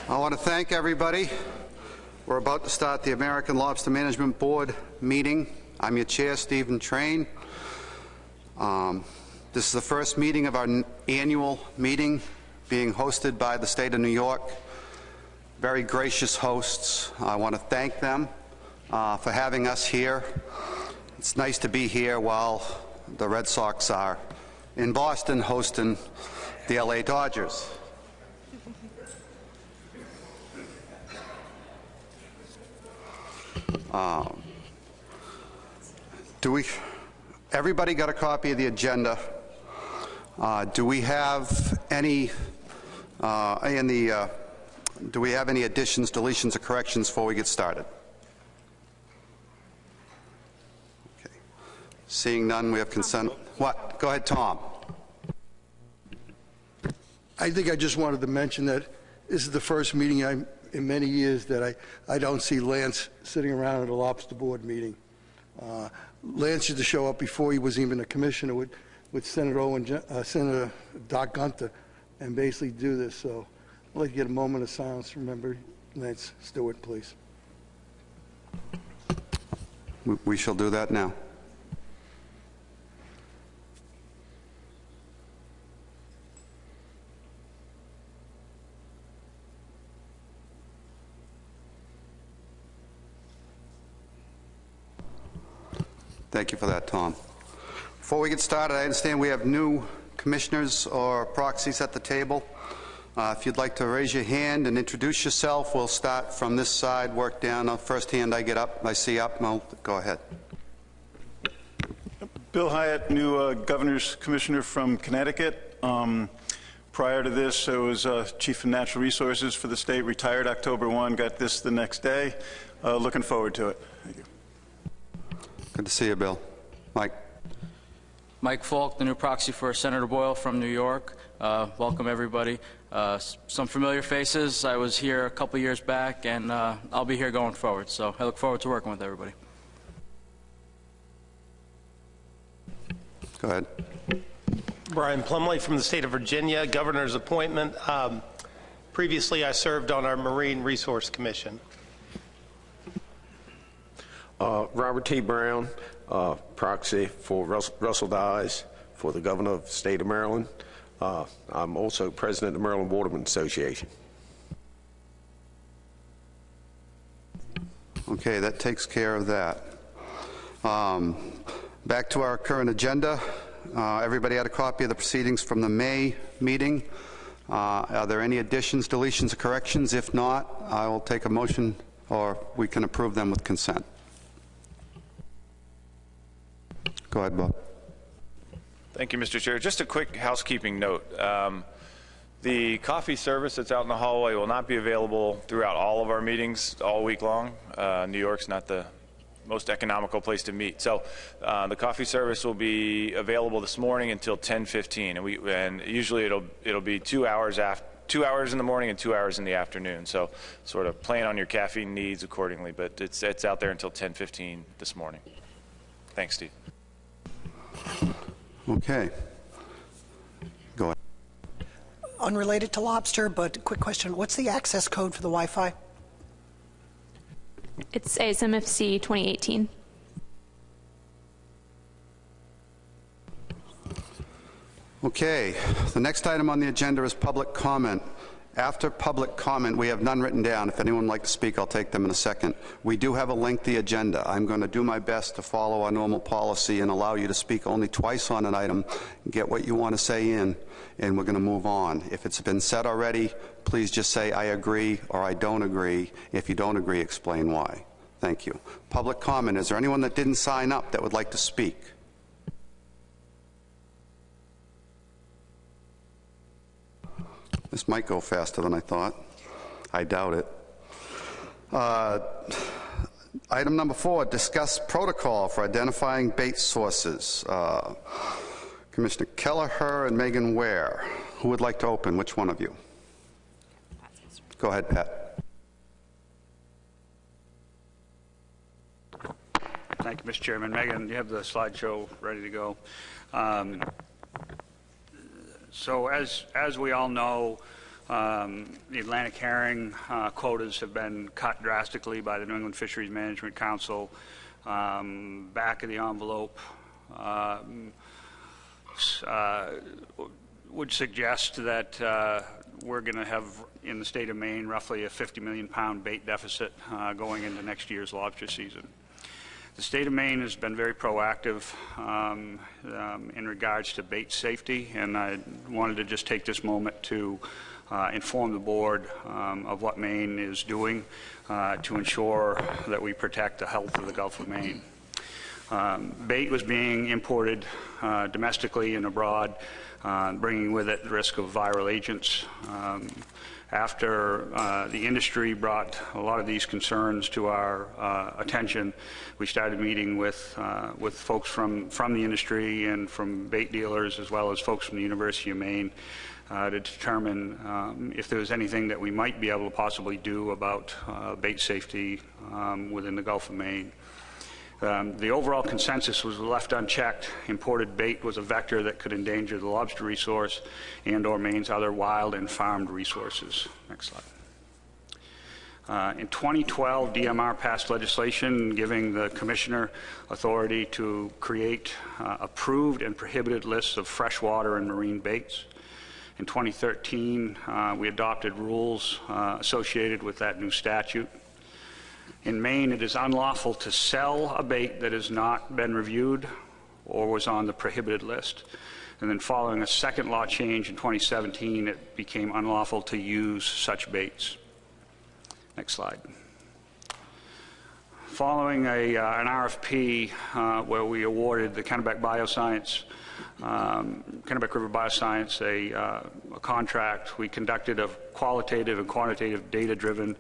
I want to thank everybody. We're about to start the American Lobster Management Board meeting. I'm your chair, Stephen Train. This is the first meeting of our annual meeting being hosted by the state of New York. Very gracious hosts. I want to thank them for having us here. It's nice to be here while the Red Sox are in Boston hosting the LA Dodgers. Everybody got a copy of the agenda. Do we have any additions, deletions, or corrections before we get started? Okay. Seeing none, we have consent. What? Go ahead, Tom. I think I just wanted to mention that this is the first meeting in many years that I don't see Lance sitting around at a Lobster Board meeting. Lance used to show up before he was even a commissioner with Senator Doc Gunter and basically do this. So I'd like to get a moment of silence to remember Lance Stewart, please. We shall do that now. Thank you for that, Tom. Before we get started, I understand we have new commissioners or proxies at the table. If you'd like to raise your hand and introduce yourself, we'll start from this side, work down. First hand I see up, and I'll go ahead. Bill Hyatt, new Governor's Commissioner from Connecticut. Prior to this, I was Chief of Natural Resources for the state, retired October 1, got this the next day. Looking forward to it. Thank you. Good to see you, Bill. Mike. Mike Falk, the new proxy for Senator Boyle from New York. Welcome, everybody. Some familiar faces. I was here a couple years back, and I'll be here going forward. So I look forward to working with everybody. Go ahead. Brian Plumley from the state of Virginia, Governor's appointment. Previously, I served on our Marine Resource Commission. Robert T. Brown, proxy for Russell Dyes for the Governor of the State of Maryland. I'm also President of the Maryland Watermen Association. Okay, that takes care of that. Back to our current agenda. Everybody had a copy of the proceedings from the May meeting. Are there any additions, deletions, or corrections? If not, I will take a motion, or we can approve them with consent. Go ahead, Bob. Thank you, Mr. Chair. Just a quick housekeeping note. The coffee service that's out in the hallway will not be available throughout all of our meetings all week long. New York's not the most economical place to meet. So the coffee service will be available this morning until 10:15, and usually it'll be 2 hours in the morning and 2 hours in the afternoon. So sort of plan on your caffeine needs accordingly, but it's out there until 10:15 this morning. Thanks, Steve. Okay. Go ahead. Unrelated to Lobster, but quick question. What's the access code for the Wi-Fi? It's ASMFC 2018. Okay. The next item on the agenda is public comment. After public comment, we have none written down. If anyone would like to speak, I'll take them in a second. We do have a lengthy agenda. I'm going to do my best to follow our normal policy and allow you to speak only twice on an item, get what you want to say in, and we're going to move on. If it's been said already, please just say I agree or I don't agree. If you don't agree, explain why. Thank you. Public comment. Is there anyone that didn't sign up that would like to speak? This might go faster than I thought. I doubt it. Item number 4, discuss protocol for identifying bait sources. Commissioner Kelleher and Megan Ware. Who would like to open? Which one of you? Go ahead, Pat. Thank you, Mr. Chairman. Megan, you have the slideshow ready to go. So as we all know, The Atlantic herring quotas have been cut drastically by the New England Fisheries Management Council. Back of the envelope would suggest that we're going to have, in the state of Maine, roughly a 50 million pound bait deficit going into next year's lobster season. The state of Maine has been very proactive in regards to bait safety, and I wanted to just take this moment to inform the board of what Maine is doing to ensure that we protect the health of the Gulf of Maine. Bait was being imported domestically and abroad, bringing with it the risk of viral agents. After the industry brought a lot of these concerns to our attention, we started meeting with folks from the industry and from bait dealers, as well as folks from the University of Maine, to determine if there was anything that we might be able to possibly do about bait safety within the Gulf of Maine. The overall consensus was left unchecked. Imported bait was a vector that could endanger the lobster resource and/or Maine's other wild and farmed resources. Next slide. In 2012, DMR passed legislation giving the commissioner authority to create approved and prohibited lists of freshwater and marine baits. In 2013, we adopted rules associated with that new statute. In Maine, it is unlawful to sell a bait that has not been reviewed or was on the prohibited list. And then following a second law change in 2017, it became unlawful to use such baits. Next slide. Following an RFP where we awarded the Kennebec River Bioscience a contract, we conducted a qualitative and quantitative data-driven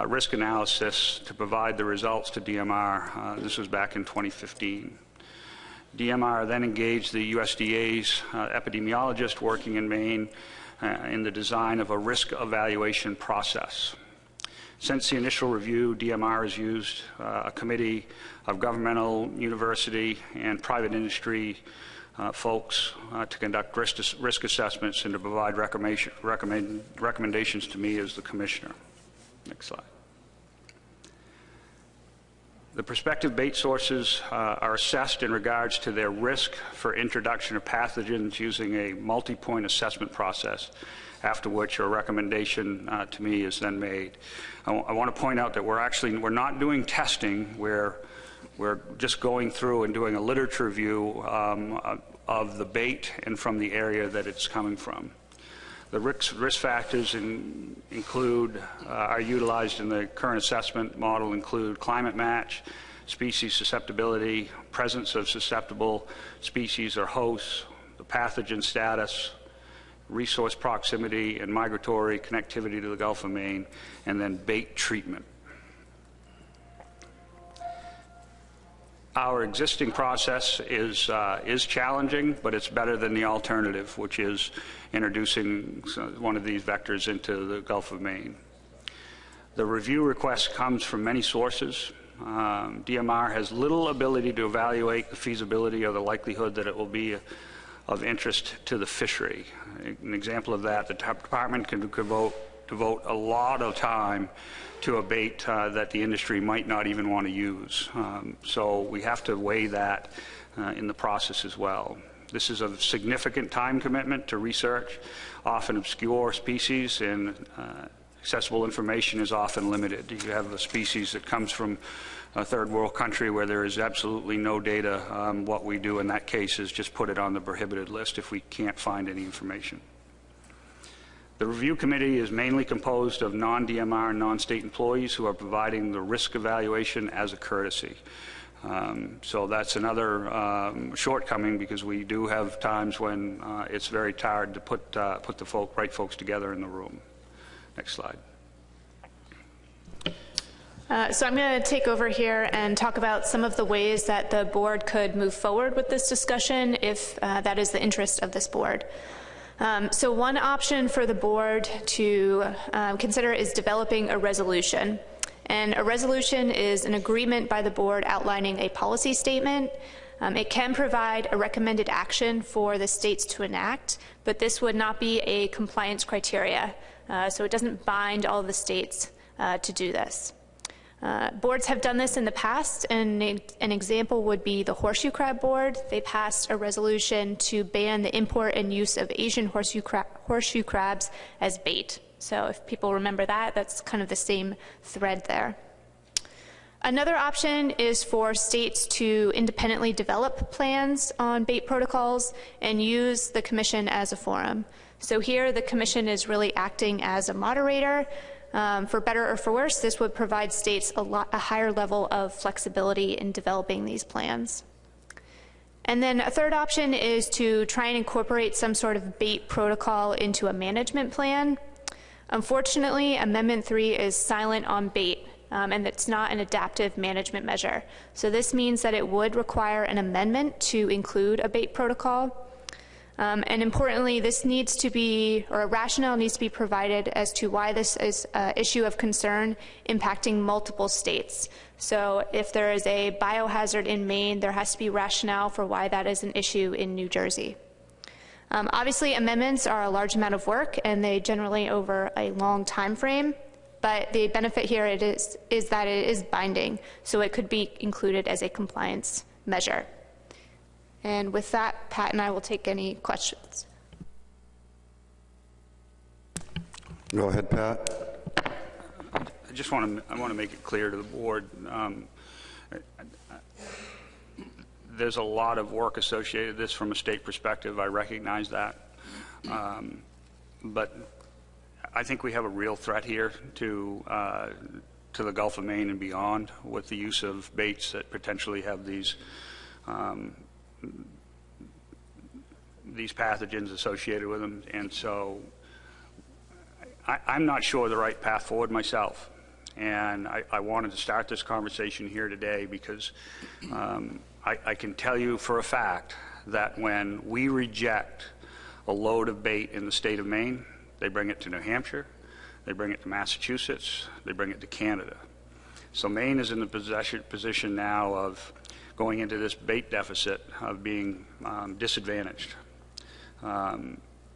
risk analysis to provide the results to DMR. This was back in 2015. DMR then engaged the USDA's epidemiologist working in Maine in the design of a risk evaluation process. Since the initial review, DMR has used a committee of governmental, university, and private industry folks to conduct risk assessments and to provide recommendations to me as the commissioner. Next slide. The prospective bait sources are assessed in regards to their risk for introduction of pathogens using a multi-point assessment process, after which a recommendation to me is then made. I want to point out that we're not doing testing. We're just going through and doing a literature review of the bait and from the area that it's coming from. The risk factors are utilized in the current assessment model include climate match, species susceptibility, presence of susceptible species or hosts, the pathogen status, resource proximity, and migratory connectivity to the Gulf of Maine, and then bait treatment. Our existing process is challenging, but it's better than the alternative, which is introducing one of these vectors into the Gulf of Maine. The review request comes from many sources. DMR has little ability to evaluate the feasibility or the likelihood that it will be of interest to the fishery. An example of that, the department can devote a lot of time to a bait that the industry might not even want to use. So we have to weigh that in the process as well. This is a significant time commitment to research, often obscure species, and accessible information is often limited. You have a species that comes from a third world country where there is absolutely no data. What we do in that case is just put it on the prohibited list if we can't find any information. The review committee is mainly composed of non-DMR and non-state employees who are providing the risk evaluation as a courtesy. So that's another shortcoming, because we do have times when it's very tired to put the right folks together in the room. Next slide. So I'm going to take over here and talk about some of the ways that the board could move forward with this discussion if that is the interest of this board. So one option for the board to consider is developing a resolution. And a resolution is an agreement by the board outlining a policy statement It can provide a recommended action for the states to enact, but this would not be a compliance criteria, so it doesn't bind all of the states to do this. Boards have done this in the past, and an example would be the Horseshoe Crab Board. They passed a resolution to ban the import and use of Asian horseshoe crabs as bait. So if people remember that, that's kind of the same thread there. Another option is for states to independently develop plans on bait protocols and use the Commission as a forum. So here the Commission is really acting as a moderator. For better or for worse, this would provide states a higher level of flexibility in developing these plans. And then a third option is to try and incorporate some sort of bait protocol into a management plan. Unfortunately, Amendment 3 is silent on bait. And it's not an adaptive management measure. So this means that it would require an amendment to include a bait protocol. And importantly, this needs to be, or a rationale needs to be provided as to why this is an issue of concern impacting multiple states. So if there is a biohazard in Maine, there has to be rationale for why that is an issue in New Jersey. Obviously, amendments are a large amount of work, and they generally over a long time frame. But the benefit here is that it is binding, so it could be included as a compliance measure. And with that, Pat and I will take any questions. Go ahead, Pat. I just want to make it clear to the board. There's a lot of work associated with this from a state perspective. I recognize that, but I think we have a real threat here to the Gulf of Maine and beyond with the use of baits that potentially have these pathogens associated with them. And so I'm not sure the right path forward myself. And I wanted to start this conversation here today because I can tell you for a fact that when we reject a load of bait in the state of Maine, they bring it to New Hampshire, they bring it to Massachusetts, they bring it to Canada. So Maine is in the position now of going into this bait deficit, of being disadvantaged.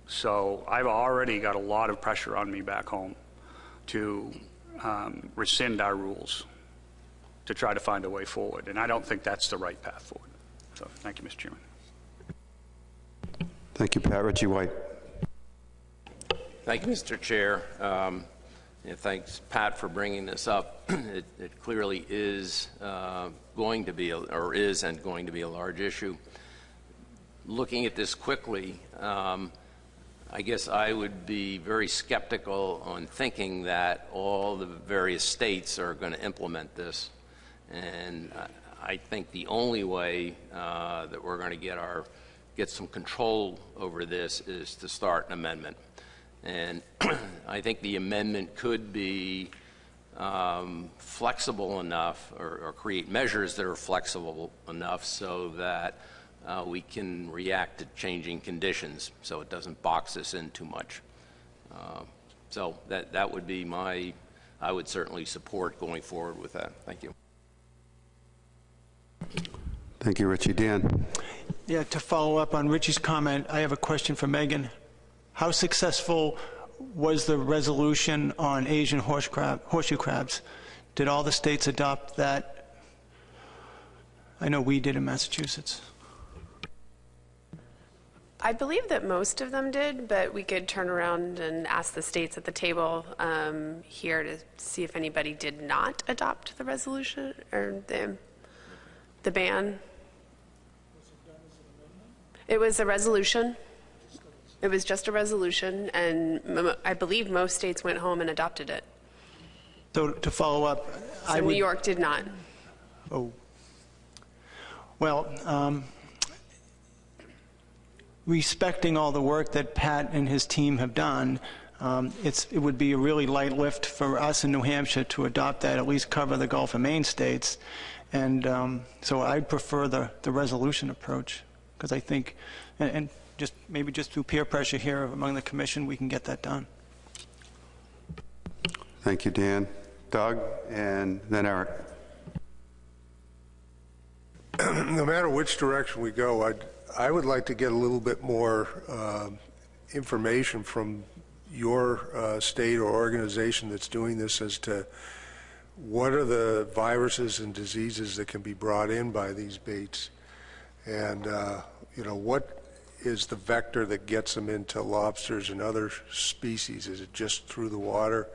So I've already got a lot of pressure on me back home to rescind our rules to try to find a way forward. And I don't think that's the right path forward. So thank you, Mr. Chairman. Thank you, Pat. Richie White. Thank you, Mr. Chair. And thanks, Pat, for bringing this up. It clearly is going to be, is going to be a large issue. Looking at this quickly, I guess I would be very skeptical on thinking that all the various states are going to implement this. And I think the only way that we're going to get some control over this is to start an amendment. And I think the amendment could be flexible enough or create measures that are flexible enough so that we can react to changing conditions so it doesn't box us in too much. So that would be I would certainly support going forward with that. Thank you. Thank you, Richie. Dan. Yeah, to follow up on Richie's comment, I have a question for Megan. How successful was the resolution on Asian horseshoe crabs? Did all the states adopt that? I know we did in Massachusetts. I believe that most of them did, but we could turn around and ask the states at the table here to see if anybody did not adopt the resolution or the ban. It was a resolution. It was just a resolution, and I believe most states went home and adopted it. So to follow up, so New York did not. Oh. Well, respecting all the work that Pat and his team have done, it would be a really light lift for us in New Hampshire to adopt that, at least cover the Gulf of Maine states. And so I'd prefer the resolution approach, because I think, and maybe just through peer pressure here among the commission, we can get that done. Thank you, Dan. Doug, and then Eric. no matter which direction we go, I would like to get a little bit more information from your state or organization that's doing this as to what are the viruses and diseases that can be brought in by these baits, and what is the vector that gets them into lobsters and other species? Is it just through the water?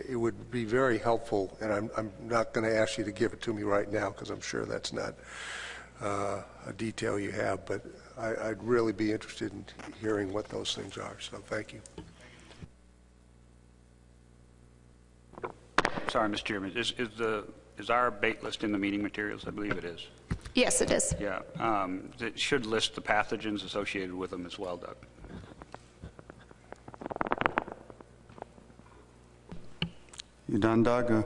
It would be very helpful, and I'm not going to ask you to give it to me right now because I'm sure that's not a detail you have, but I'd really be interested in hearing what those things are, so thank you. Sorry, Mr. Chairman. Is our bait list in the meeting materials? I believe it is. Yes, it is. Yeah. It should list the pathogens associated with them as well, Doug. You done, Doug?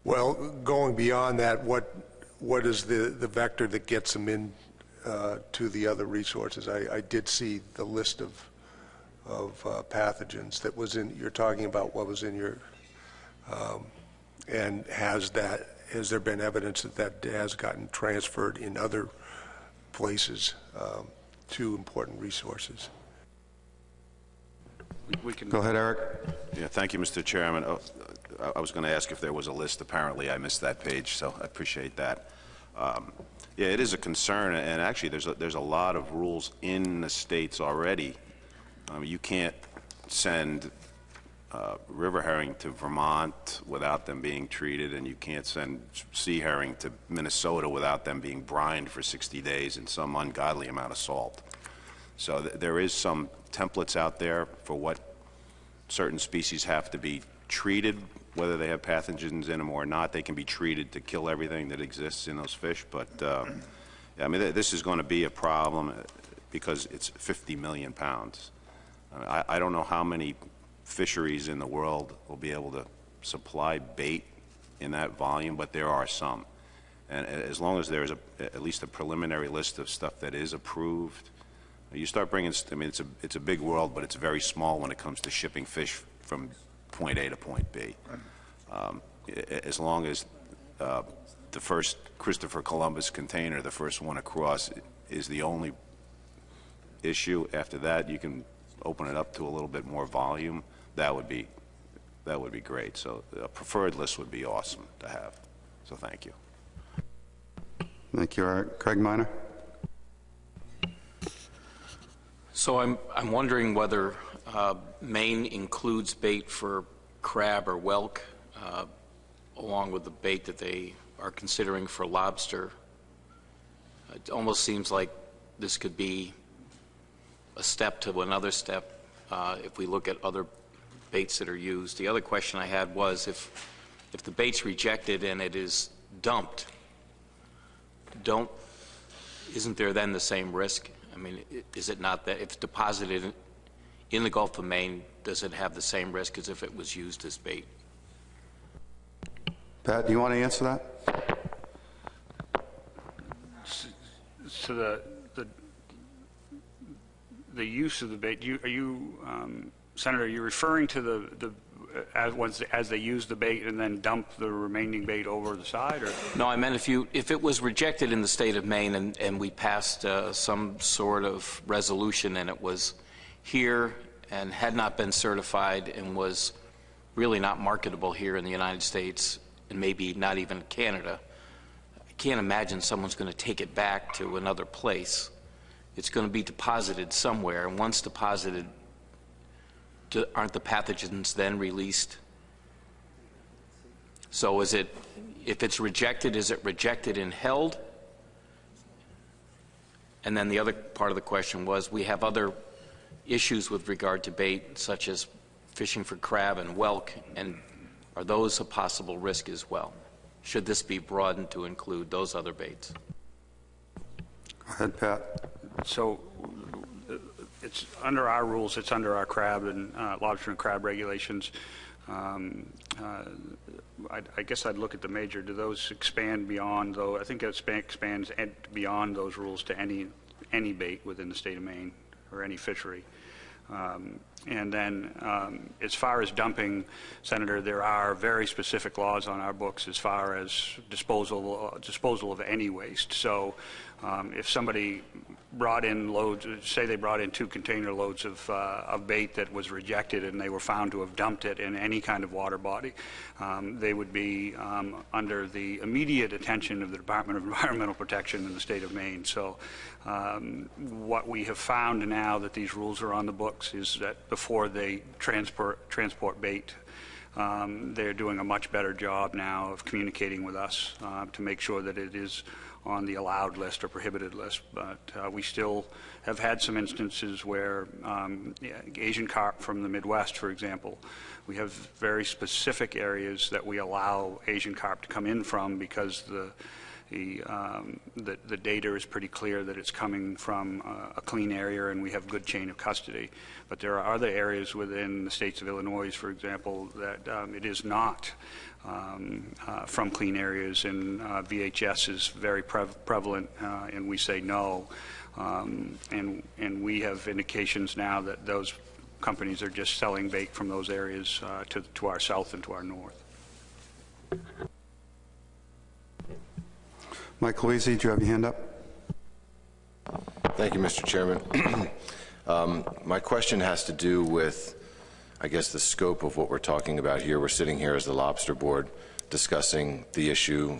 Well, going beyond that, what is the vector that gets them in to the other resources? I did see the list of pathogens that was in. You're talking about what was in your, and has there been evidence that has gotten transferred in other places to important resources? We can go ahead, Eric. Yeah, thank you, Mr. Chairman. I was going to ask if there was a list. Apparently, I missed that page, so I appreciate that. Yeah, it is a concern, and actually, there's a lot of rules in the states already. You can't send river herring to Vermont without them being treated, and you can't send sea herring to Minnesota without them being brined for 60 days in some ungodly amount of salt. So there is some templates out there for what certain species have to be treated, whether they have pathogens in them or not. They can be treated to kill everything that exists in those fish, but I mean, this is going to be a problem because it's 50 million pounds. I don't know how many fisheries in the world will be able to supply bait in that volume, but there are some. And as long as there's at least a preliminary list of stuff that is approved, you start bringing, I mean, it's a big world, but it's very small when it comes to shipping fish from point A to point B. As long as the first Christopher Columbus container, the first one across, is the only issue, after that you can open it up to a little bit more volume. That would be great. So a preferred list would be awesome to have. So thank you. Thank you, Eric. Craig Minor. So I'm wondering whether Maine includes bait for crab or whelk along with the bait that they are considering for lobster. It almost seems like this could be a step to another step if we look at other baits that are used. The other question I had was if the bait's rejected and it is dumped, isn't there then the same risk? I mean, is it not that if deposited in the Gulf of Maine, does it have the same risk as if it was used as bait? Pat, do you want to answer that? So the use of the bait, Senator, are you referring to as they use the bait and then dump the remaining bait over the side, or? No, I meant if it was rejected in the state of Maine and we passed some sort of resolution and it was here and had not been certified and was really not marketable here in the United States and maybe not even Canada, I can't imagine someone's going to take it back to another place. It's going to be deposited somewhere, and once deposited, aren't the pathogens then released? So if it's rejected, is it rejected and held? And then the other part of the question was, we have other issues with regard to bait, such as fishing for crab and whelk, and are those a possible risk as well? Should this be broadened to include those other baits? Go ahead, Pat. So it's under our rules, it's under our crab and lobster and crab regulations. I guess I'd look at the major. Do those expand beyond, though? I think it expands beyond those rules to any bait within the state of Maine or any fishery. And then as far as dumping, Senator, there are very specific laws on our books as far as disposal of any waste. So if somebody brought in loads, say they brought in 2 container loads of bait that was rejected and they were found to have dumped it in any kind of water body, they would be under the immediate attention of the Department of Environmental Protection in the state of Maine. So what we have found now that these rules are on the books is that before they transport bait, they're doing a much better job now of communicating with us to make sure that it is on the allowed list or prohibited list. But we still have had some instances where Asian carp from the Midwest, for example, we have very specific areas that we allow Asian carp to come in from because the data is pretty clear that it's coming from a clean area and we have good chain of custody. But there are other areas within the states of Illinois, for example, that it is not from clean areas, and VHS is very prevalent, and we say no. And we have indications now that those companies are just selling bait from those areas to our south and to our north. Mike Louisi, do you have your hand up? Thank you, Mr. Chairman. My question has to do with, I guess, the scope of what we're talking about here. We're sitting here as the Lobster Board discussing the issue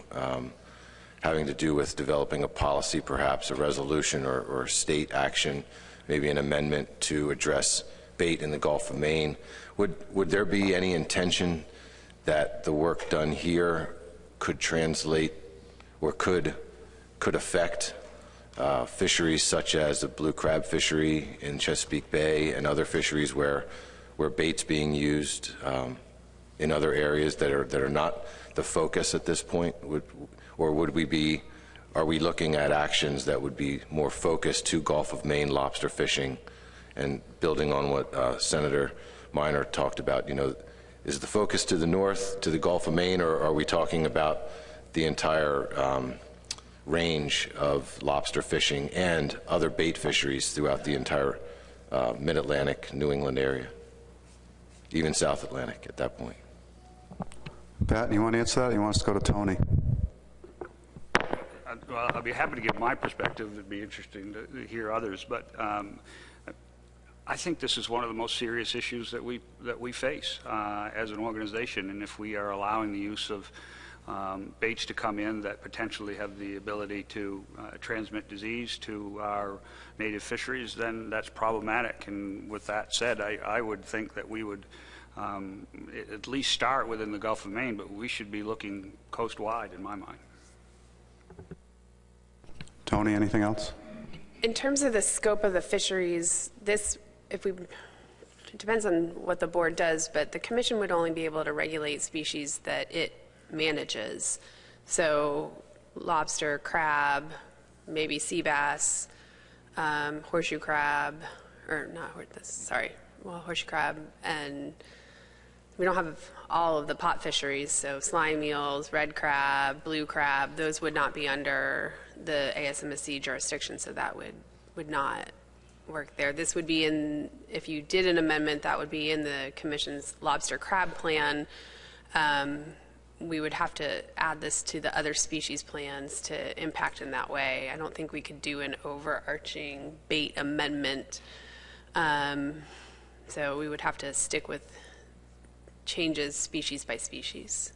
having to do with developing a policy, perhaps a resolution or state action, maybe an amendment to address bait in the Gulf of Maine. Would there be any intention that the work done here could translate or could affect fisheries such as the blue crab fishery in Chesapeake Bay and other fisheries where bait's being used in other areas that are not the focus at this point? Or are we looking at actions that would be more focused to Gulf of Maine lobster fishing? And building on what Senator Minor talked about, is the focus to the north, to the Gulf of Maine, or are we talking about the entire range of lobster fishing and other bait fisheries throughout the entire mid-Atlantic, New England area, even South Atlantic at that point? Pat, you want to answer that, or you want us to go to Tony? Well, I'd be happy to give my perspective. It'd be interesting to hear others, but I think this is one of the most serious issues that we face as an organization, and if we are allowing the use of baits to come in that potentially have the ability to transmit disease to our native fisheries, then that's problematic. And with that said, I would think that we would at least start within the Gulf of Maine, but we should be looking coast-wide, in my mind. Tony, anything else? In terms of the scope of the fisheries, it depends on what the board does, but the commission would only be able to regulate species that it manages. So lobster, crab, maybe sea bass, horseshoe crab, horseshoe crab, and we don't have all of the pot fisheries, so slime eels, red crab, blue crab, those would not be under the ASMSC jurisdiction, so that would not work there. This would be in, if you did an amendment, that would be in the commission's lobster crab plan. We would have to add this to the other species plans to impact in that way. I don't think we could do an overarching bait amendment. So we would have to stick with changes species by species.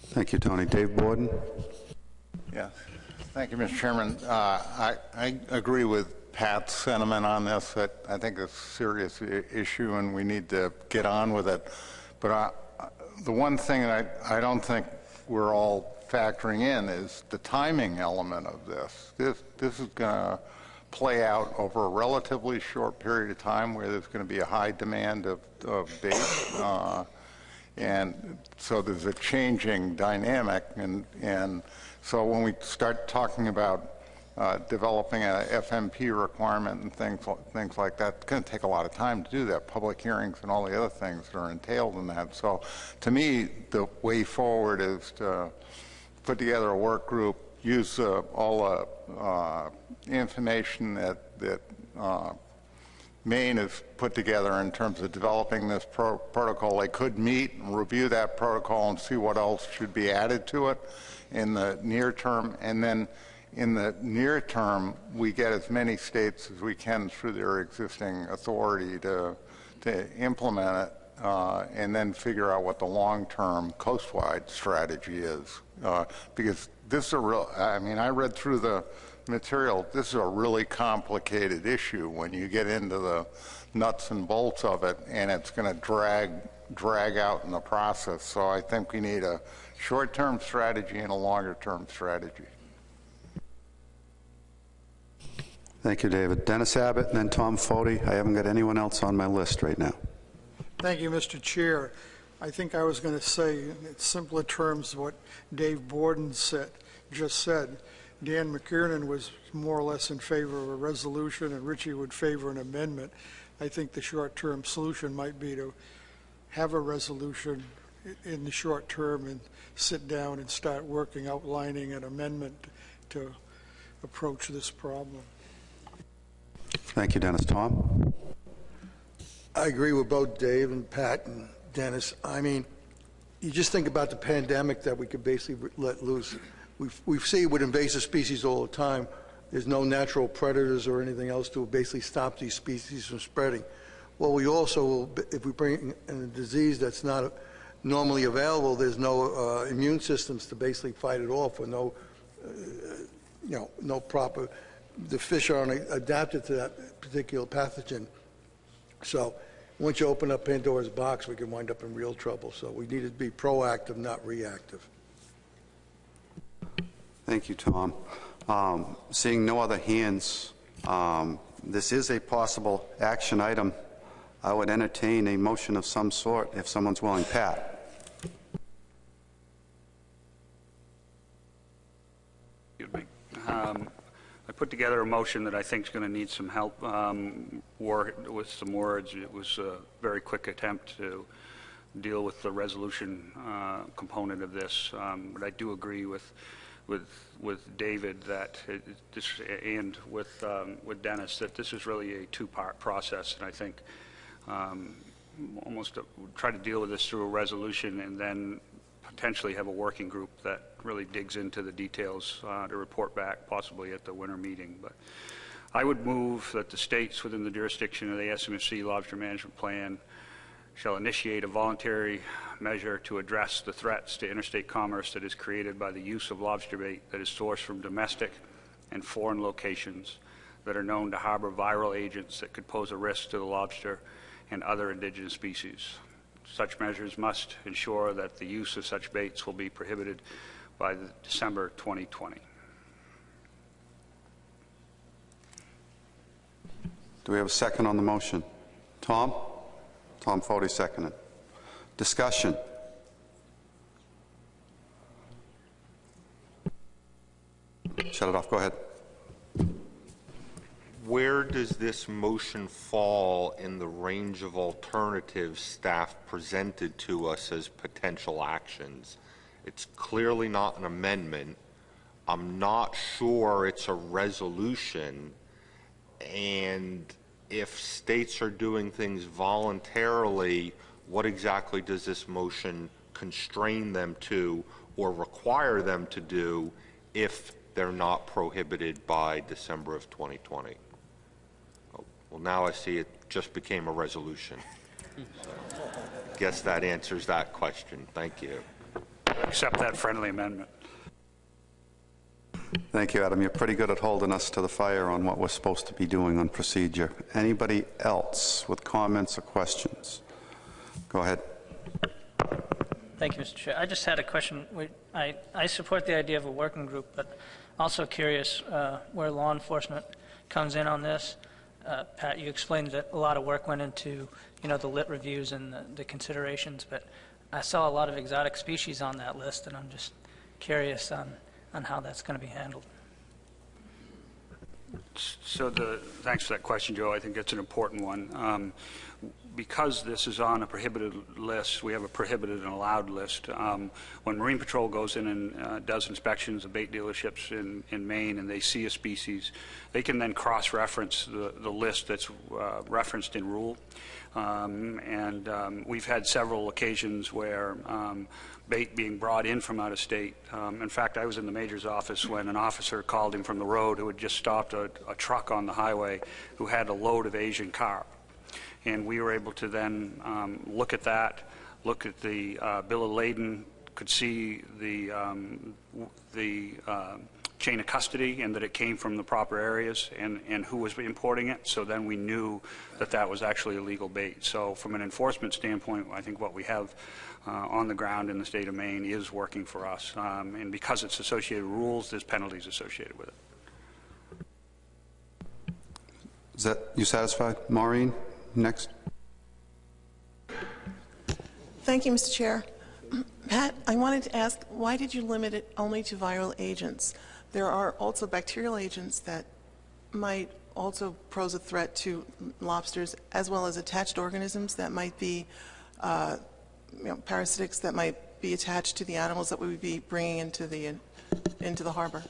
Thank you, Tony. Dave Borden? Yes. Thank you, Mr. Chairman. I agree with Pat's sentiment on this, that I think it's a serious issue and we need to get on with it. But the one thing that I don't think we're all factoring in is the timing element of this. This is going to play out over a relatively short period of time where there's going to be a high demand of bait. And so there's a changing dynamic. And so when we start talking about developing a FMP requirement and things like that, it's going to take a lot of time to do that, public hearings and all the other things that are entailed in that. So to me, the way forward is to put together a work group, use all the information that Maine has put together in terms of developing this protocol. They could meet and review that protocol and see what else should be added to it in the near term. And then in the near term, we get as many states as we can through their existing authority to implement it, and then figure out what the long-term coastwide strategy is. Because this is a real, I mean, I read through the material, this is a really complicated issue when you get into the nuts and bolts of it, and it's going to drag out in the process. So I think we need a short-term strategy and a longer-term strategy. Thank you, David. Dennis Abbott and then Tom Foti. I haven't got anyone else on my list right now. Thank you, Mr. Chair. I think I was going to say in simpler terms what Dave Borden just said. Dan McKiernan was more or less in favor of a resolution, and Richie would favor an amendment. I think the short-term solution might be to have a resolution in the short term and sit down and start working, outlining an amendment to approach this problem. Thank you, Dennis. Tom? I agree with both Dave and Pat and Dennis. I mean, you just think about the pandemic that we could basically let loose. We see it with invasive species all the time. There's no natural predators or anything else to basically stop these species from spreading. Well, we also will, if we bring in a disease that's not normally available, there's no immune systems to basically fight it off, or no, no proper. The fish aren't adapted to that particular pathogen. So once you open up Pandora's box, we can wind up in real trouble. So we need to be proactive, not reactive. Thank you, Tom. Seeing no other hands, this is a possible action item. I would entertain a motion of some sort if someone's willing. Pat? I put together a motion that I think is going to need some help with some words. It was a very quick attempt to deal with the resolution component of this, but I do agree with David that and with Dennis that this is really a two-part process, and I think almost try to deal with this through a resolution and then potentially have a working group that really digs into the details to report back possibly at the winter meeting. But I would move that the states within the jurisdiction of the SMFC Lobster Management Plan shall initiate a voluntary measure to address the threats to interstate commerce that is created by the use of lobster bait that is sourced from domestic and foreign locations that are known to harbor viral agents that could pose a risk to the lobster and other indigenous species. Such measures must ensure that the use of such baits will be prohibited by December 2020. Do we have a second on the motion? Tom? Tom Foti seconded. Discussion. Shut it off. Go ahead. Where does this motion fall in the range of alternatives staff presented to us as potential actions? It's clearly not an amendment. I'm not sure it's a resolution. And if states are doing things voluntarily, what exactly does this motion constrain them to or require them to do if they're not prohibited by December of 2020? Well, now I see it just became a resolution. So, guess that answers that question. Thank you. Accept that friendly amendment. Thank you, Adam. You're pretty good at holding us to the fire on what we're supposed to be doing on procedure. Anybody else with comments or questions? Go ahead. Thank you, Mr. Chair. I just had a question. I support the idea of a working group, but also curious where law enforcement comes in on this. Pat, you explained that a lot of work went into, the lit reviews and the considerations, but I saw a lot of exotic species on that list, and I'm just curious on how that's going to be handled. So thanks for that question, Joe. I think that's an important one. because this is on a prohibited list, we have a prohibited and allowed list. When Marine Patrol goes in and does inspections of bait dealerships in Maine and they see a species, they can then cross-reference the list that's referenced in rule. We've had several occasions where bait being brought in from out of state. In fact, I was in the major's office when an officer called him from the road who had just stopped a truck on the highway who had a load of Asian carp. And we were able to then look at that, look at the bill of lading, could see the chain of custody and that it came from the proper areas and who was importing it. So then we knew that that was actually illegal bait. So from an enforcement standpoint, I think what we have on the ground in the state of Maine is working for us. And because it's associated with rules, there's penalties associated with it. Is that you satisfied? Maureen, next. Thank you, Mr. Chair. Pat, I wanted to ask, why did you limit it only to viral agents? There are also bacterial agents that might also pose a threat to lobsters, as well as attached organisms that might be, parasitics that might be attached to the animals that we would be bringing into the harbor.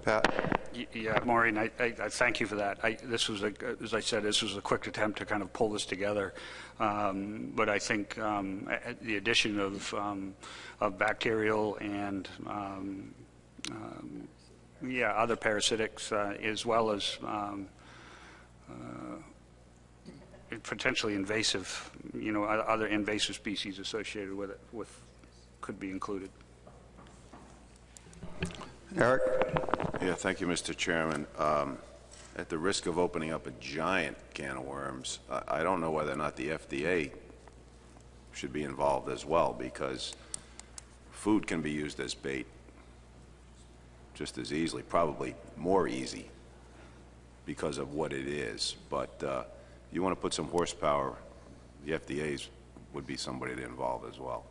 Pat? Yeah, Maureen, I thank you for that. This was, as I said, this was a quick attempt to kind of pull this together. But I think the addition of bacterial and other parasitics, as well as potentially invasive, other invasive species associated with it, could be included. Eric? Yeah, thank you, Mr. Chairman. At the risk of opening up a giant can of worms, I don't know whether or not the FDA should be involved as well, because food can be used as bait just as easily, probably more easy because of what it is. But you want to put some horsepower, the FDA's would be somebody to involve as well.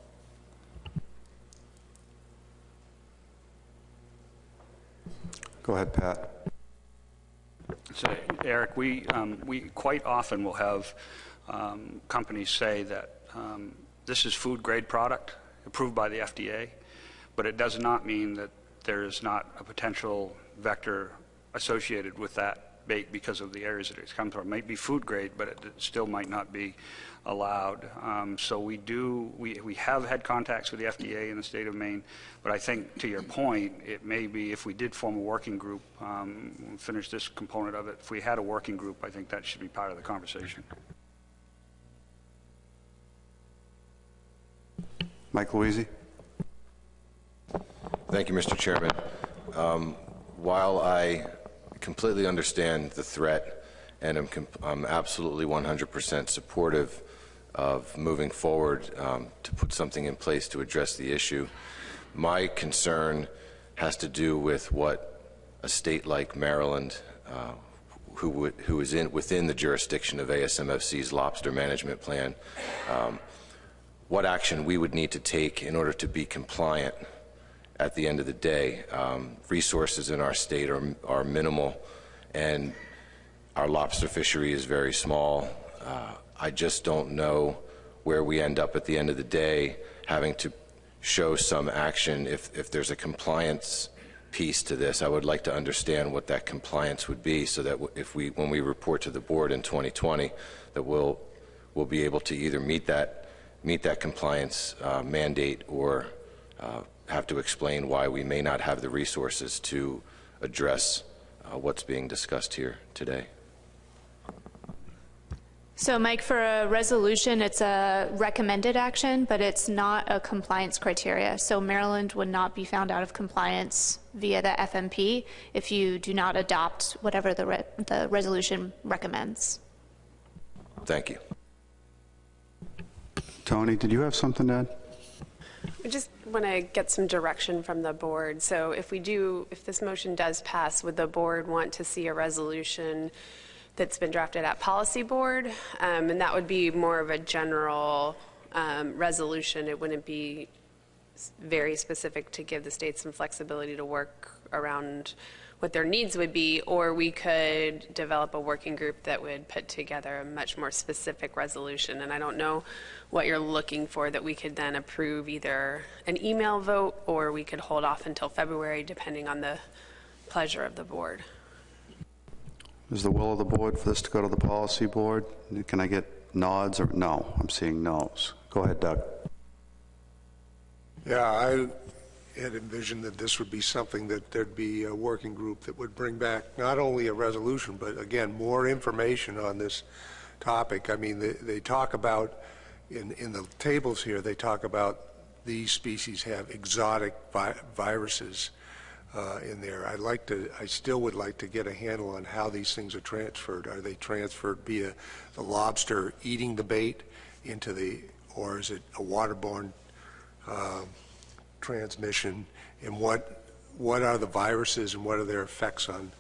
Go ahead, Pat. So, Eric, we quite often will have companies say that this is food-grade product approved by the FDA, but it does not mean that there is not a potential vector associated with that bait because of the areas that it's come from. It might be food-grade, but it still might not be allowed. So we have had contacts with the FDA in the state of Maine, but I think to your point, it may be if we did form a working group, finish this component of it, if we had a working group, I think that should be part of the conversation. Mike Louisi. Thank you, Mr. Chairman. While I completely understand the threat and I'm absolutely 100% supportive of moving forward to put something in place to address the issue, my concern has to do with what a state like Maryland, who is within the jurisdiction of ASMFC's lobster management plan, what action we would need to take in order to be compliant at the end of the day. Resources in our state are minimal, and our lobster fishery is very small. I just don't know where we end up at the end of the day having to show some action if there's a compliance piece to this. I would like to understand what that compliance would be, so that when we report to the board in 2020, that we'll be able to either meet that compliance mandate or have to explain why we may not have the resources to address what's being discussed here today. So, Mike, for a resolution, it's a recommended action, but it's not a compliance criteria. So Maryland would not be found out of compliance via the FMP if you do not adopt whatever the resolution recommends. Thank you. Tony, did you have something to add? I just want to get some direction from the board. So if this motion does pass, would the board want to see a resolution that's been drafted at policy board? And that would be more of a general resolution. It wouldn't be very specific to give the state some flexibility to work around what their needs would be, or we could develop a working group that would put together a much more specific resolution. And I don't know what you're looking for that we could then approve either an email vote, or we could hold off until February, depending on the pleasure of the board. Is the will of the board for this to go to the policy board? Can I get nods or no? I'm seeing no's. Go ahead, Doug. Yeah, I had envisioned that this would be something that there'd be a working group that would bring back not only a resolution, but again, more information on this topic. I mean, they talk about, in the tables here, they talk about these species have exotic viruses in there. I still would like to get a handle on how these things are transferred. Are they transferred via the lobster eating the bait into or is it a waterborne transmission, and what are the viruses and what are their effects on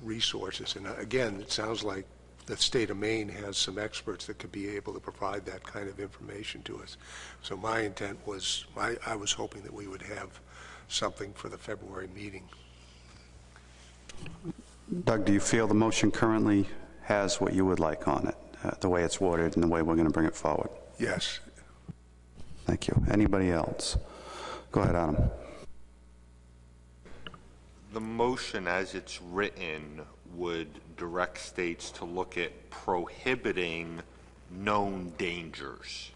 resources? And again, it sounds like the state of Maine has some experts that could be able to provide that kind of information to us. So my intent was, I was hoping that we would have something for the February meeting. Doug, do you feel the motion currently has what you would like on it, the way it's worded and the way we're going to bring it forward? Yes. Thank you. Anybody else? Go ahead, Adam. The motion as it's written would direct states to look at prohibiting known dangers.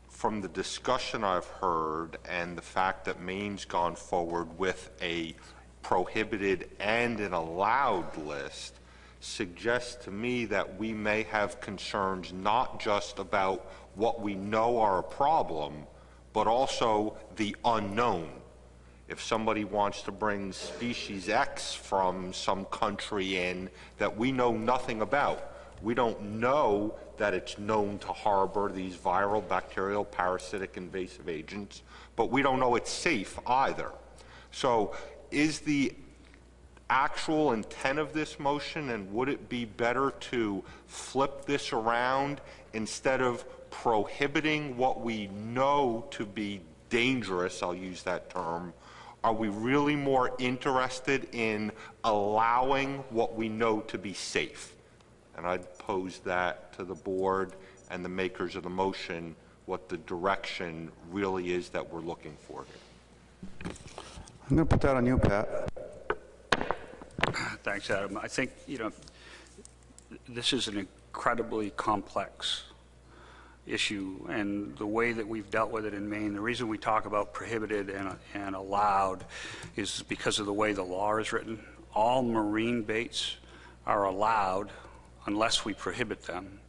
From the discussion I've heard and the fact that Maine's gone forward with a prohibited and an allowed list suggests to me that we may have concerns not just about what we know are a problem, but also the unknown. If somebody wants to bring species X from some country in that we know nothing about, we don't know that it's known to harbor these viral, bacterial, parasitic, invasive agents, but we don't know it's safe either. So is the actual intent of this motion, and would it be better to flip this around instead of prohibiting what we know to be dangerous, I'll use that term, are we really more interested in allowing what we know to be safe? And I'd pose that to the board and the makers of the motion, what the direction really is that we're looking for here. I'm going to put that on you, Pat. Thanks, Adam. I think, this is an incredibly complex issue, and the way that we've dealt with it in Maine, the reason we talk about prohibited and allowed is because of the way the law is written. All marine baits are allowed unless we prohibit them,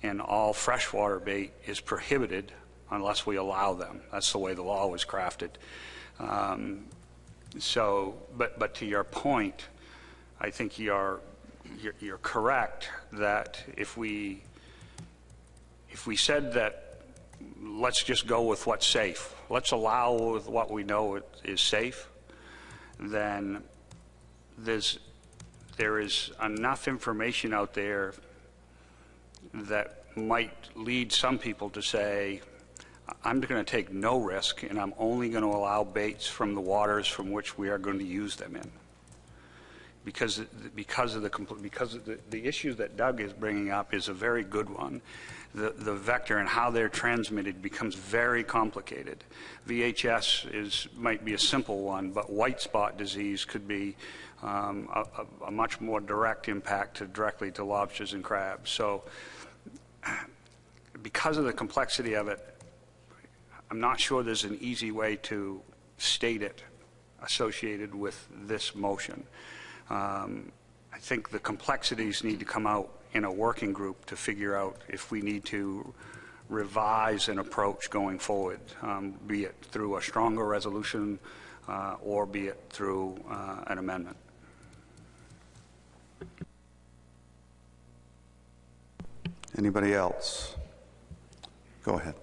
and all freshwater bait is prohibited unless we allow them. That's the way the law was crafted. But to your point, I think you're correct that if we said that let's just go with what's safe, let's allow with what we know is safe, then there is enough information out there that might lead some people to say, I'm going to take no risk and I'm only going to allow baits from the waters from which we are going to use them in. Because of the issue that Doug is bringing up is a very good one. The vector and how they're transmitted becomes very complicated. VHS might be a simple one, but white spot disease could be a much more direct impact directly to lobsters and crabs. So because of the complexity of it, I'm not sure there's an easy way to state it associated with this motion. I think the complexities need to come out in a working group to figure out if we need to revise an approach going forward, be it through a stronger resolution or be it through an amendment. Anybody else? Go ahead.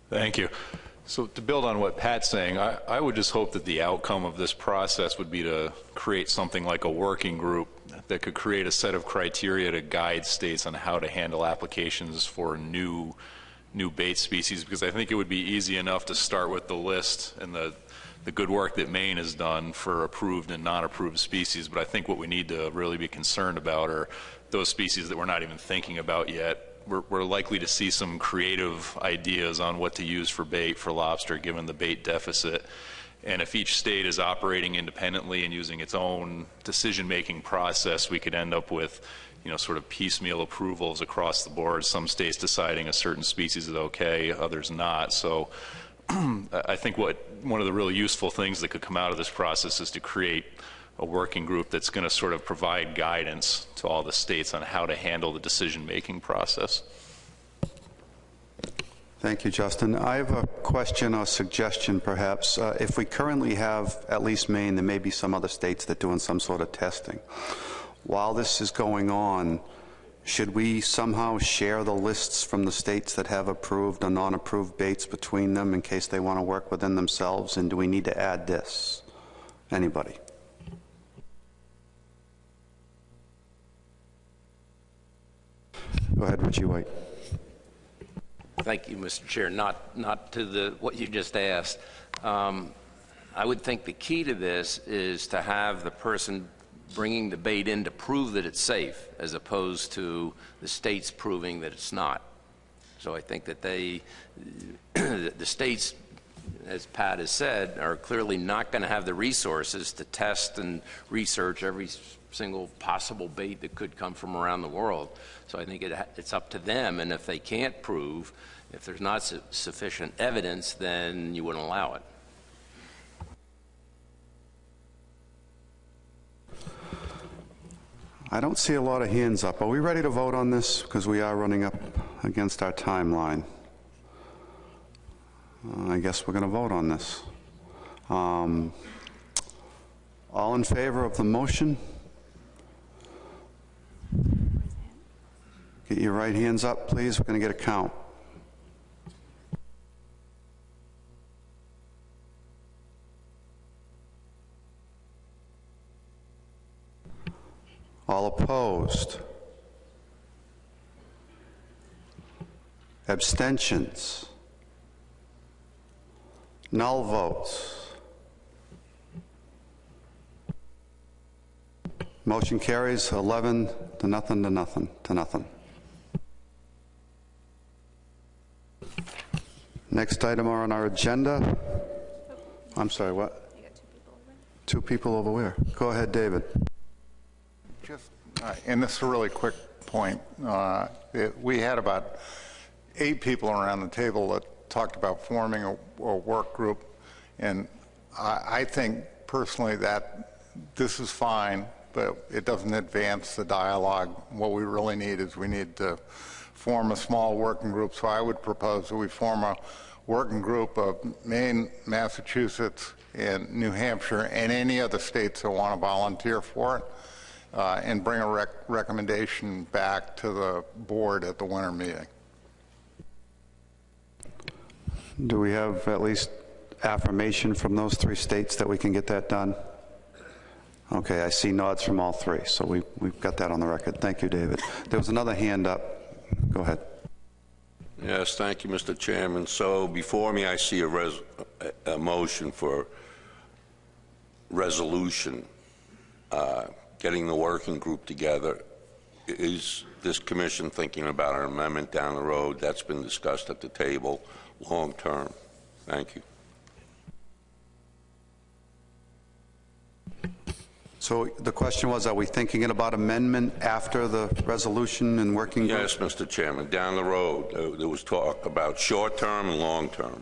Thank you. So to build on what Pat's saying, I would just hope that the outcome of this process would be to create something like a working group that could create a set of criteria to guide states on how to handle applications for new bait species, because I think it would be easy enough to start with the list and the the good work that Maine has done for approved and non-approved species, but I think what we need to really be concerned about are those species that we're not even thinking about yet. We're likely to see some creative ideas on what to use for bait for lobster given the bait deficit. And if each state is operating independently and using its own decision-making process, we could end up with, you know, sort of piecemeal approvals across the board. Some states deciding a certain species is okay, others not. So I think one of the really useful things that could come out of this process is to create a working group that's going to sort of provide guidance to all the states on how to handle the decision-making process. Thank you, Justin. I have a question or suggestion, perhaps. If we currently have at least Maine, there may be some other states that are doing some sort of testing. While this is going on, should we somehow share the lists from the states that have approved or non-approved baits between them in case they want to work within themselves? And do we need to add this? Anybody? Go ahead, Richie White. Thank you, Mr. Chair. Not to what you just asked. I would think the key to this is to have the person bringing the bait in to prove that it's safe, as opposed to the states proving that it's not. So I think that the states, as Pat has said, are clearly not going to have the resources to test and research every single possible bait that could come from around the world. So I think it's up to them, and if they can't prove, if there's not sufficient evidence, then you wouldn't allow it. I don't see a lot of hands up. Are we ready to vote on this? Because we are running up against our timeline. I guess we're going to vote on this. All in favor of the motion? Get your right hands up, please. We're going to get a count. All opposed? Abstentions? Null votes? Motion carries 11 to nothing to nothing to nothing. Next item on our agenda. I'm sorry, what? Two people over where? Go ahead, David. Just, and this is a really quick point. We had about 8 people around the table that talked about forming a work group, and I think personally that this is fine, but it doesn't advance the dialogue. What we really need is we need to form a small working group. So I would propose that we form a working group of Maine, Massachusetts, and New Hampshire, and any other states that want to volunteer for it, and bring a recommendation back to the board at the winter meeting. Do we have at least affirmation from those 3 states that we can get that done? Okay, I see nods from all 3, so we've got that on the record. Thank you, David. There was another hand up. Go ahead. Yes, thank you, Mr. Chairman. So before me, I see a motion for resolution, getting the working group together. Is this commission thinking about an amendment down the road? That's been discussed at the table long term. Thank you. So the question was, are we thinking about amendment after the resolution and working group? Yes, Mr. Chairman. Down the road, there was talk about short term and long term.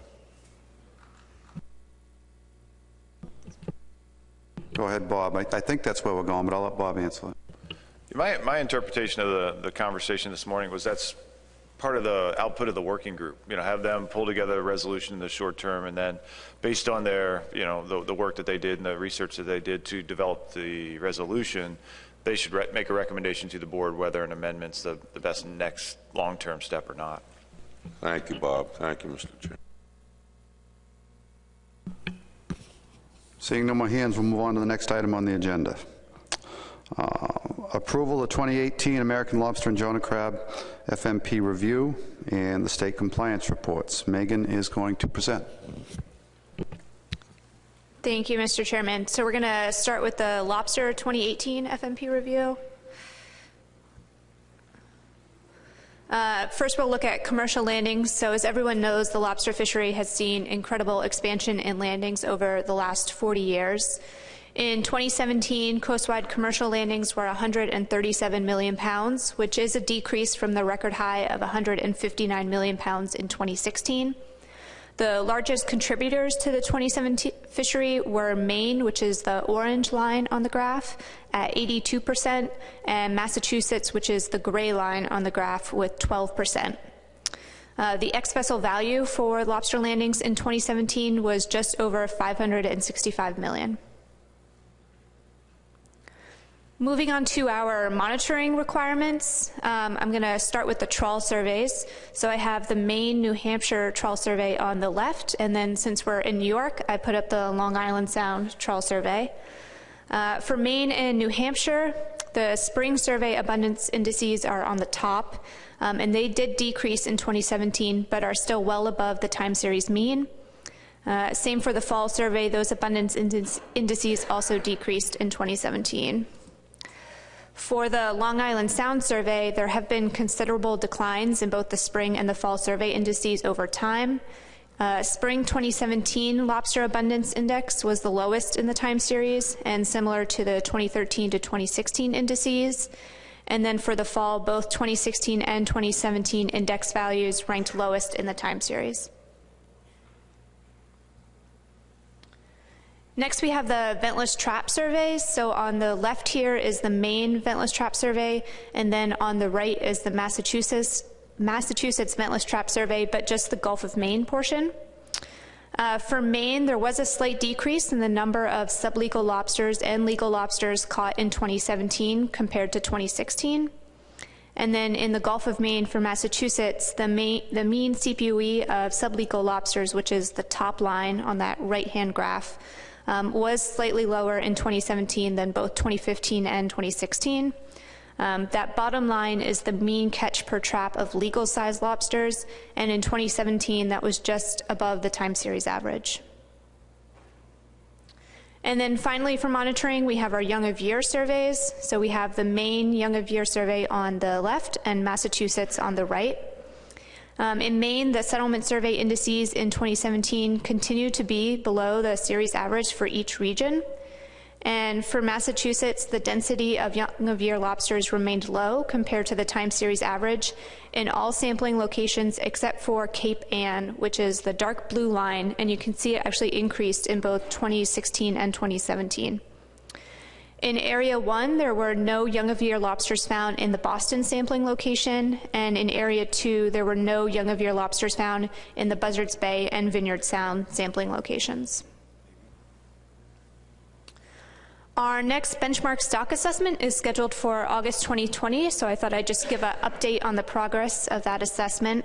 Go ahead, Bob. I think that's where we're going, but I'll let Bob answer it. My interpretation of the conversation this morning was that's part of the output of the working group. You know, have them pull together a resolution in the short term, and then based on their, you know, the work that they did and the research that they did to develop the resolution, they should make a recommendation to the board whether an amendment's the best next long-term step or not. Thank you, Bob. Thank you, Mr. Chair. Seeing no more hands, we'll move on to the next item on the agenda. Approval of 2018 American Lobster and Jonah Crab FMP review and the state compliance reports. Megan is going to present. Thank you, Mr. Chairman. So we're going to start with the Lobster 2018 FMP review. First, we'll look at commercial landings. So as everyone knows, the lobster fishery has seen incredible expansion in landings over the last 40 years. In 2017, coastwide commercial landings were 137 million pounds, which is a decrease from the record high of 159 million pounds in 2016. The largest contributors to the 2017 fishery were Maine, which is the orange line on the graph, at 82%, and Massachusetts, which is the gray line on the graph, with 12%. The ex-vessel value for lobster landings in 2017 was just over $565 million. Moving on to our monitoring requirements, I'm going to start with the trawl surveys. So I have the Maine, New Hampshire trawl survey on the left, and then since we're in New York, I put up the Long Island Sound trawl survey. For Maine and New Hampshire, the spring survey abundance indices are on the top, and they did decrease in 2017, but are still well above the time series mean. Same for the fall survey, those abundance indices also decreased in 2017. For the Long Island Sound survey, there have been considerable declines in both the spring and the fall survey indices over time. Spring 2017 lobster abundance index was the lowest in the time series and similar to the 2013 to 2016 indices. And then for the fall, both 2016 and 2017 index values ranked lowest in the time series. Next, we have the ventless trap surveys. So on the left here is the Maine ventless trap survey, and then on the right is the Massachusetts ventless trap survey, but just the Gulf of Maine portion. For Maine, there was a slight decrease in the number of sublegal lobsters and legal lobsters caught in 2017 compared to 2016. And then in the Gulf of Maine for Massachusetts, the mean CPUE of sublegal lobsters, which is the top line on that right-hand graph, was slightly lower in 2017 than both 2015 and 2016. That bottom line is the mean catch per trap of legal-sized lobsters, and in 2017 that was just above the time series average. And then finally for monitoring, we have our Young of Year surveys. So we have the Maine Young of Year survey on the left and Massachusetts on the right. In Maine, the settlement survey indices in 2017 continue to be below the series average for each region. And for Massachusetts, the density of Young of Year lobsters remained low compared to the time series average in all sampling locations except for Cape Ann, which is the dark blue line, and you can see it actually increased in both 2016 and 2017. In Area 1, there were no Young of Year lobsters found in the Boston sampling location, and in Area 2, there were no Young of Year lobsters found in the Buzzards Bay and Vineyard Sound sampling locations. Our next benchmark stock assessment is scheduled for August 2020, so I thought I'd just give an update on the progress of that assessment.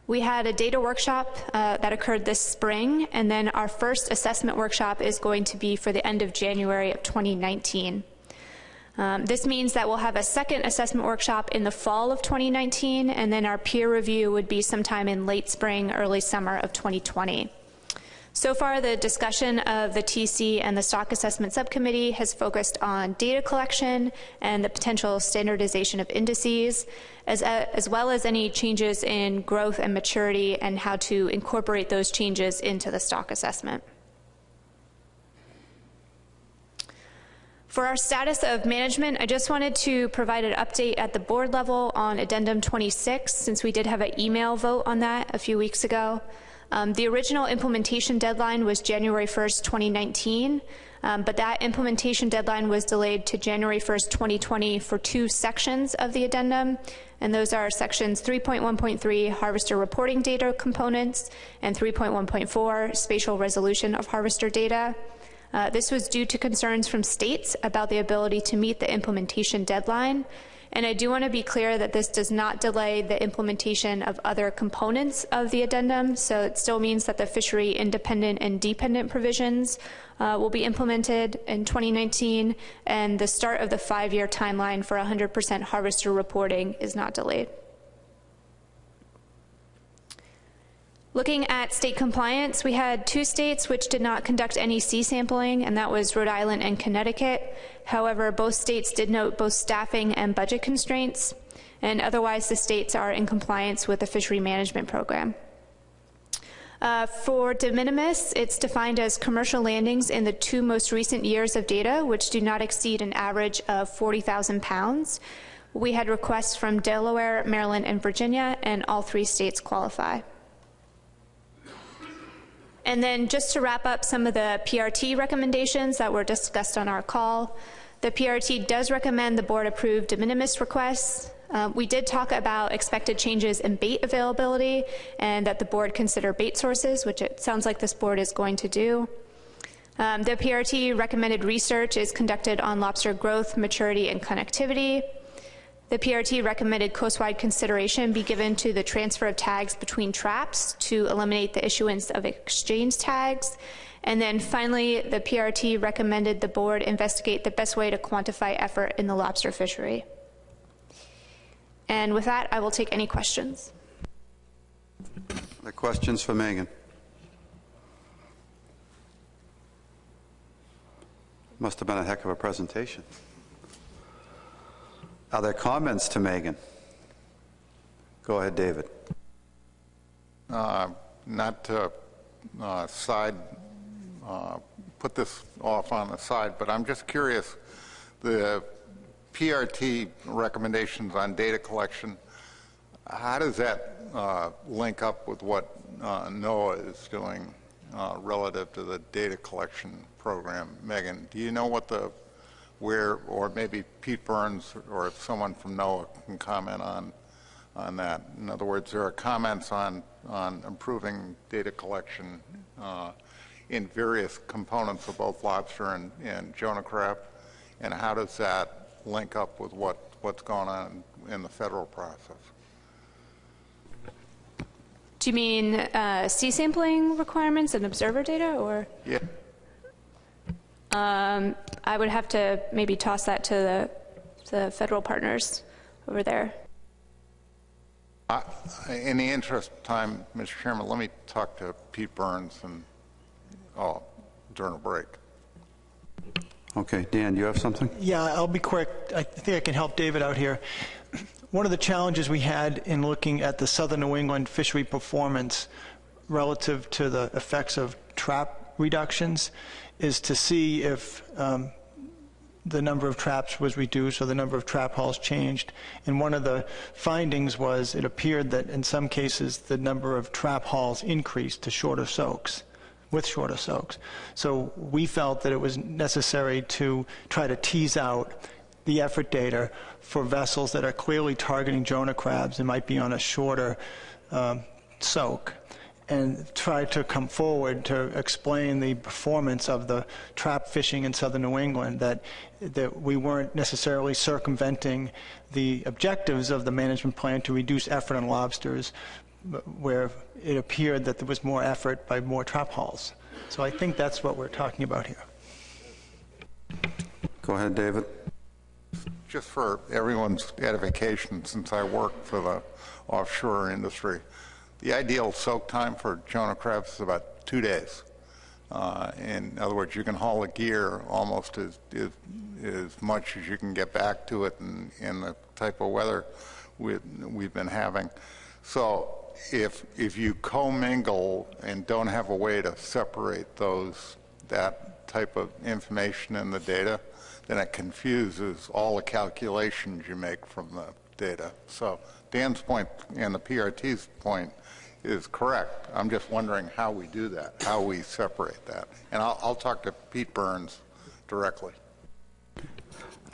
We had a data workshop that occurred this spring, and then our first assessment workshop is going to be for the end of January of 2019. This means that we'll have a second assessment workshop in the fall of 2019, and then our peer review would be sometime in late spring, early summer of 2020. So far, the discussion of the TC and the Stock Assessment Subcommittee has focused on data collection and the potential standardization of indices, as well as any changes in growth and maturity and how to incorporate those changes into the stock assessment. For our status of management, I just wanted to provide an update at the board level on Addendum 26, since we did have an email vote on that a few weeks ago. The original implementation deadline was January 1st, 2019, but that implementation deadline was delayed to January 1st, 2020 for two sections of the addendum, and those are sections 3.1.3, harvester reporting data components, and 3.1.4, spatial resolution of harvester data. This was due to concerns from states about the ability to meet the implementation deadline. And I do want to be clear that this does not delay the implementation of other components of the addendum, so it still means that the fishery independent and dependent provisions will be implemented in 2019, and the start of the 5-year timeline for 100% harvester reporting is not delayed. Looking at state compliance, we had 2 states which did not conduct any sea sampling, and that was Rhode Island and Connecticut. However, both states did note both staffing and budget constraints, and otherwise the states are in compliance with the fishery management program. For de minimis, it's defined as commercial landings in the 2 most recent years of data, which do not exceed an average of 40,000 pounds. We had requests from Delaware, Maryland, and Virginia, and all 3 states qualify. And then just to wrap up some of the PRT recommendations that were discussed on our call, the PRT does recommend the board approve de minimis requests. We did talk about expected changes in bait availability and that the board consider bait sources, which it sounds like this board is going to do. The PRT recommended research is conducted on lobster growth, maturity, and connectivity. The PRT recommended coastwide consideration be given to the transfer of tags between traps to eliminate the issuance of exchange tags. And then finally, the PRT recommended the board investigate the best way to quantify effort in the lobster fishery. And with that, I will take any questions. The questions for Megan? Must have been a heck of a presentation. Are there comments to Megan? Go ahead, David. Not to put this off on the side, but I'm just curious, the PRT recommendations on data collection, how does that link up with what NOAA is doing relative to the data collection program? Megan, do you know what where, or maybe Pete Burns or someone from NOAA can comment on that? In other words, there are comments on improving data collection in various components of both lobster and Jonah crab, and how does that link up with what's going on in the federal process? Do you mean sea sampling requirements and observer data, or? Yeah. I would have to maybe toss that to the federal partners over there. In the interest of time, Mr. Chairman, let me talk to Pete Burns during a break. Okay, Dan, you have something? Yeah, I'll be quick. I think I can help David out here. One of the challenges we had in looking at the southern New England fishery performance relative to the effects of trap reductions is to see if the number of traps was reduced or the number of trap hauls changed. And one of the findings was it appeared that in some cases the number of trap hauls increased to shorter soaks, with shorter soaks. So we felt that it was necessary to try to tease out the effort data for vessels that are clearly targeting Jonah crabs and might be on a shorter soak, and try to come forward to explain the performance of the trap fishing in southern New England, that we weren't necessarily circumventing the objectives of the management plan to reduce effort on lobsters, where it appeared that there was more effort by more trap hauls. So I think that's what we're talking about here. Go ahead, David. Just for everyone's edification, since I work for the offshore industry, the ideal soak time for Jonah crabs is about 2 days. In other words, you can haul a gear almost as much as you can get back to it in the type of weather we've been having. So if you commingle and don't have a way to separate that type of information in the data, then it confuses all the calculations you make from the data. So Dan's point and the PRT's point is correct. I'm just wondering how we do that, how we separate that. And I'll talk to Pete Burns directly.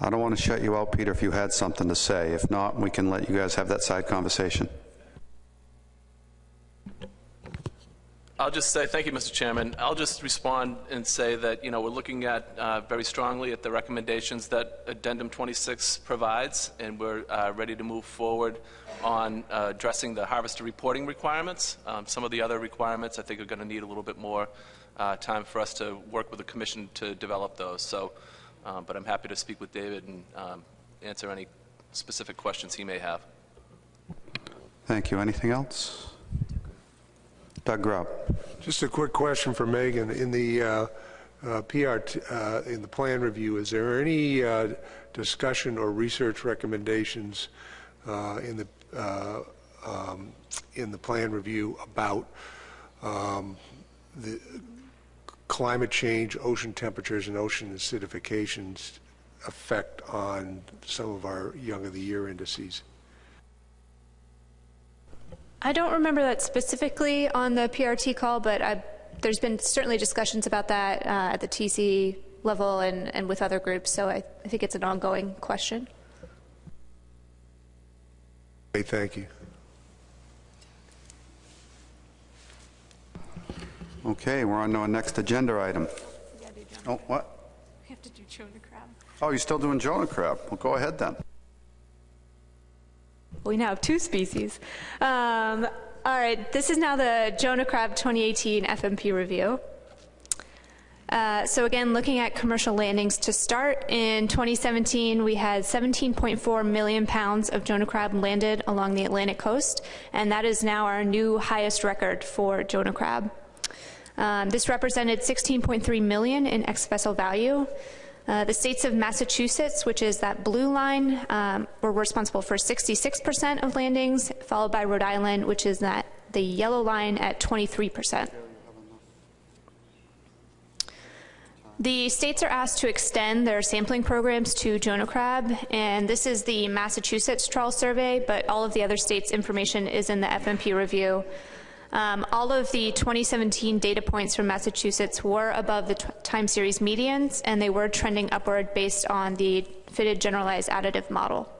I don't want to shut you out, Peter, if you had something to say. If not, we can let you guys have that side conversation. I'll just say, thank you, Mr. Chairman. I'll just respond and say that, we're looking at very strongly at the recommendations that Addendum 26 provides, and we're ready to move forward on addressing the harvester reporting requirements. Some of the other requirements I think are going to need a little bit more time for us to work with the Commission to develop those. So, but I'm happy to speak with David and answer any specific questions he may have. Thank you. Anything else? Doug Grubb. Just a quick question for Megan. In the in the plan review, is there any discussion or research recommendations in the plan review about the climate change, ocean temperatures, and ocean acidification's effect on some of our Young of the Year indices? I don't remember that specifically on the PRT call, but there's been certainly discussions about that at the TC level and with other groups, so I think it's an ongoing question. Okay, thank you. Okay, we're on to our next agenda item. Oh, what? We have to do Jonah crab. Oh, you're still doing Jonah crab. Well, go ahead then. We now have 2 species. All right, this is now the Jonah crab 2018 FMP review. So again, looking at commercial landings to start, in 2017, we had 17.4 million pounds of Jonah crab landed along the Atlantic coast, and that is now our new highest record for Jonah crab. This represented 16.3 million in ex-vessel value. The states of Massachusetts, which is that blue line, were responsible for 66% of landings, followed by Rhode Island, which is the yellow line at 23%. The states are asked to extend their sampling programs to Jonah crab, and this is the Massachusetts trawl survey, but all of the other states' information is in the FMP review. All of the 2017 data points from Massachusetts were above the time series medians, and they were trending upward based on the fitted generalized additive model.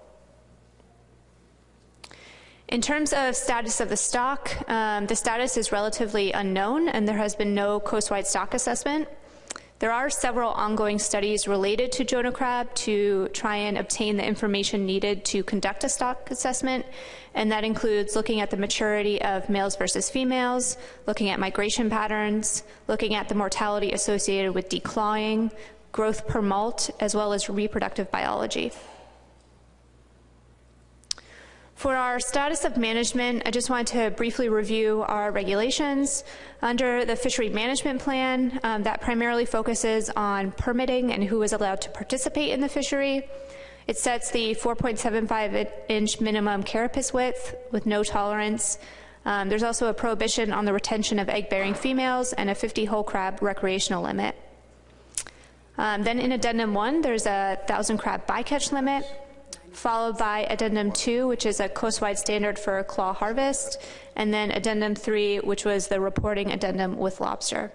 In terms of status of the stock, the status is relatively unknown, and there has been no coastwide stock assessment. There are several ongoing studies related to Jonah crab to try and obtain the information needed to conduct a stock assessment, and that includes looking at the maturity of males versus females, looking at migration patterns, looking at the mortality associated with declawing, growth per molt, as well as reproductive biology. For our status of management, I just wanted to briefly review our regulations. Under the Fishery Management Plan, that primarily focuses on permitting and who is allowed to participate in the fishery. It sets the 4.75-inch minimum carapace width with no tolerance. There's also a prohibition on the retention of egg-bearing females and a 50 whole crab recreational limit. Then in Addendum 1, there's a 1,000 crab bycatch limit, followed by Addendum 2, which is a coastwide standard for claw harvest, and then Addendum 3, which was the reporting addendum with lobster.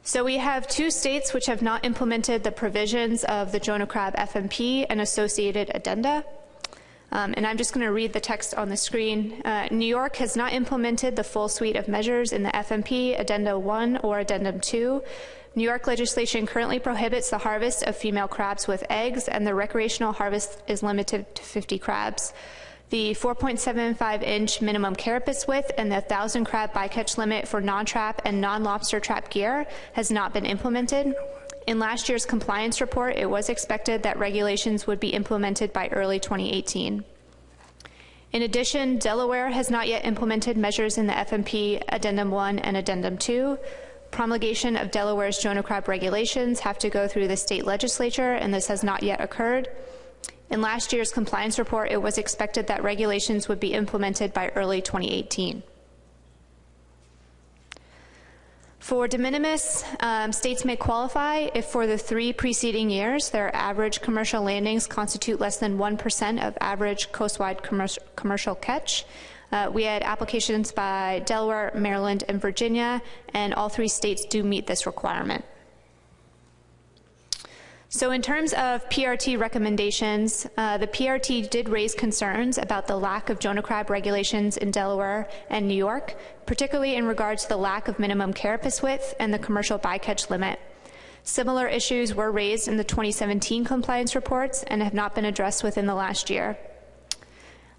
So we have 2 states which have not implemented the provisions of the Jonah crab FMP and associated addenda. And I'm just going to read the text on the screen. New York has not implemented the full suite of measures in the FMP, Addenda 1 or Addendum 2. New York legislation currently prohibits the harvest of female crabs with eggs, and the recreational harvest is limited to 50 crabs. The 4.75-inch minimum carapace width and the 1,000 crab bycatch limit for non-trap and non-lobster trap gear has not been implemented. In last year's compliance report, it was expected that regulations would be implemented by early 2018. In addition, Delaware has not yet implemented measures in the FMP Addendum 1 and Addendum 2. Promulgation of Delaware's Jonah crab regulations have to go through the state legislature, and this has not yet occurred. In last year's compliance report, it was expected that regulations would be implemented by early 2018. For de minimis, states may qualify if for the 3 preceding years their average commercial landings constitute less than 1% of average coastwide commercial catch. We had applications by Delaware, Maryland, and Virginia, and all 3 states do meet this requirement. So in terms of PRT recommendations, the PRT did raise concerns about the lack of Jonah crab regulations in Delaware and New York, particularly in regards to the lack of minimum carapace width and the commercial bycatch limit. Similar issues were raised in the 2017 compliance reports and have not been addressed within the last year.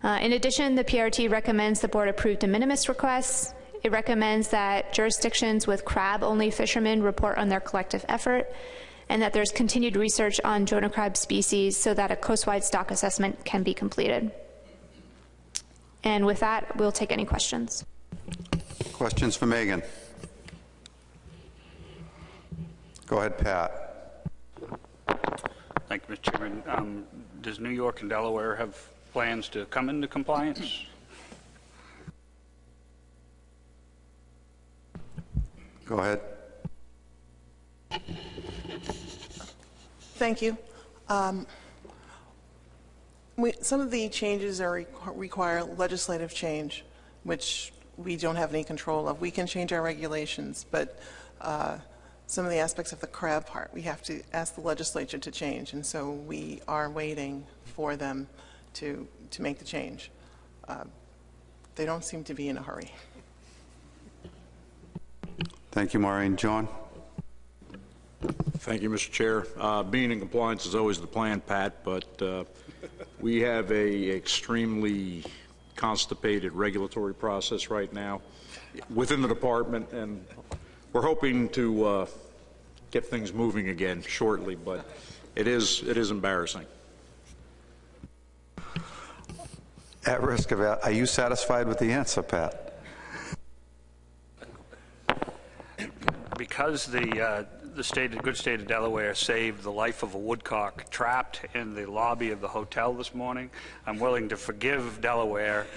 In addition, the PRT recommends the board approve de minimis requests. It recommends that jurisdictions with crab-only fishermen report on their collective effort, and that there's continued research on Jonah crab species so that a coastwide stock assessment can be completed. And with that, we'll take any questions. Questions for Megan? Go ahead, Pat. Thank you, Mr. Chairman. Does New York and Delaware have plans to come into compliance? Go ahead. Thank you. Some of the changes require legislative change, which we don't have any control of. We can change our regulations, but some of the aspects of the crab part, we have to ask the legislature to change, and so we are waiting for them to make the change. They don't seem to be in a hurry. Thank you, Maureen. John? Thank you, Mr. Chair. Being in compliance is always the plan, Pat, but we have a extremely constipated regulatory process right now within the department, and we're hoping to get things moving again shortly, but it is embarrassing. At risk of, are you satisfied with the answer, Pat? Because the good state of Delaware saved the life of a woodcock trapped in the lobby of the hotel this morning, I'm willing to forgive Delaware.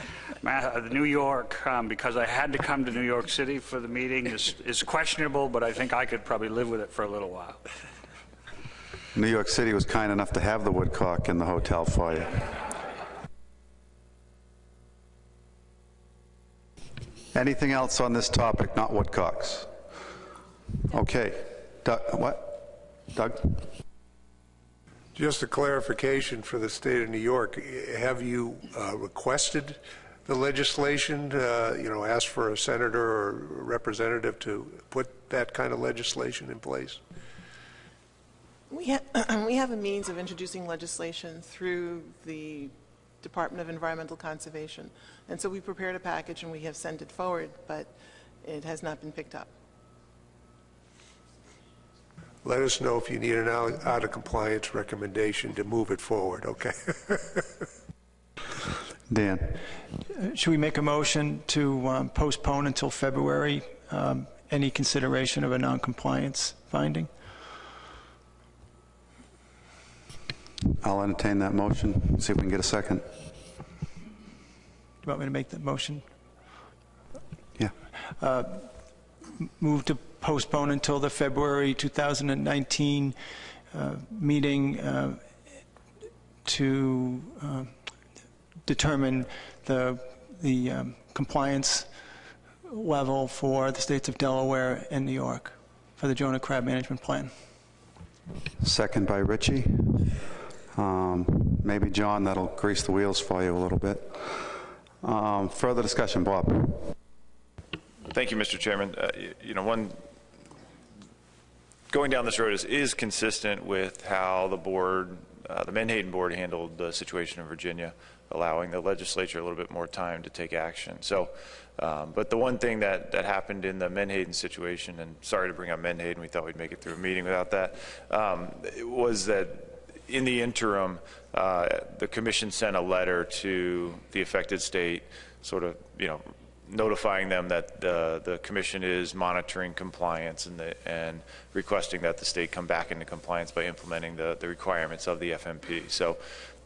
New York, because I had to come to New York City for the meeting, is questionable, but I think I could probably live with it for a little while. New York City was kind enough to have the woodcock in the hotel for you. Anything else on this topic, not woodcocks? Okay. Doug, what? Doug? Just a clarification for the state of New York. Have you requested the legislation, asked for a senator or a representative to put that kind of legislation in place? We have a means of introducing legislation through the Department of Environmental Conservation. And so we prepared a package and we have sent it forward, but it has not been picked up. Let us know if you need an out-of-compliance recommendation to move it forward, okay? Dan? Should we make a motion to postpone until February any consideration of a non-compliance finding? I'll entertain that motion, see if we can get a second. Do you want me to make that motion? Yeah. Move to postpone until the February 2019 meeting to determine the compliance level for the states of Delaware and New York for the Jonah Crab Management Plan. Second by Richie. Maybe, John, that'll grease the wheels for you a little bit. Further discussion, Bob. Thank you, Mr. Chairman. Going down this road is consistent with how the board, the Menhaden board, handled the situation in Virginia, allowing the legislature a little bit more time to take action. So, but the one thing that happened in the Menhaden situation, and sorry to bring up Menhaden, we thought we'd make it through a meeting without that, was that in the interim, the commission sent a letter to the affected state, sort of, notifying them that the commission is monitoring compliance and requesting that the state come back into compliance by implementing the requirements of the FMP. So,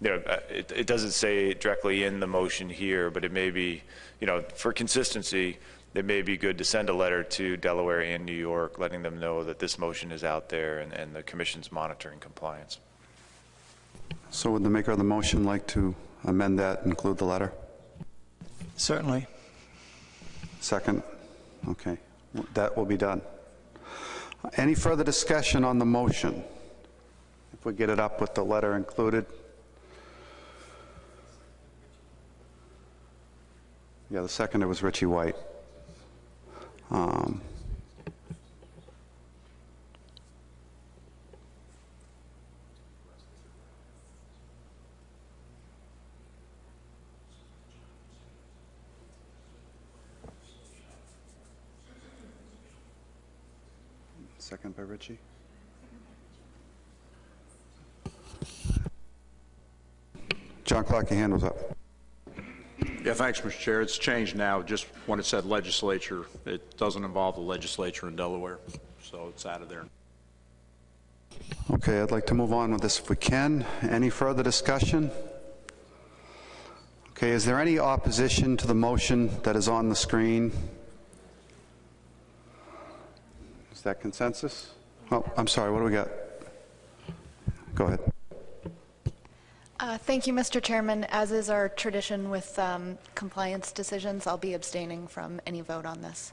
it doesn't say directly in the motion here, but it may be, for consistency, it may be good to send a letter to Delaware and New York, letting them know that this motion is out there and the commission's monitoring compliance. So would the maker of the motion like to amend that, include the letter? Certainly. Second? Okay. That will be done. Any further discussion on the motion? If we get it up with the letter included. Yeah, the seconder was Richie White. Second by Richie. John Clark, your hand was up. Yeah, thanks, Mr. Chair. It's changed now. Just when it said legislature, it doesn't involve the legislature in Delaware, so it's out of there. Okay, I'd like to move on with this if we can. Any further discussion? Okay, is there any opposition to the motion that is on the screen? Is that consensus? Oh, I'm sorry, what do we got? Go ahead. Thank you, Mr. Chairman. As is our tradition with compliance decisions, I'll be abstaining from any vote on this.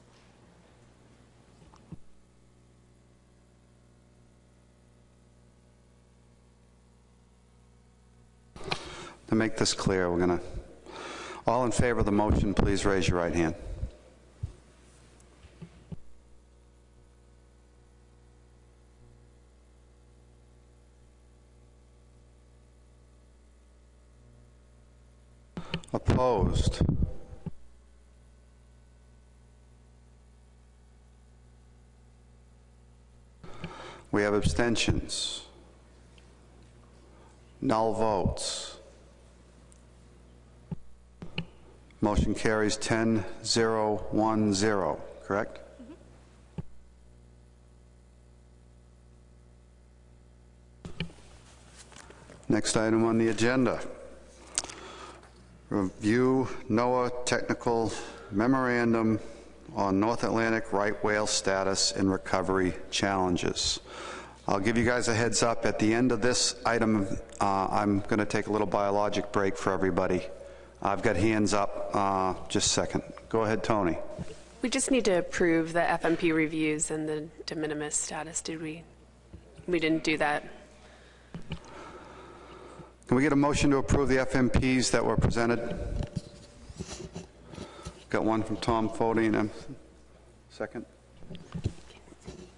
To make this clear, we're going to, all in favor of the motion, please raise your right hand. Opposed? We have abstentions. Null votes. Motion carries 10-0-1-0, correct? Next item on the agenda. Review NOAA Technical Memorandum on North Atlantic right whale status and recovery challenges. I'll give you guys a heads up. At the end of this item, I'm going to take a little biologic break for everybody. I've got hands up. Just a second. Go ahead, Tony. We just need to approve the FMP reviews and the de minimis status. Did we? We didn't do that. Can we get a motion to approve the FMPs that were presented? Got one from Tom Fody and second.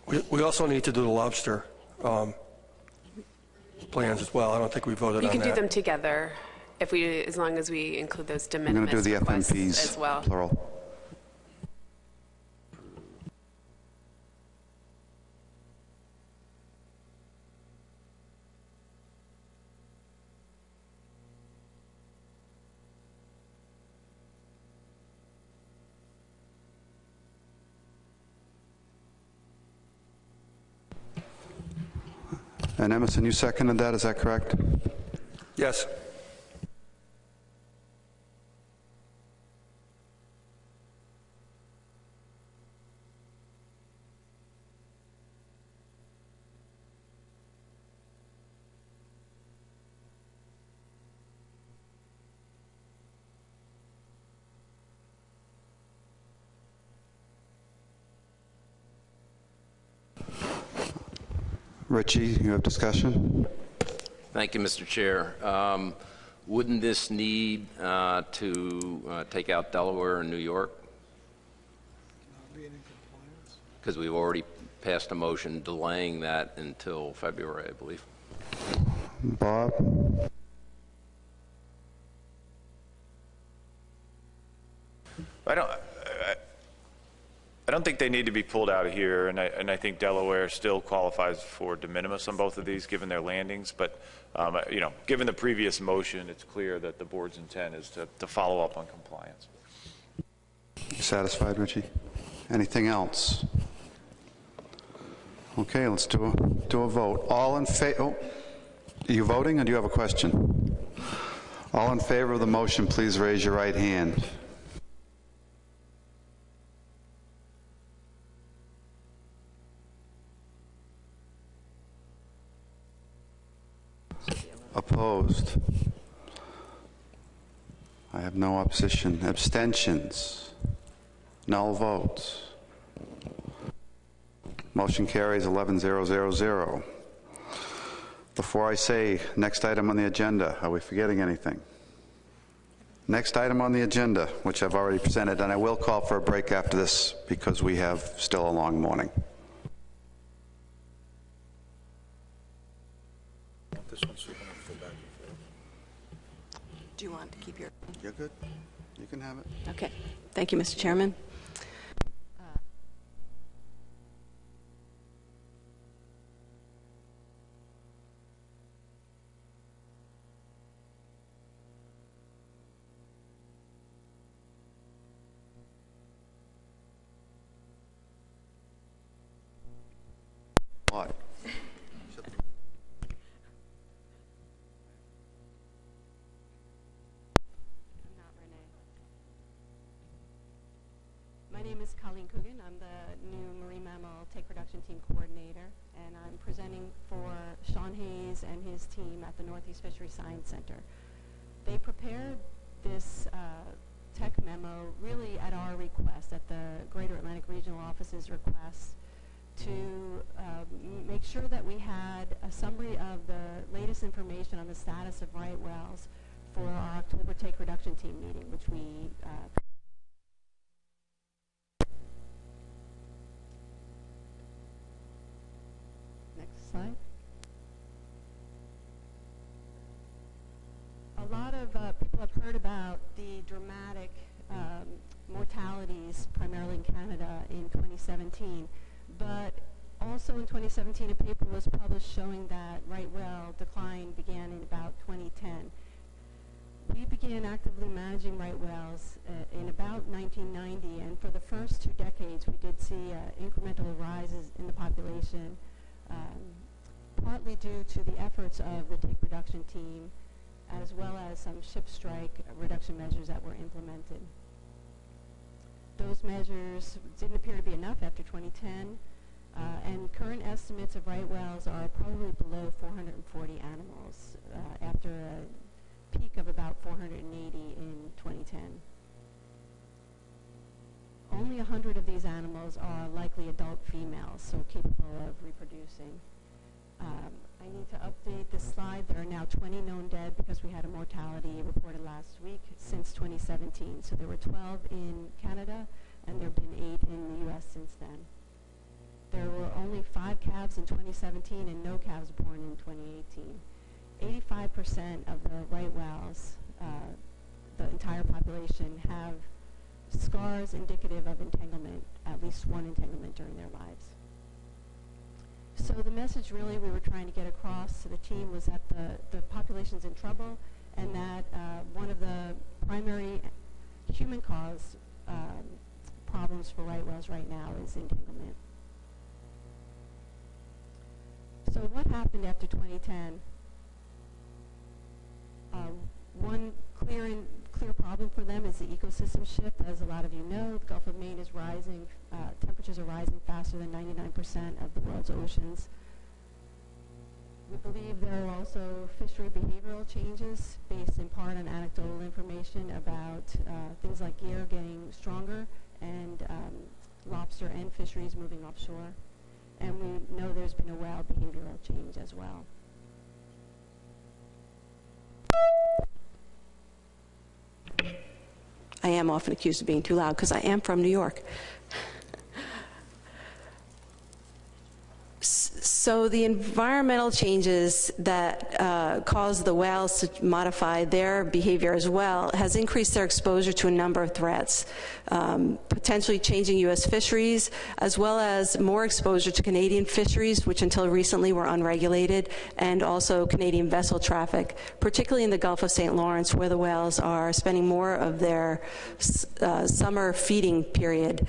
We also need to do the lobster plans as well. I don't think we voted on that. You can do them together if we, as long as we include those de minimis I'm going to do the requests FMPs as well. plural. And Emerson, you seconded that, is that correct? Yes. Richie, you have discussion? Thank you, Mr. Chair. Wouldn't this need to take out Delaware and New York? Because we've already passed a motion delaying that until February, I believe. Bob? I don't think they need to be pulled out of here, and I think Delaware still qualifies for de minimis on both of these, given their landings. But you know, given the previous motion, it's clear that the board's intent is to follow up on compliance. You satisfied, Richie? Anything else? Okay, let's do a vote. All in favor? Oh, are you voting, or do you have a question? All in favor of the motion, please raise your right hand. Opposed? I have no opposition. Abstentions? Null votes? Motion carries 11-0-0-0. Before I say next item on the agenda, are we forgetting anything? Next item on the agenda, which I've already presented, and I will call for a break after this because we have still a long morning. Do you want to keep your... You're good. You can have it. Okay. Thank you, Mr. Chairman. lot. My name is Colleen Coogan. I'm the new Marine Mammal Take Production Team Coordinator, and I'm presenting for Sean Hayes and his team at the Northeast Fisheries Science Center. They prepared this tech memo really at our request, at the Greater Atlantic Regional Office's request, to make sure that we had a summary of the latest information on the status of right whales for our October Take Reduction Team meeting, which we next slide. A lot of people have heard about the dramatic mortalities, primarily in Canada, in 2017. But also in 2017, a paper was published showing that right whale decline began in about 2010. We began actively managing right whales in about 1990, and for the first 2 decades, we did see incremental rises in the population, partly due to the efforts of the Take Production Team, as well as some ship strike reduction measures that were implemented. Those measures didn't appear to be enough after 2010, and current estimates of right whales are probably below 440 animals after a peak of about 480 in 2010. Only 100 of these animals are likely adult females, so capable of reproducing. I need to update this slide. There are now 20 known dead because we had a mortality reported last week since 2017. So there were 12 in Canada, and there have been 8 in the U.S. since then. There were only 5 calves in 2017 and no calves born in 2018. 85% of the right whales, the entire population, have scars indicative of entanglement, at least one entanglement during their lives. So the message really we were trying to get across to the team was that the population's in trouble, and that one of the primary human-caused problems for right whales right now is entanglement. So what happened after 2010? One clear problem for them is the ecosystem shift. As a lot of you know, the Gulf of Maine is rising, temperatures are rising faster than 99% of the world's oceans. We believe there are also fishery behavioral changes based in part on anecdotal information about things like gear getting stronger and lobster and fisheries moving offshore. And we know there's been a whale behavioral change as well. I am often accused of being too loud because I am from New York. So the environmental changes that cause the whales to modify their behavior as well has increased their exposure to a number of threats, potentially changing U.S. fisheries, as well as more exposure to Canadian fisheries, which until recently were unregulated, and also Canadian vessel traffic, particularly in the Gulf of St. Lawrence, where the whales are spending more of their summer feeding period.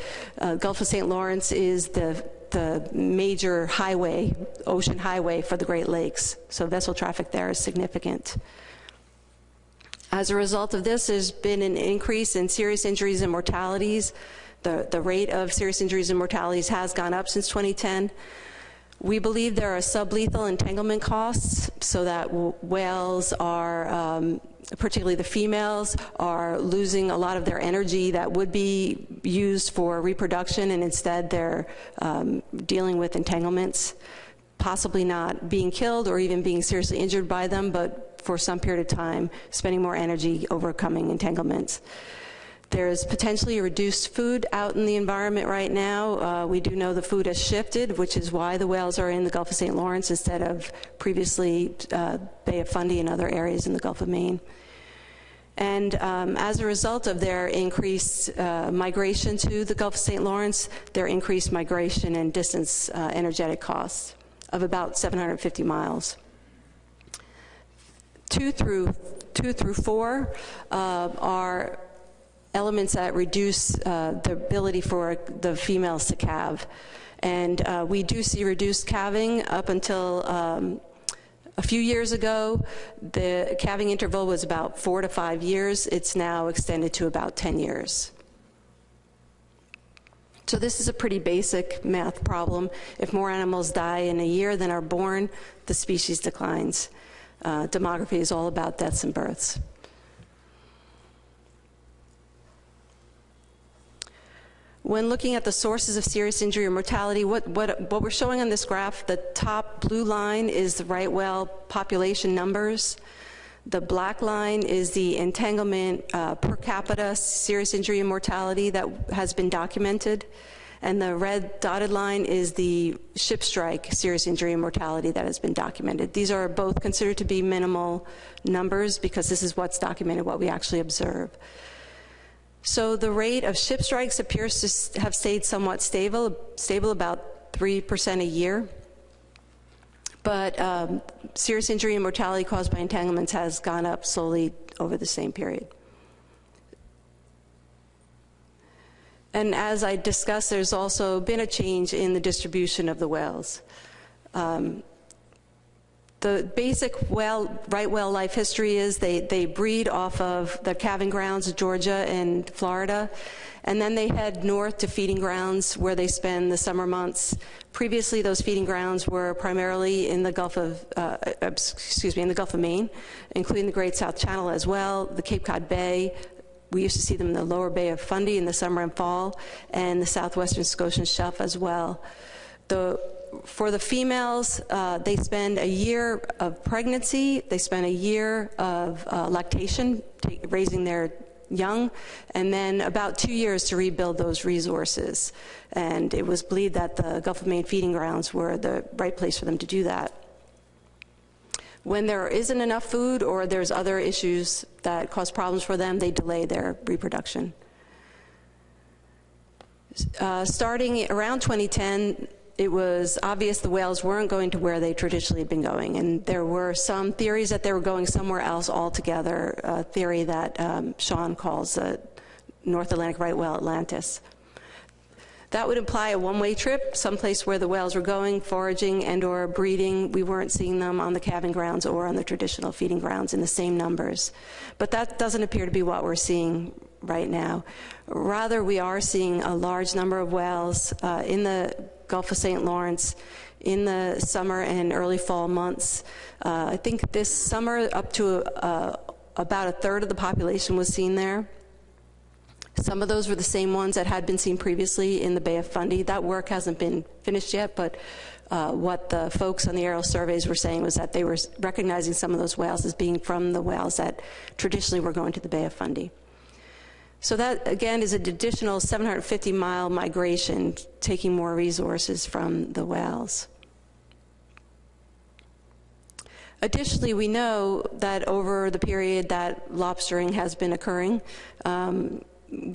Gulf of St. Lawrence is the major highway, ocean highway for the Great Lakes, so vessel traffic there is significant. As a result of this, there's been an increase in serious injuries and mortalities. The rate of serious injuries and mortalities has gone up since 2010. We believe there are sublethal entanglement costs, so that whales are, particularly the females, are losing a lot of their energy that would be used for reproduction, and instead they're dealing with entanglements, possibly not being killed or even being seriously injured by them, but for some period of time spending more energy overcoming entanglements. There's potentially reduced food out in the environment right now. We do know the food has shifted, which is why the whales are in the Gulf of St. Lawrence instead of previously Bay of Fundy and other areas in the Gulf of Maine. And as a result of their increased migration to the Gulf of St. Lawrence, their increased migration and distance energetic costs of about 750 miles. 2 through 4 are elements that reduce the ability for the females to calve. And we do see reduced calving up until a few years ago. The calving interval was about 4 to 5 years. It's now extended to about 10 years. So this is a pretty basic math problem. If more animals die in a year than are born, the species declines. Demography is all about deaths and births. When looking at the sources of serious injury or mortality, what we're showing on this graph, the top blue line is the right whale population numbers. The black line is the entanglement per capita serious injury and mortality that has been documented. And the red dotted line is the ship strike serious injury and mortality that has been documented. These are both considered to be minimal numbers because this is what's documented, what we actually observe. So the rate of ship strikes appears to have stayed somewhat stable about 3% a year. But serious injury and mortality caused by entanglements has gone up slowly over the same period. And as I discussed, there's also been a change in the distribution of the whales. The basic right whale life history is they breed off of the calving grounds of Georgia and Florida, and then they head north to feeding grounds where they spend the summer months. Previously, those feeding grounds were primarily in the Gulf of, in the Gulf of Maine, including the Great South Channel as well, the Cape Cod Bay. We used to see them in the lower Bay of Fundy in the summer and fall, and the southwestern Scotian Shelf as well. For the females, they spend a year of pregnancy, they spend a year of lactation, raising their young, and then about 2 years to rebuild those resources. And it was believed that the Gulf of Maine feeding grounds were the right place for them to do that. When there isn't enough food or there's other issues that cause problems for them, they delay their reproduction. Starting around 2010, it was obvious the whales weren't going to where they traditionally had been going, and there were some theories that they were going somewhere else altogether, a theory that Sean calls the North Atlantic right whale Atlantis. That would imply a one-way trip, someplace where the whales were going, foraging and or breeding. We weren't seeing them on the calving grounds or on the traditional feeding grounds in the same numbers. But that doesn't appear to be what we're seeing right now. Rather, we are seeing a large number of whales in the Gulf of St. Lawrence in the summer and early fall months. I think this summer up to about a third of the population was seen there. Some of those were the same ones that had been seen previously in the Bay of Fundy. That work hasn't been finished yet, but what the folks on the aerial surveys were saying was that they were recognizing some of those whales as being from the whales that traditionally were going to the Bay of Fundy. So that, again, is an additional 750-mile migration, taking more resources from the whales. Additionally, we know that over the period that lobstering has been occurring,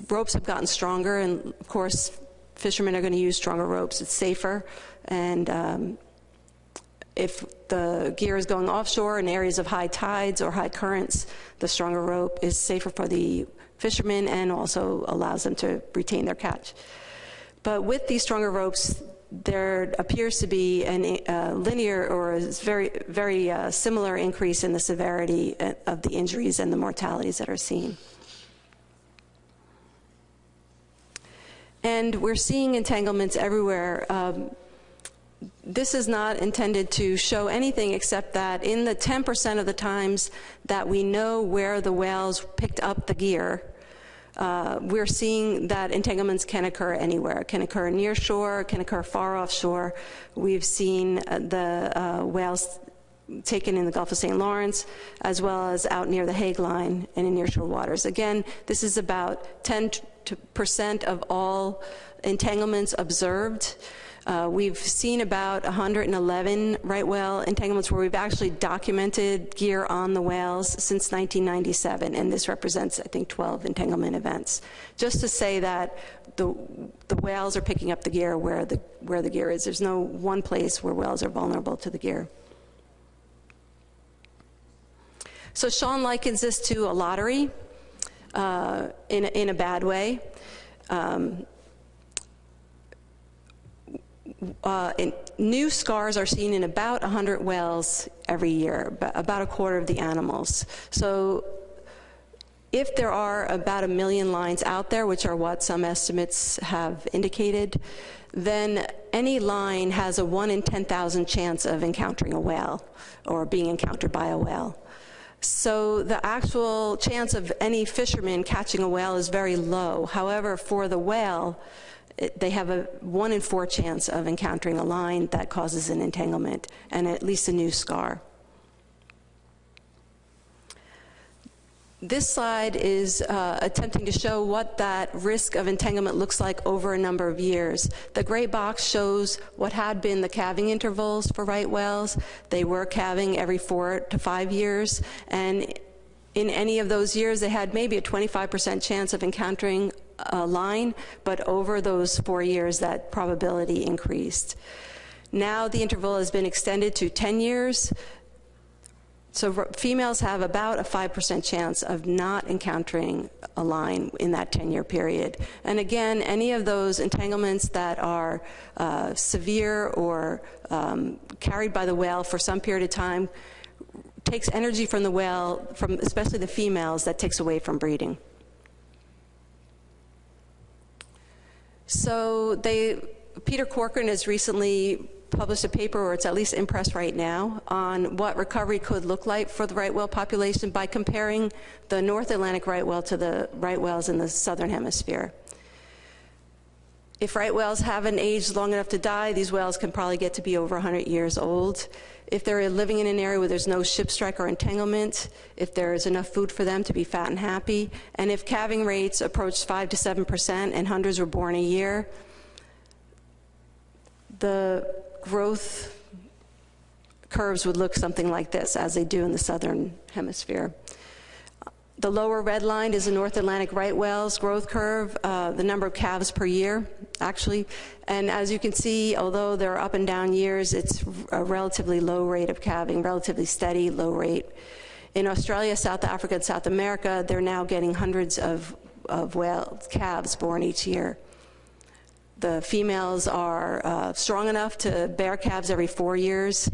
ropes have gotten stronger, and of course, fishermen are going to use stronger ropes. It's safer, and if the gear is going offshore in areas of high tides or high currents, the stronger rope is safer for the fishermen and also allows them to retain their catch. But with these stronger ropes, there appears to be a linear or a very similar increase in the severity of the injuries and the mortalities that are seen. And we're seeing entanglements everywhere. This is not intended to show anything except that in the 10% of the times that we know where the whales picked up the gear, we're seeing that entanglements can occur anywhere. It can occur near shore, it can occur far offshore. We've seen the whales taken in the Gulf of St. Lawrence, as well as out near the Hague Line and in nearshore waters. Again, this is about 10% of all entanglements observed. We've seen about 111 right whale entanglements where we've actually documented gear on the whales since 1997, and this represents, I think, 12 entanglement events. Just to say that the whales are picking up the gear where the gear is. There's no one place where whales are vulnerable to the gear. So Sean likens this to a lottery in a bad way. new scars are seen in about 100 whales every year, about a quarter of the animals. So if there are about 1 million lines out there, which are what some estimates have indicated, then any line has a 1 in 10,000 chance of encountering a whale or being encountered by a whale. So the actual chance of any fisherman catching a whale is very low. However, for the whale, they have a 1 in 4 chance of encountering a line that causes an entanglement and at least a new scar. This slide is attempting to show what that risk of entanglement looks like over a number of years. The gray box shows what had been the calving intervals for right whales. They were calving every 4 to 5 years, and in any of those years they had maybe a 25% chance of encountering a line, but over those 4 years that probability increased. Now the interval has been extended to 10 years. So females have about a 5% chance of not encountering a line in that 10-year period. And again, any of those entanglements that are severe or carried by the whale for some period of time takes energy from the whale, from especially the females, that takes away from breeding. So Peter Corcoran has recently published a paper, or it's at least in press right now, on what recovery could look like for the right whale population by comparing the North Atlantic right whale to the right whales in the southern hemisphere. If right whales haven't aged long enough to die, these whales can probably get to be over 100 years old. If they're living in an area where there's no ship strike or entanglement, if there's enough food for them to be fat and happy, and if calving rates approached 5 to 7% and hundreds were born a year, the growth curves would look something like this, as they do in the southern hemisphere. The lower red line is the North Atlantic right whale's growth curve, the number of calves per year, actually. And as you can see, although there are up and down years, it's a relatively low rate of calving, relatively steady, low rate. In Australia, South Africa, and South America, they're now getting hundreds of whale calves born each year. The females are strong enough to bear calves every 4 years,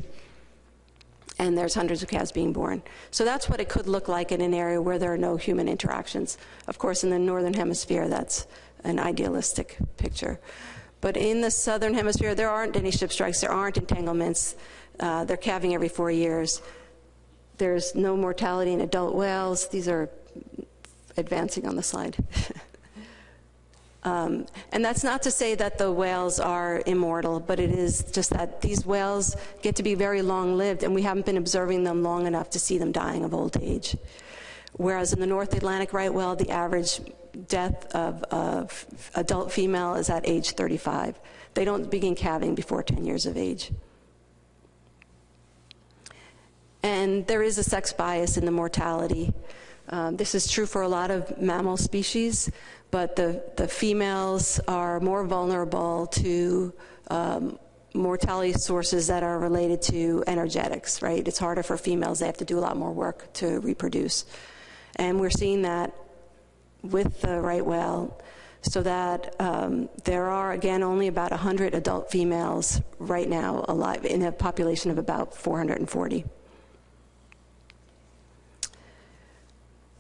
and there's hundreds of calves being born. So that's what it could look like in an area where there are no human interactions. Of course, in the northern hemisphere, that's an idealistic picture. But in the southern hemisphere, there aren't any ship strikes, there aren't entanglements. They're calving every 4 years. There's no mortality in adult whales. These are advancing on the slide. And that's not to say that the whales are immortal, but it is just that these whales get to be very long-lived, and we haven't been observing them long enough to see them dying of old age. Whereas in the North Atlantic right whale, the average death of adult female is at age 35. They don't begin calving before 10 years of age. And there is a sex bias in the mortality. This is true for a lot of mammal species, but the females are more vulnerable to mortality sources that are related to energetics, right? It's harder for females. They have to do a lot more work to reproduce. And we're seeing that with the right whale, so that there are, again, only about 100 adult females right now alive in a population of about 440.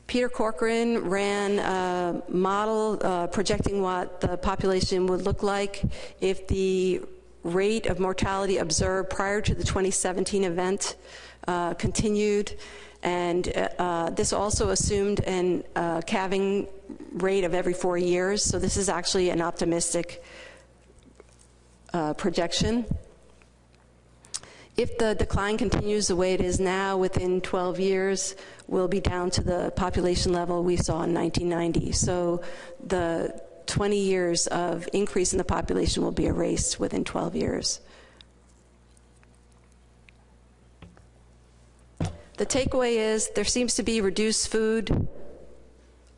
Peter Corcoran ran a model projecting what the population would look like if the rate of mortality observed prior to the 2017 event continued. And this also assumed an calving rate of every 4 years. So this is actually an optimistic projection. If the decline continues the way it is now, within 12 years, we'll be down to the population level we saw in 1990. So the 20 years of increase in the population will be erased within 12 years. The takeaway is there seems to be reduced food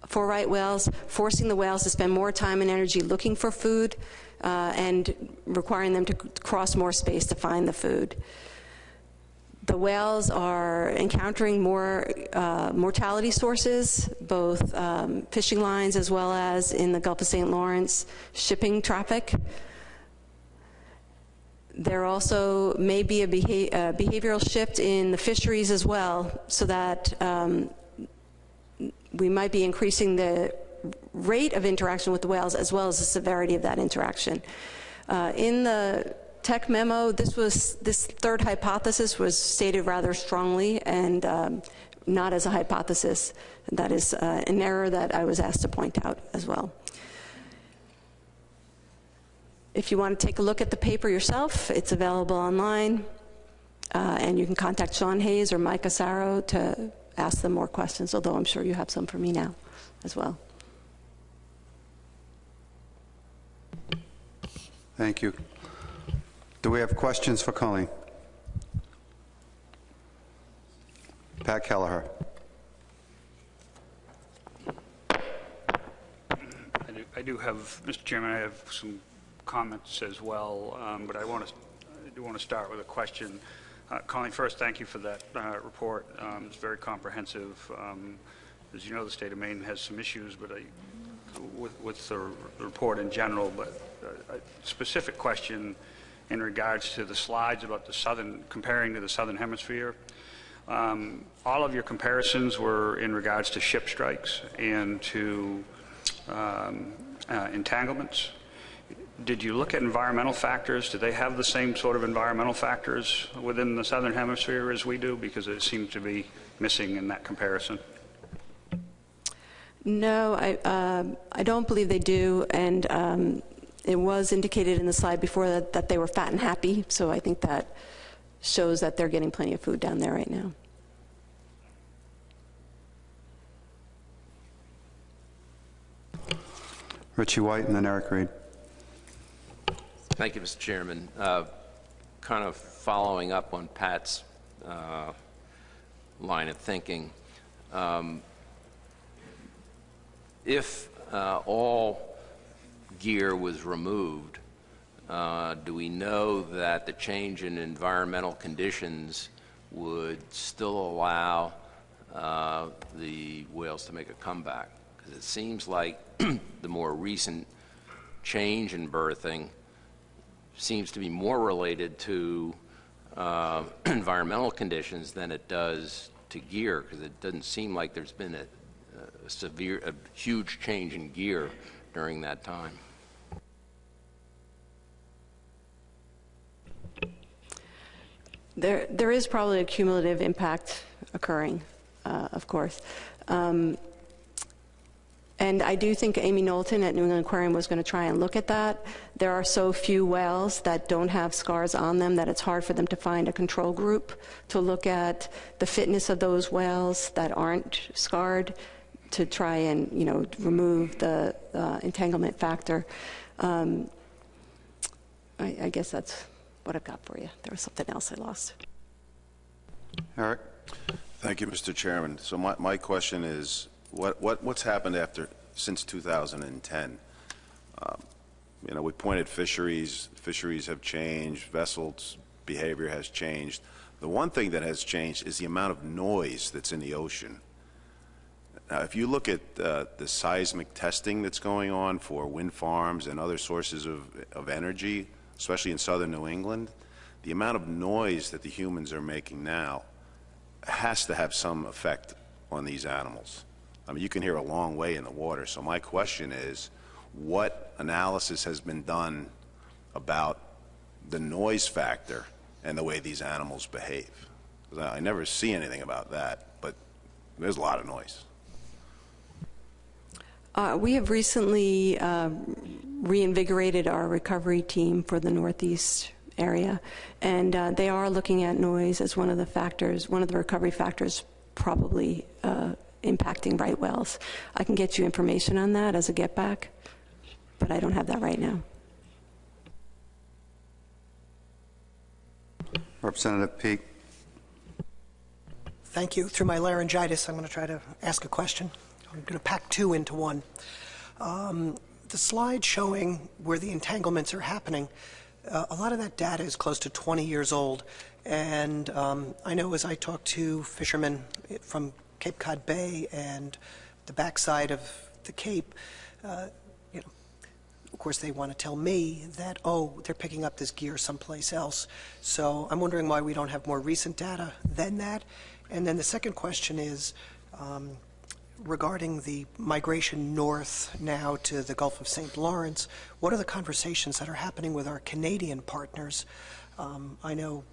for right whales, forcing the whales to spend more time and energy looking for food and requiring them to cross more space to find the food. The whales are encountering more mortality sources, both fishing lines as well as in the Gulf of St. Lawrence shipping traffic. There also may be a behavioral shift in the fisheries as well, so that we might be increasing the rate of interaction with the whales as well as the severity of that interaction. In the tech memo, this third hypothesis was stated rather strongly and not as a hypothesis. That is an error that I was asked to point out as well. If you want to take a look at the paper yourself, it's available online, and you can contact Sean Hayes or Mike Asaro to ask them more questions, although I'm sure you have some for me now as well. Thank you. Do we have questions for Colleen? Pat Kelleher. I do have, Mr. Chairman, I have some comments as well, but I do want to start with a question. Colleen, first, thank you for that report. It's very comprehensive. As you know, the state of Maine has some issues, but with the report in general. But a specific question in regards to the slides about the comparing to the southern hemisphere. All of your comparisons were in regards to ship strikes and to entanglements. Did you look at environmental factors? Do they have the same sort of environmental factors within the southern hemisphere as we do? Because it seems to be missing in that comparison. No, I don't believe they do, and it was indicated in the slide before that they were fat and happy, so I think that shows that they're getting plenty of food down there right now. Richie White and then Eric Reed. Thank you, Mr. Chairman. Kind of following up on Pat's line of thinking, if all gear was removed, do we know that the change in environmental conditions would still allow the whales to make a comeback? Because it seems like the more recent change in berthing seems to be more related to environmental conditions than it does to gear, because it doesn't seem like there's been a huge change in gear during that time. There is probably a cumulative impact occurring, of course. And I do think Amy Knowlton at New England Aquarium was going to try and look at that. There are so few whales that don't have scars on them that it's hard for them to find a control group to look at the fitness of those whales that aren't scarred to try and, remove the entanglement factor. I guess that's what I've got for you. There was something else I lost. Eric? Thank you, Mr. Chairman. So my question is, what's happened since 2010? We pointed fisheries. Fisheries have changed. Vessels' behavior has changed. The one thing that has changed is the amount of noise that's in the ocean. Now, if you look at the seismic testing that's going on for wind farms and other sources of energy, especially in southern New England, the amount of noise that the humans are making now has to have some effect on these animals. I mean, you can hear a long way in the water. So my question is, what analysis has been done about the noise factor and the way these animals behave? Because I never see anything about that, but there's a lot of noise. We have recently reinvigorated our recovery team for the Northeast area, and they are looking at noise as one of the factors, one of the recovery factors probably impacting right whales. I can get you information on that as a get back, but I don't have that right now. Representative Peake. Thank you. Through my laryngitis, I'm going to try to ask a question. I'm going to pack two into one. The slide showing where the entanglements are happening, a lot of that data is close to 20 years old. And I know as I talk to fishermen from Cape Cod Bay and the backside of the Cape, of course, they want to tell me that, oh, they're picking up this gear someplace else. So I'm wondering why we don't have more recent data than that. And then the second question is regarding the migration north now to the Gulf of St. Lawrence. What are the conversations that are happening with our Canadian partners? I know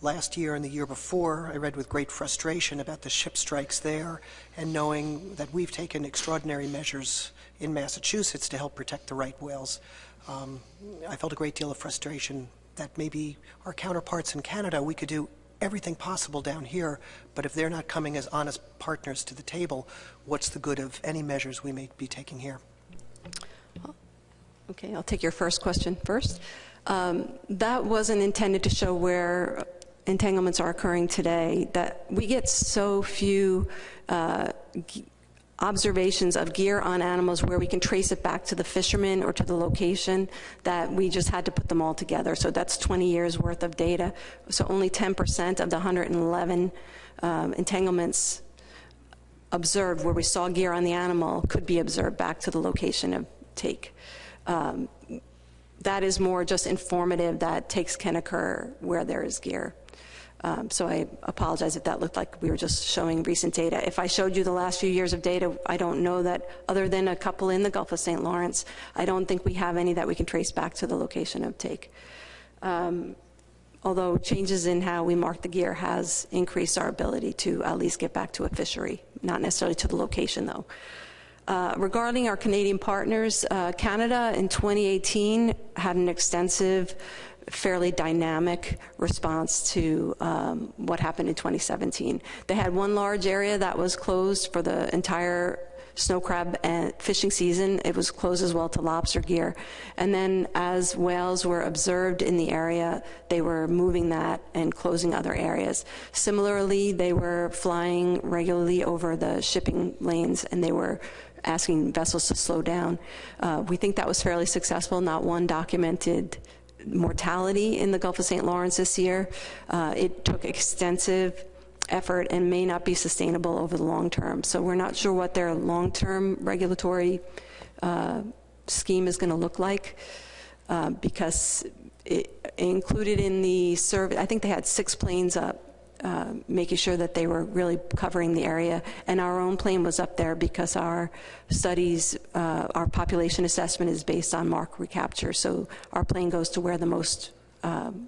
last year and the year before, I read with great frustration about the ship strikes there, and knowing that we've taken extraordinary measures in Massachusetts to help protect the right whales. I felt a great deal of frustration that maybe our counterparts in Canada, we could do everything possible down here, but if they're not coming as honest partners to the table, what's the good of any measures we may be taking here? Okay, I'll take your first question first. That wasn't intended to show where entanglements are occurring today. That we get so few observations of gear on animals where we can trace it back to the fishermen or to the location that we just had to put them all together. So that's 20 years worth of data. So only 10% of the 111 entanglements observed where we saw gear on the animal could be observed back to the location of take. That is more just informative that takes can occur where there is gear. So I apologize if that looked like we were just showing recent data. If I showed you the last few years of data, I don't know that, other than a couple in the Gulf of St. Lawrence, I don't think we have any that we can trace back to the location of take. Although changes in how we mark the gear has increased our ability to at least get back to a fishery, not necessarily to the location though. Regarding our Canadian partners, Canada in 2018 had an extensive, fairly dynamic response to what happened in 2017. They had one large area that was closed for the entire snow crab and fishing season. It was closed as well to lobster gear. And then as whales were observed in the area, they were moving that and closing other areas. Similarly, they were flying regularly over the shipping lanes, and they were asking vessels to slow down. We think that was fairly successful. Not one documented mortality in the Gulf of St. Lawrence this year. It took extensive effort and may not be sustainable over the long term. So we're not sure what their long-term regulatory scheme is going to look like because it included in the survey, I think they had 6 planes up making sure that they were really covering the area. And our own plane was up there because our studies, our population assessment is based on mark recapture. So our plane goes to where the most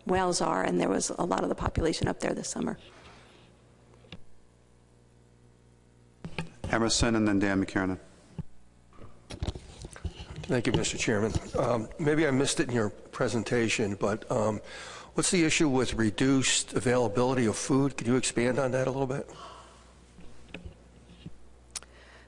whales are, and there was a lot of the population up there this summer. Emerson and then Dan McKiernan. Thank you, Mr. Chairman. Maybe I missed it in your presentation, but what's the issue with reduced availability of food? Could you expand on that a little bit?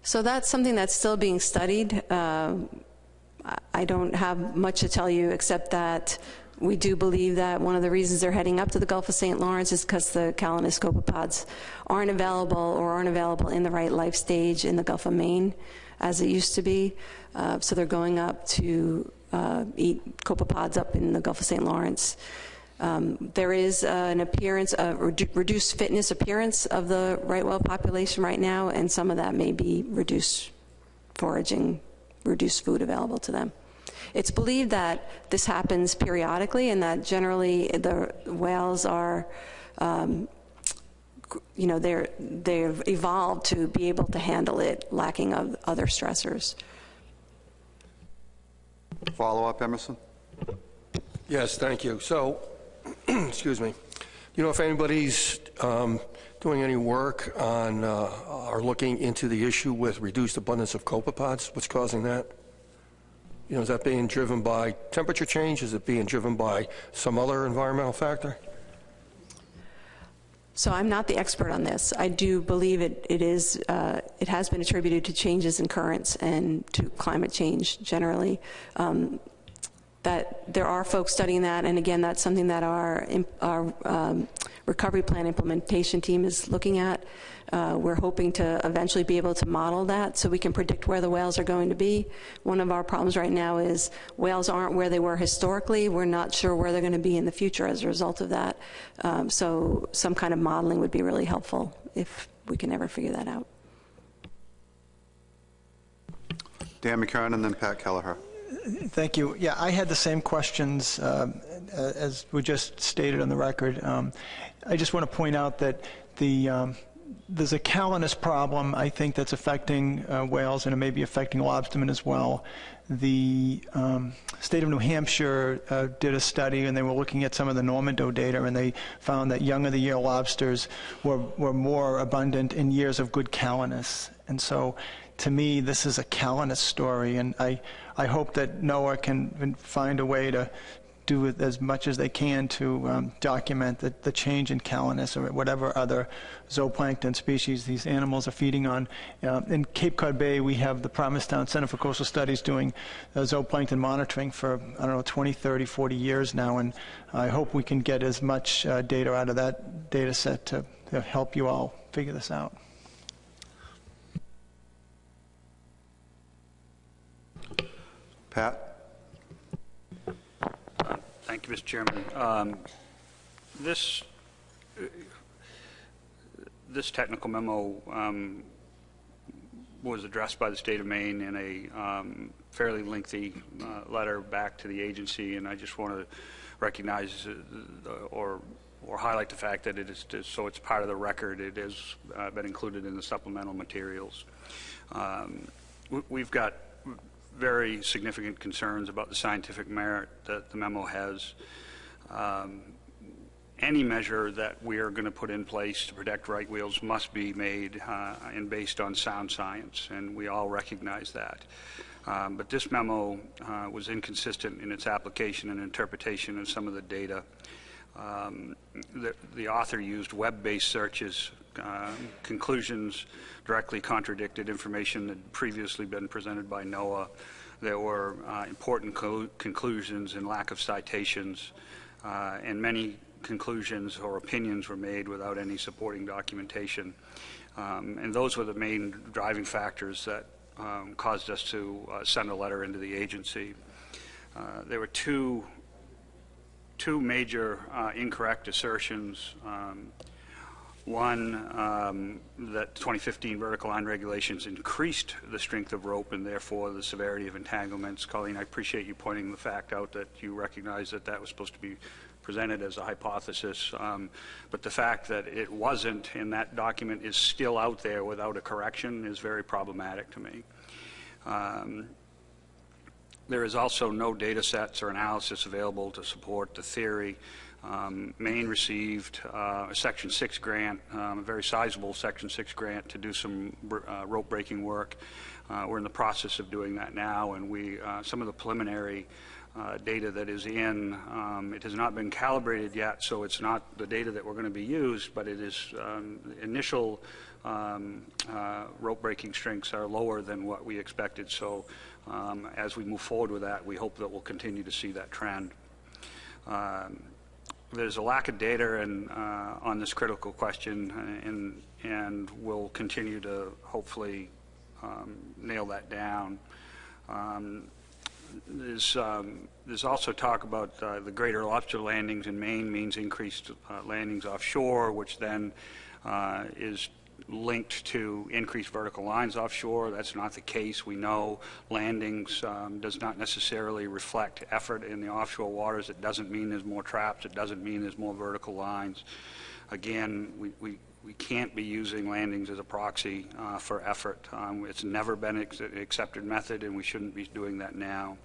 So that's something that's still being studied. I don't have much to tell you except that we do believe that one of the reasons they're heading up to the Gulf of St. Lawrence is because the Calanus copepods aren't available in the right life stage in the Gulf of Maine as it used to be. So they're going up to eat copepods up in the Gulf of St. Lawrence. There is an appearance of reduced fitness appearance of the right whale population right now, and some of that may be reduced foraging, reduced food available to them. It's believed that this happens periodically and that generally the whales are, they've evolved to be able to handle it, lacking of other stressors. Follow-up, Emerson? Yes, thank you. So, excuse me. You know if anybody's doing any work on or looking into the issue with reduced abundance of copepods? What's causing that? You know, is that being driven by temperature change? Is it being driven by some other environmental factor? So I'm not the expert on this. I do believe it has been attributed to changes in currents and to climate change generally. That there are folks studying that, and again, that's something that our recovery plan implementation team is looking at. We're hoping to eventually be able to model that so we can predict where the whales are going to be. One of our problems right now is whales aren't where they were historically. We're not sure where they're going to be in the future as a result of that. So some kind of modeling would be really helpful if we can ever figure that out. Dan McKiernan and then Pat Kelleher. Thank you. Yeah, I had the same questions as we just stated on the record. I just want to point out that there's a callus problem, I think, that's affecting whales, and it may be affecting lobstermen as well. The state of New Hampshire did a study, and they were looking at some of the Normando data, and they found that young of the year lobsters were more abundant in years of good callus. And so, to me, this is a callus story, and I hope that NOAA can find a way to do as much as they can to document the change in callus or whatever other zooplankton species these animals are feeding on. In Cape Cod Bay, we have the Provincetown Center for Coastal Studies doing zooplankton monitoring for, I don't know, 20, 30, 40 years now, and I hope we can get as much data out of that data set to help you all figure this out. Pat? Thank you, Mr. Chairman. This technical memo was addressed by the state of Maine in a fairly lengthy letter back to the agency, and I just want to recognize or highlight the fact that it is, so it's part of the record, it has been included in the supplemental materials. We've got very significant concerns about the scientific merit that the memo has. Any measure that we are going to put in place to protect right whales must be made and based on sound science, and we all recognize that. But this memo was inconsistent in its application and interpretation of some of the data. The author used web-based searches. Conclusions directly contradicted information that had previously been presented by NOAA. There were important conclusions and lack of citations, and many conclusions or opinions were made without any supporting documentation. And those were the main driving factors that caused us to send a letter into the agency. There were two major incorrect assertions. One, that 2015 vertical line regulations increased the strength of rope and therefore the severity of entanglements. Colleen, I appreciate you pointing the fact out that you recognize that that was supposed to be presented as a hypothesis, but the fact that it wasn't in that document is still out there without a correction is very problematic to me. There is also no data sets or analysis available to support the theory. Maine received a Section 6 grant, a very sizable Section 6 grant to do some rope breaking work. We're in the process of doing that now, and some of the preliminary data that is in, it has not been calibrated yet, so it's not the data that we're going to be used, but it is initial rope breaking strengths are lower than what we expected. So as we move forward with that, we hope that we'll continue to see that trend. There's a lack of data on this critical question, and we'll continue to hopefully nail that down. There's also talk about the greater lobster landings in Maine means increased landings offshore, which then is linked to increased vertical lines offshore. That's not the case. We know landings does not necessarily reflect effort in the offshore waters. It doesn't mean there's more traps. It doesn't mean there's more vertical lines. Again, we can't be using landings as a proxy for effort. It's never been an accepted method, and we shouldn't be doing that now.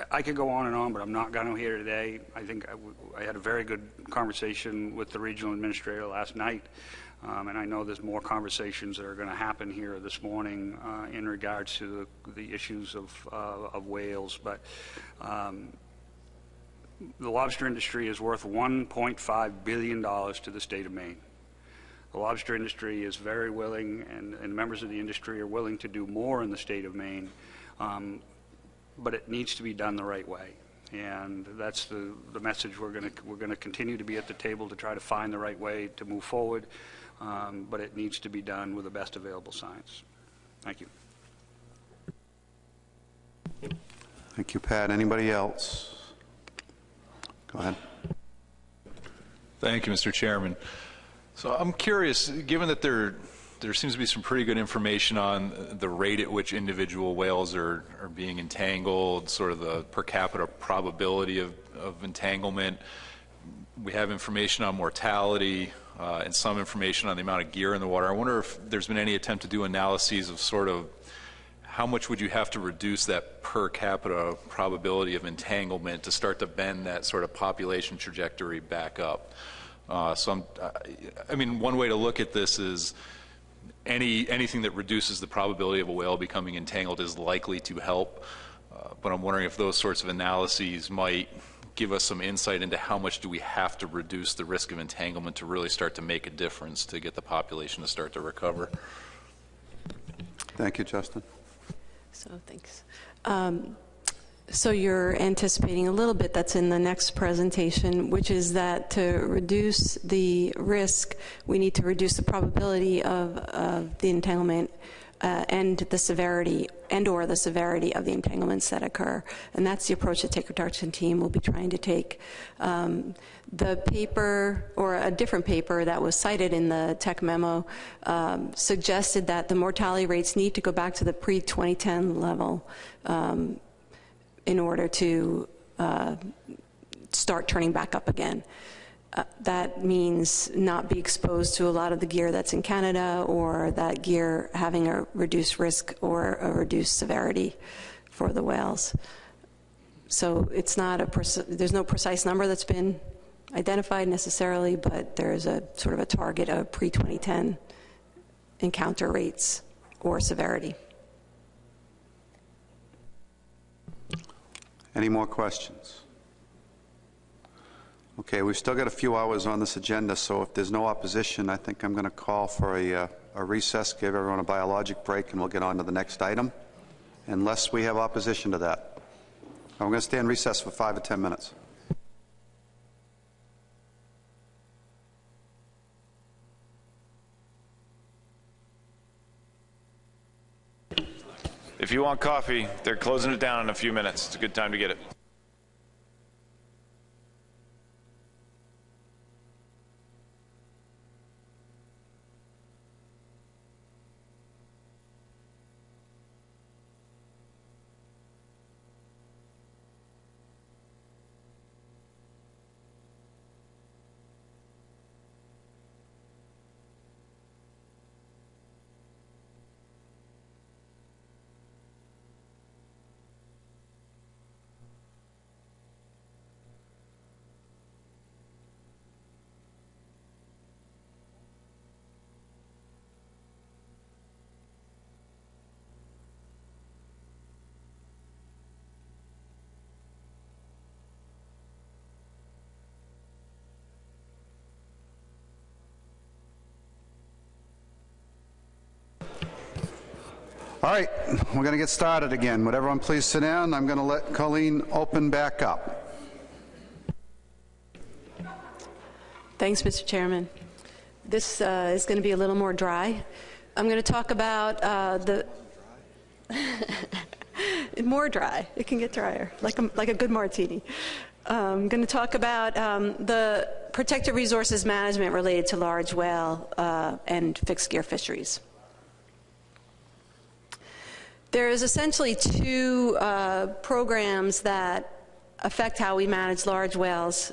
I could go on, but I'm not going to here today. I think I had a very good conversation with the regional administrator last night, and I know there's more conversations that are going to happen here this morning in regards to the issues of whales. But the lobster industry is worth $1.5 billion to the state of Maine. The lobster industry is very willing, and members of the industry are willing to do more in the state of Maine. But it needs to be done the right way, and that's the message. We're going to continue to be at the table to try to find the right way to move forward, but it needs to be done with the best available science. Thank you. Thank you, Pat. Anybody else? Go ahead. Thank you, Mr. Chairman. So I'm curious, given that there there seems to be some pretty good information on the rate at which individual whales are being entangled, sort of the per capita probability of entanglement. We have information on mortality and some information on the amount of gear in the water. I wonder if there's been any attempt to do analyses of sort of how much would you have to reduce that per capita probability of entanglement to start to bend that sort of population trajectory back up. I mean, one way to look at this is anything that reduces the probability of a whale becoming entangled is likely to help. But I'm wondering if those sorts of analyses might give us some insight into how much do we have to reduce the risk of entanglement to really start to make a difference to get the population to start to recover. Thank you, Justin. So thanks. So you're anticipating a little bit that's in the next presentation, which is that to reduce the risk, we need to reduce the probability of the entanglement and the severity or the severity of the entanglements that occur. And that's the approach the take reduction team will be trying to take. The paper, or a different paper that was cited in the tech memo, suggested that the mortality rates need to go back to the pre-2010 level in order to start turning back up again. That means not be exposed to a lot of the gear that's in Canada, or that gear having a reduced risk or a reduced severity for the whales. So it's not there's no precise number that's been identified necessarily, but there's a sort of a target of pre-2010 encounter rates or severity. Any more questions? Okay, we've still got a few hours on this agenda, so if there's no opposition, I think I'm going to call for a recess, give everyone a biologic break, and we'll get on to the next item, unless we have opposition to that. I'm going to stay in recess for 5 or 10 minutes. If you want coffee, they're closing it down in a few minutes. It's a good time to get it. All right, we're going to get started again. Would everyone please sit down? I'm going to let Colleen open back up. Thanks, Mr. Chairman. This is going to be a little more dry. I'm going to talk about the more dry. It can get drier, like a good martini. I'm going to talk about the protected resources management related to large whale and fixed gear fisheries. There is essentially two programs that affect how we manage large whales.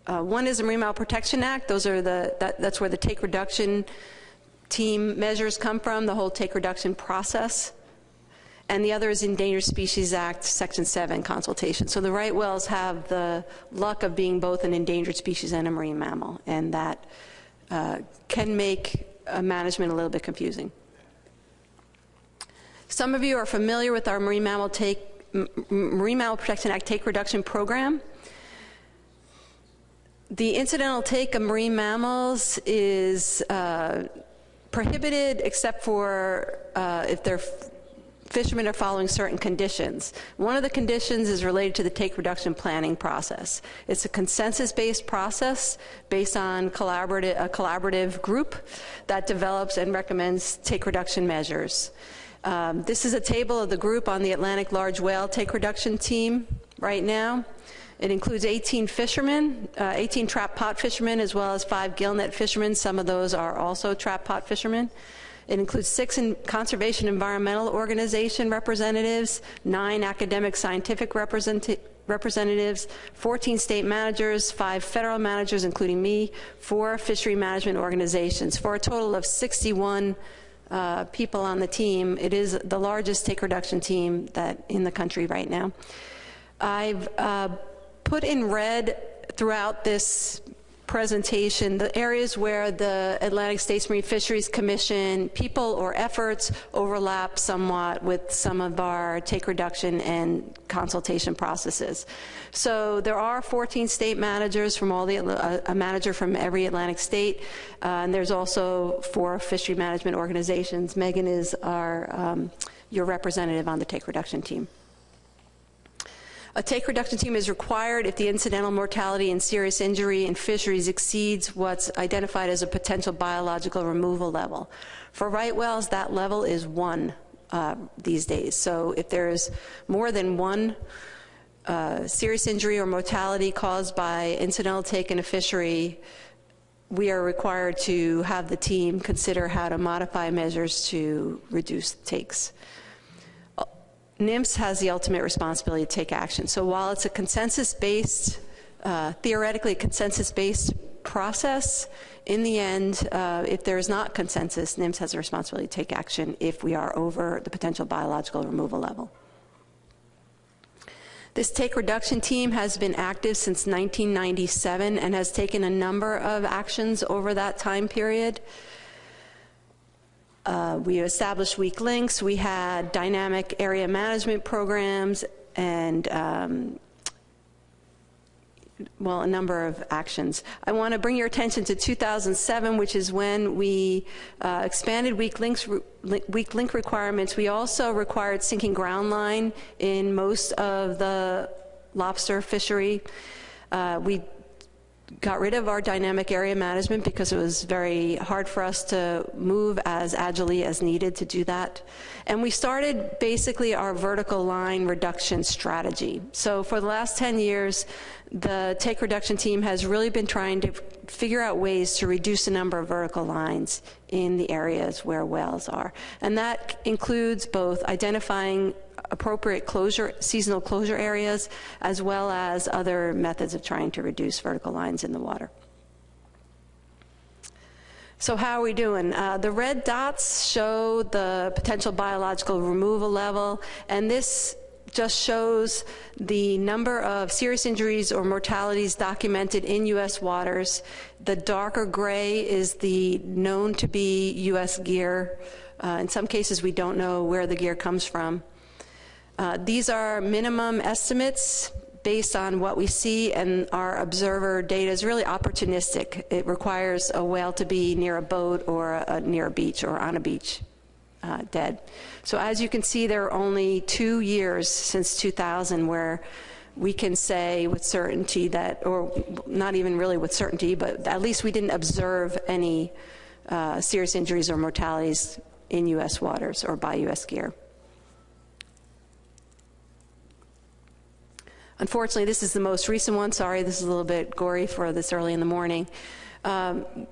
One is the Marine Mammal Protection Act. Those are that's where the take reduction team measures come from, the whole take reduction process. And the other is Endangered Species Act, Section 7 consultation. So the right whales have the luck of being both an endangered species and a marine mammal, and that can make management a little bit confusing. Some of you are familiar with our Marine Mammal Protection Act Take Reduction Program. The incidental take of marine mammals is prohibited except for if they're fishermen are following certain conditions. One of the conditions is related to the take reduction planning process. It's a consensus-based process based on a collaborative group that develops and recommends take reduction measures. This is a table of the group on the Atlantic large whale take reduction team right now. It includes 18 fishermen, 18 trap pot fishermen, as well as 5 gillnet fishermen. Some of those are also trap pot fishermen. It includes 6 conservation environmental organization representatives, 9 academic scientific representatives, 14 state managers, 5 federal managers, including me, 4 fishery management organizations, for a total of 61 people on the team. It is the largest take reduction team in the country right now. I've put in red throughout this presentation the areas where the Atlantic States Marine Fisheries Commission people or efforts overlap somewhat with some of our take reduction and consultation processes. So there are 14 state managers from a manager from every Atlantic state, and there's also 4 fishery management organizations. Megan is your representative on the take reduction team. A take reduction team is required if the incidental mortality and serious injury in fisheries exceeds what's identified as a potential biological removal level. For right whales, that level is 1 these days. So if there's more than 1 serious injury or mortality caused by incidental take in a fishery, we are required to have the team consider how to modify measures to reduce takes. NIMS has the ultimate responsibility to take action. So while it's a consensus-based, theoretically a consensus-based process, in the end, if there is not consensus, NIMS has a responsibility to take action if we are over the potential biological removal level. This take reduction team has been active since 1997 and has taken a number of actions over that time period. We established weak links, we had dynamic area management programs, and well, a number of actions. I want to bring your attention to 2007, which is when we expanded weak link requirements. We also required sinking ground line in most of the lobster fishery. We got rid of our dynamic area management because it was very hard for us to move as agilely as needed to do that. And we started basically our vertical line reduction strategy. So for the last 10 years, the take reduction team has really been trying to figure out ways to reduce the number of vertical lines in the areas where whales are. And that includes both identifying appropriate seasonal closure areas, as well as other methods of trying to reduce vertical lines in the water. So how are we doing? The red dots show the potential biological removal level, and this just shows the number of serious injuries or mortalities documented in U.S. waters. The darker gray is the known to be U.S. gear. In some cases, we don't know where the gear comes from. These are minimum estimates based on what we see, and our observer data is really opportunistic. It requires a whale to be near a boat or near a beach or on a beach dead. So as you can see, there are only 2 years since 2000 where we can say with certainty that, or not even really with certainty, but at least we didn't observe any serious injuries or mortalities in U.S. waters or by U.S. gear. Unfortunately, this is the most recent one. Sorry, this is a little bit gory for this early in the morning.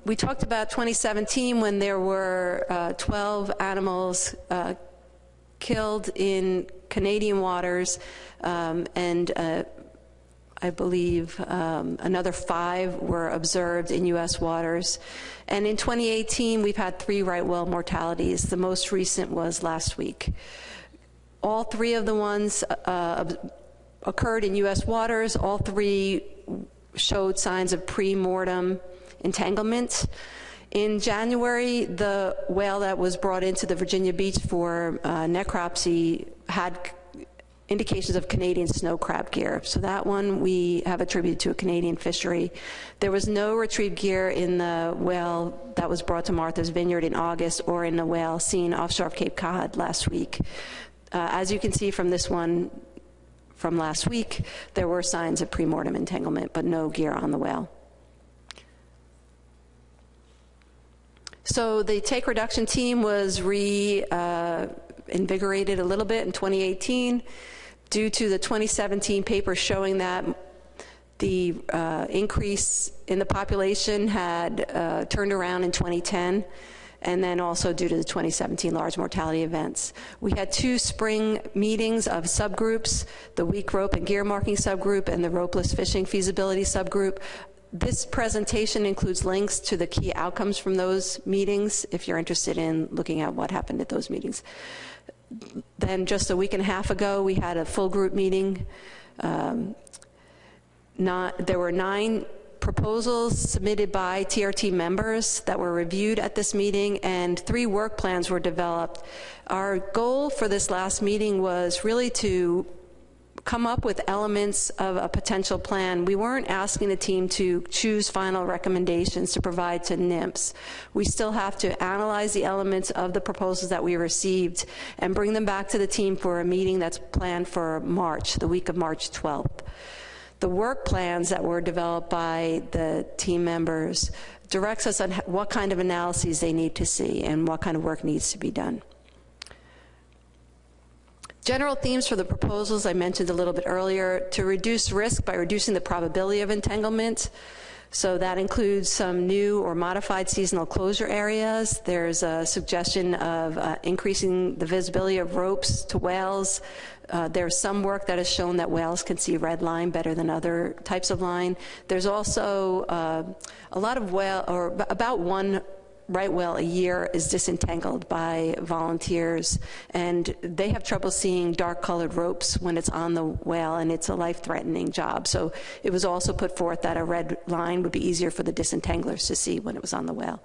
We talked about 2017 when there were 12 animals killed in Canadian waters, and I believe another 5 were observed in U.S. waters. And in 2018, we've had 3 right whale mortalities. The most recent was last week. All 3 of the ones occurred in U.S. waters. All 3 showed signs of pre-mortem entanglement. In January, the whale that was brought into the Virginia beach for necropsy had indications of Canadian snow crab gear. So that one we have attributed to a Canadian fishery. There was no retrieved gear in the whale that was brought to Martha's Vineyard in August or in the whale seen offshore of Cape Cod last week. As you can see from this one from last week, there were signs of pre-mortem entanglement, but no gear on the whale. So the take reduction team was reinvigorated a little bit in 2018 due to the 2017 paper showing that the increase in the population had turned around in 2010, and then also due to the 2017 large mortality events. We had 2 spring meetings of subgroups, the weak rope and gear marking subgroup and the ropeless fishing feasibility subgroup. This presentation includes links to the key outcomes from those meetings if you're interested in looking at what happened at those meetings. Then just a week and a half ago, we had a full group meeting. There were 9 proposals submitted by TRT members that were reviewed at this meeting, and 3 work plans were developed. Our goal for this last meeting was really to come up with elements of a potential plan. We weren't asking the team to choose final recommendations to provide to NIMS. We still have to analyze the elements of the proposals that we received and bring them back to the team for a meeting that's planned for March, the week of March 12th. The work plans that were developed by the team members directs us on what kind of analyses they need to see and what kind of work needs to be done. General themes for the proposals I mentioned a little bit earlier: to reduce risk by reducing the probability of entanglement. So that includes some new or modified seasonal closure areas. There's a suggestion of increasing the visibility of ropes to whales. There's some work that has shown that whales can see red line better than other types of line. There's also a lot of about 1 right whale a year is disentangled by volunteers, and they have trouble seeing dark-colored ropes when it's on the whale, and it's a life-threatening job. So it was also put forth that a red line would be easier for the disentanglers to see when it was on the whale.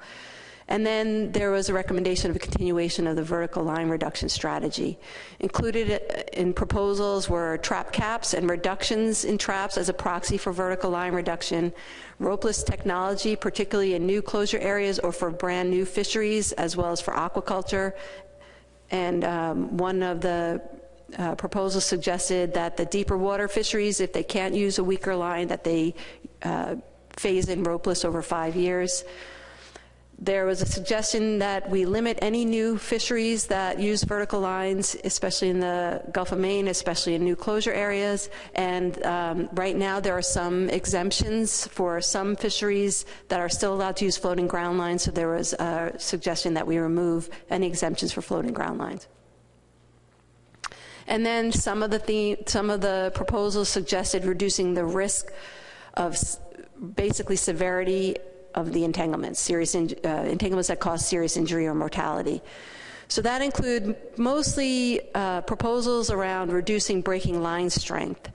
And then there was a recommendation of a continuation of the vertical line reduction strategy. Included in proposals were trap caps and reductions in traps as a proxy for vertical line reduction, ropeless technology, particularly in new closure areas or for brand new fisheries, as well as for aquaculture. And one of the proposals suggested that the deeper water fisheries, if they can't use a weaker line, that they phase in ropeless over 5 years. There was a suggestion that we limit any new fisheries that use vertical lines, especially in the Gulf of Maine, especially in new closure areas. And right now there are some exemptions for some fisheries that are still allowed to use floating ground lines. So there was a suggestion that we remove any exemptions for floating ground lines. And then some of the proposals suggested reducing the risk of basically severity of the entanglements, entanglements that cause serious injury or mortality. So that include mostly proposals around reducing breaking line strength.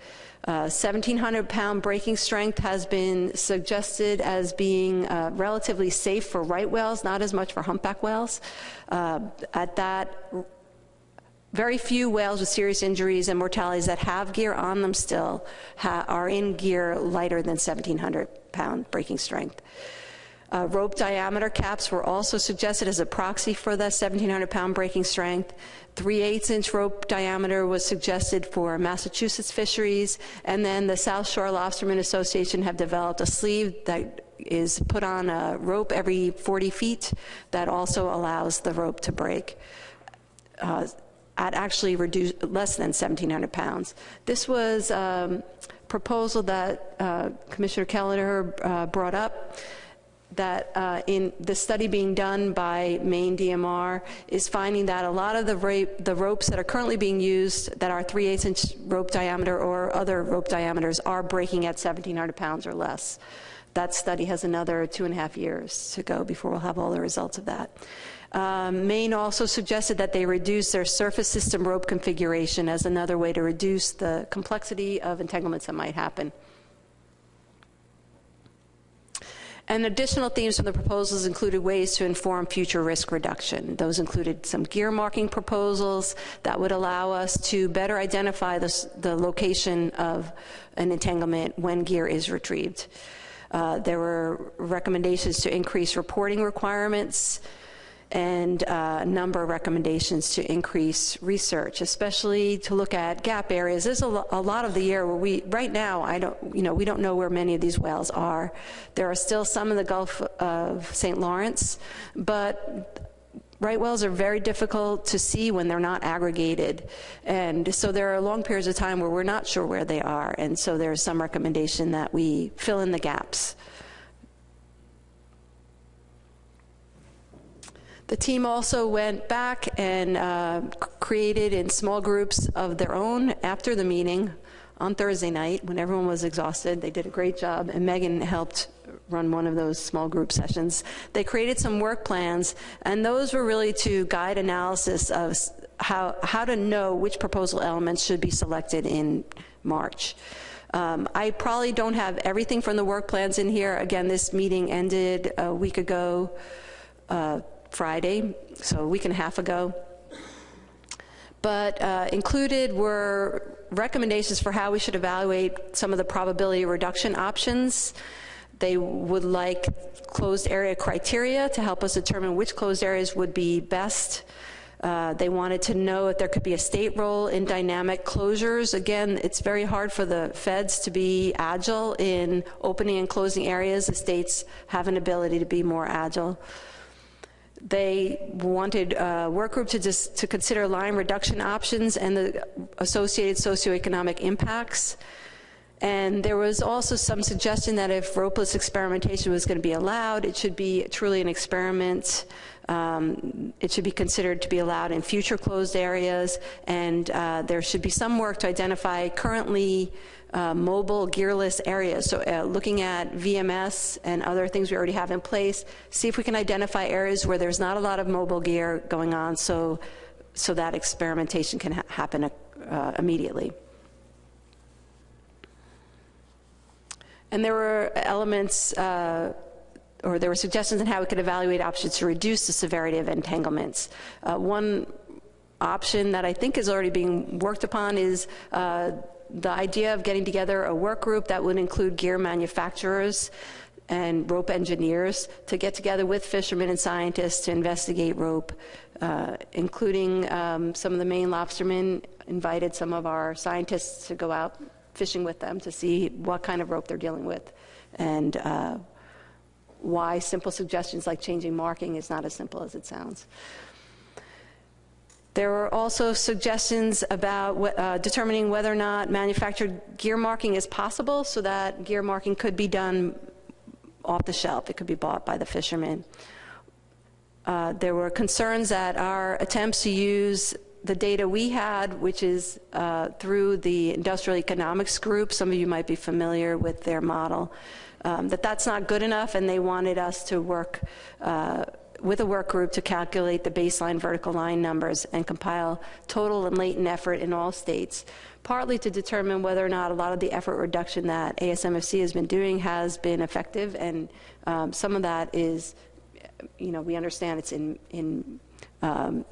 1,700-pound breaking strength has been suggested as being relatively safe for right whales, not as much for humpback whales. At that, very few whales with serious injuries and mortalities that have gear on them still are in gear lighter than 1,700-pound breaking strength. Rope diameter caps were also suggested as a proxy for the 1,700-pound breaking strength. 3/8-inch rope diameter was suggested for Massachusetts fisheries, and then the South Shore Lobstermen Association have developed a sleeve that is put on a rope every 40 feet that also allows the rope to break at actually less than 1,700 pounds. This was a proposal that Commissioner Kelleher brought up, that in the study being done by Maine DMR is finding that a lot of the ropes that are currently being used that are 3/8-inch rope diameter or other rope diameters are breaking at 1,700 pounds or less. That study has another 2.5 years to go before we'll have all the results of that. Maine also suggested that they reduce their surface system rope configuration as another way to reduce the complexity of entanglements that might happen. And additional themes from the proposals included ways to inform future risk reduction. Those included some gear marking proposals that would allow us to better identify the location of an entanglement when gear is retrieved. There were recommendations to increase reporting requirements and a number of recommendations to increase research, especially to look at gap areas. There's a lot of the year where right now, we don't know where many of these whales are. There are still some in the Gulf of St. Lawrence, but right whales are very difficult to see when they're not aggregated. And so there are long periods of time where we're not sure where they are. And so there's some recommendation that we fill in the gaps. The team also went back and created in small groups of their own after the meeting on Thursday night when everyone was exhausted. They did a great job, and Megan helped run one of those small group sessions. They created some work plans, and those were really to guide analysis of how to know which proposal elements should be selected in March. I probably don't have everything from the work plans in here. Again, this meeting ended a week ago, Friday, so a week and a half ago. But included were recommendations for how we should evaluate some of the probability reduction options. They would like closed area criteria to help us determine which closed areas would be best. They wanted to know if there could be a state role in dynamic closures. Again, it's very hard for the feds to be agile in opening and closing areas. The states have an ability to be more agile. They wanted a work group to consider line reduction options and the associated socioeconomic impacts. And there was also some suggestion that if ropeless experimentation was going to be allowed, it should be truly an experiment. It should be considered to be allowed in future closed areas, and there should be some work to identify currently mobile gearless areas. So looking at VMS and other things we already have in place, see if we can identify areas where there's not a lot of mobile gear going on, so that experimentation can happen immediately. And there were elements, or there were suggestions on how we could evaluate options to reduce the severity of entanglements. One option that I think is already being worked upon is the idea of getting together a work group that would include gear manufacturers and rope engineers to get together with fishermen and scientists to investigate rope, including some of the Maine lobstermen invited some of our scientists to go out fishing with them to see what kind of rope they're dealing with, and why simple suggestions like changing marking is not as simple as it sounds. There were also suggestions about determining whether or not manufactured gear marking is possible, so that gear marking could be done off the shelf. It could be bought by the fishermen. There were concerns that our attempts to use the data we had, which is through the Industrial Economics Group, some of you might be familiar with their model, that's not good enough, and they wanted us to work with a work group to calculate the baseline vertical line numbers and compile total and latent effort in all states, partly to determine whether or not a lot of the effort reduction that ASMFC has been doing has been effective, and some of that is, we understand it's in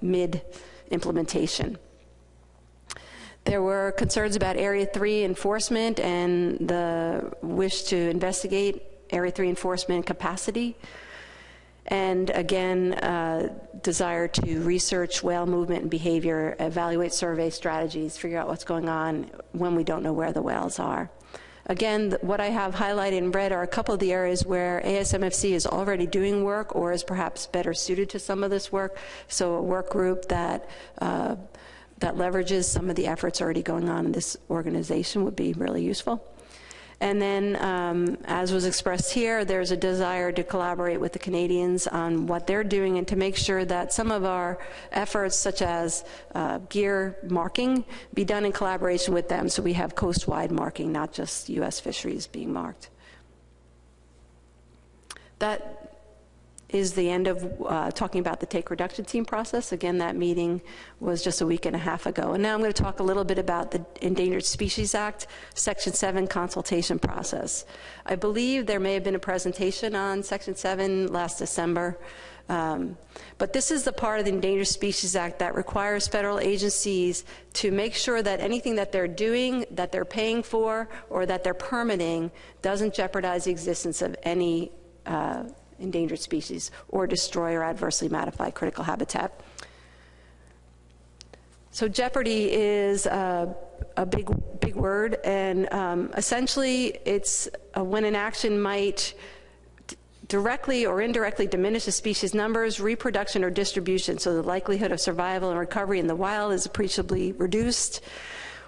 mid-implementation. There were concerns about Area 3 enforcement and the wish to investigate Area 3 enforcement capacity. And again, desire to research whale movement and behavior, evaluate survey strategies, figure out what's going on when we don't know where the whales are. Again, what I have highlighted in red are a couple of the areas where ASMFC is already doing work or is perhaps better suited to some of this work. So a work group that leverages some of the efforts already going on in this organization would be really useful. And then, as was expressed here, there's a desire to collaborate with the Canadians on what they're doing and to make sure that some of our efforts, such as gear marking, be done in collaboration with them, so we have coast-wide marking, not just U.S. fisheries being marked. That is the end of talking about the take reduction team process. Again, that meeting was just a week and a half ago. And now I'm going to talk a little bit about the Endangered Species Act, Section 7 consultation process. I believe there may have been a presentation on Section 7 last December. But this is the part of the Endangered Species Act that requires federal agencies to make sure that anything that they're doing, that they're paying for, or that they're permitting doesn't jeopardize the existence of any endangered species or destroy or adversely modify critical habitat. So jeopardy is a big word, and essentially it's when an action might directly or indirectly diminish a species' numbers, reproduction, or distribution, so the likelihood of survival and recovery in the wild is appreciably reduced.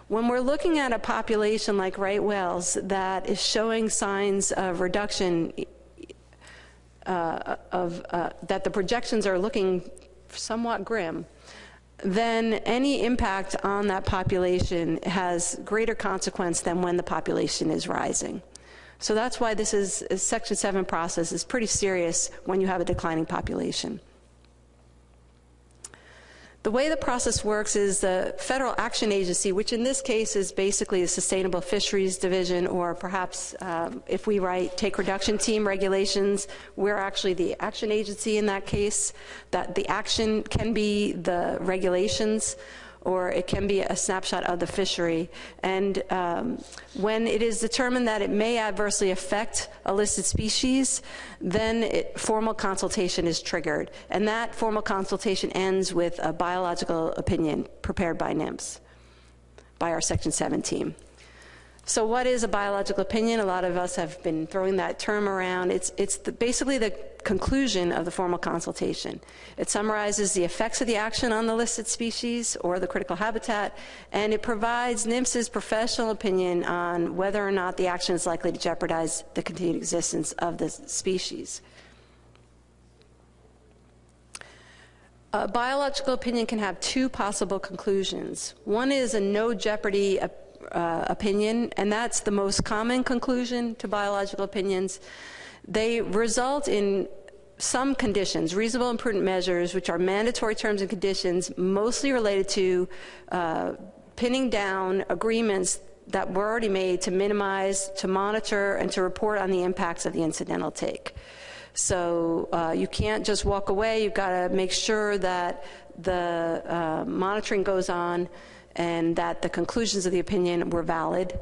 When we're looking at a population like right whales that is showing signs of reduction, that the projections are looking somewhat grim, then any impact on that population has greater consequence than when the population is rising. So that's why this Section 7 process is pretty serious when you have a declining population. The way the process works is the Federal Action Agency, which in this case is basically the Sustainable Fisheries Division, or perhaps if we write Take Reduction Team regulations, we're actually the action agency in that case. That the action can be the regulations, or it can be a snapshot of the fishery. And when it is determined that it may adversely affect a listed species, then formal consultation is triggered. And that formal consultation ends with a biological opinion prepared by NIMS, by our Section 7 team. So what is a biological opinion? A lot of us have been throwing that term around. It's basically the conclusion of the formal consultation. It summarizes the effects of the action on the listed species or the critical habitat, and it provides NIMS's professional opinion on whether or not the action is likely to jeopardize the continued existence of the species. A biological opinion can have two possible conclusions. One is a no jeopardy opinion, and that's the most common conclusion to biological opinions. They result in some conditions, reasonable and prudent measures, which are mandatory terms and conditions, mostly related to pinning down agreements that were already made to minimize, to monitor, and to report on the impacts of the incidental take. So you can't just walk away. You've got to make sure that the monitoring goes on and that the conclusions of the opinion were valid,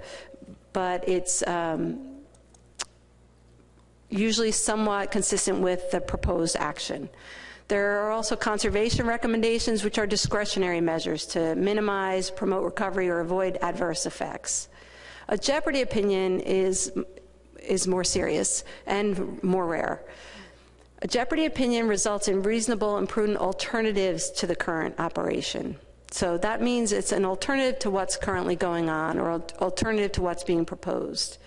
but it's usually somewhat consistent with the proposed action. There are also conservation recommendations, which are discretionary measures to minimize, promote recovery, or avoid adverse effects. A jeopardy opinion is more serious and more rare. A jeopardy opinion results in reasonable and prudent alternatives to the current operation. So that means it's an alternative to what's currently going on, or alternative to what's being proposed.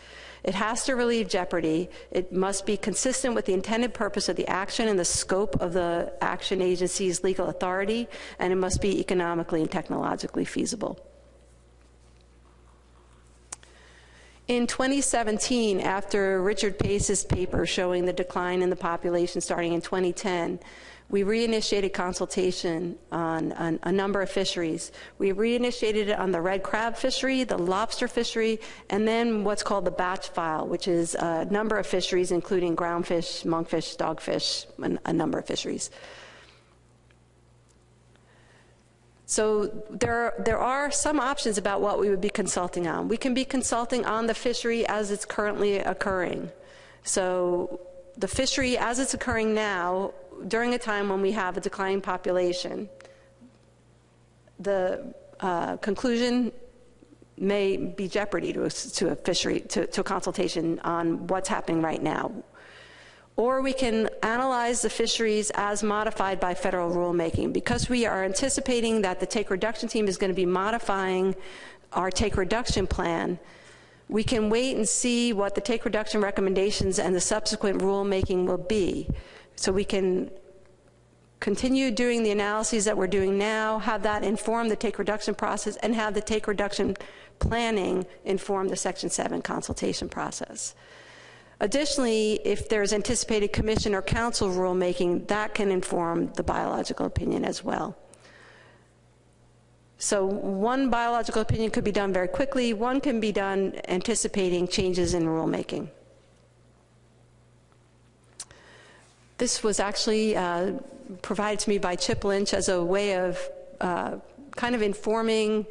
It has to relieve jeopardy. It must be consistent with the intended purpose of the action and the scope of the action agency's legal authority, and it must be economically and technologically feasible. In 2017, after Richard Pace's paper showing the decline in the population starting in 2010, we reinitiated consultation on a number of fisheries. We reinitiated it on the red crab fishery, the lobster fishery, and then what's called the batch file, which is a number of fisheries, including groundfish, monkfish, dogfish, and a number of fisheries. So there are some options about what we would be consulting on. We can be consulting on the fishery as it's currently occurring. So the fishery as it's occurring now, during a time when we have a declining population, the conclusion may be jeopardy to a fishery, to a consultation on what's happening right now. Or we can analyze the fisheries as modified by federal rulemaking. Because we are anticipating that the take reduction team is going to be modifying our take reduction plan, we can wait and see what the take reduction recommendations and the subsequent rulemaking will be. So we can continue doing the analyses that we're doing now, have that inform the take reduction process, and have the take reduction planning inform the Section 7 consultation process. Additionally, if there's anticipated commission or council rulemaking, that can inform the biological opinion as well. So one biological opinion could be done very quickly. One can be done anticipating changes in rulemaking. This was actually provided to me by Chip Lynch as a way of kind of informing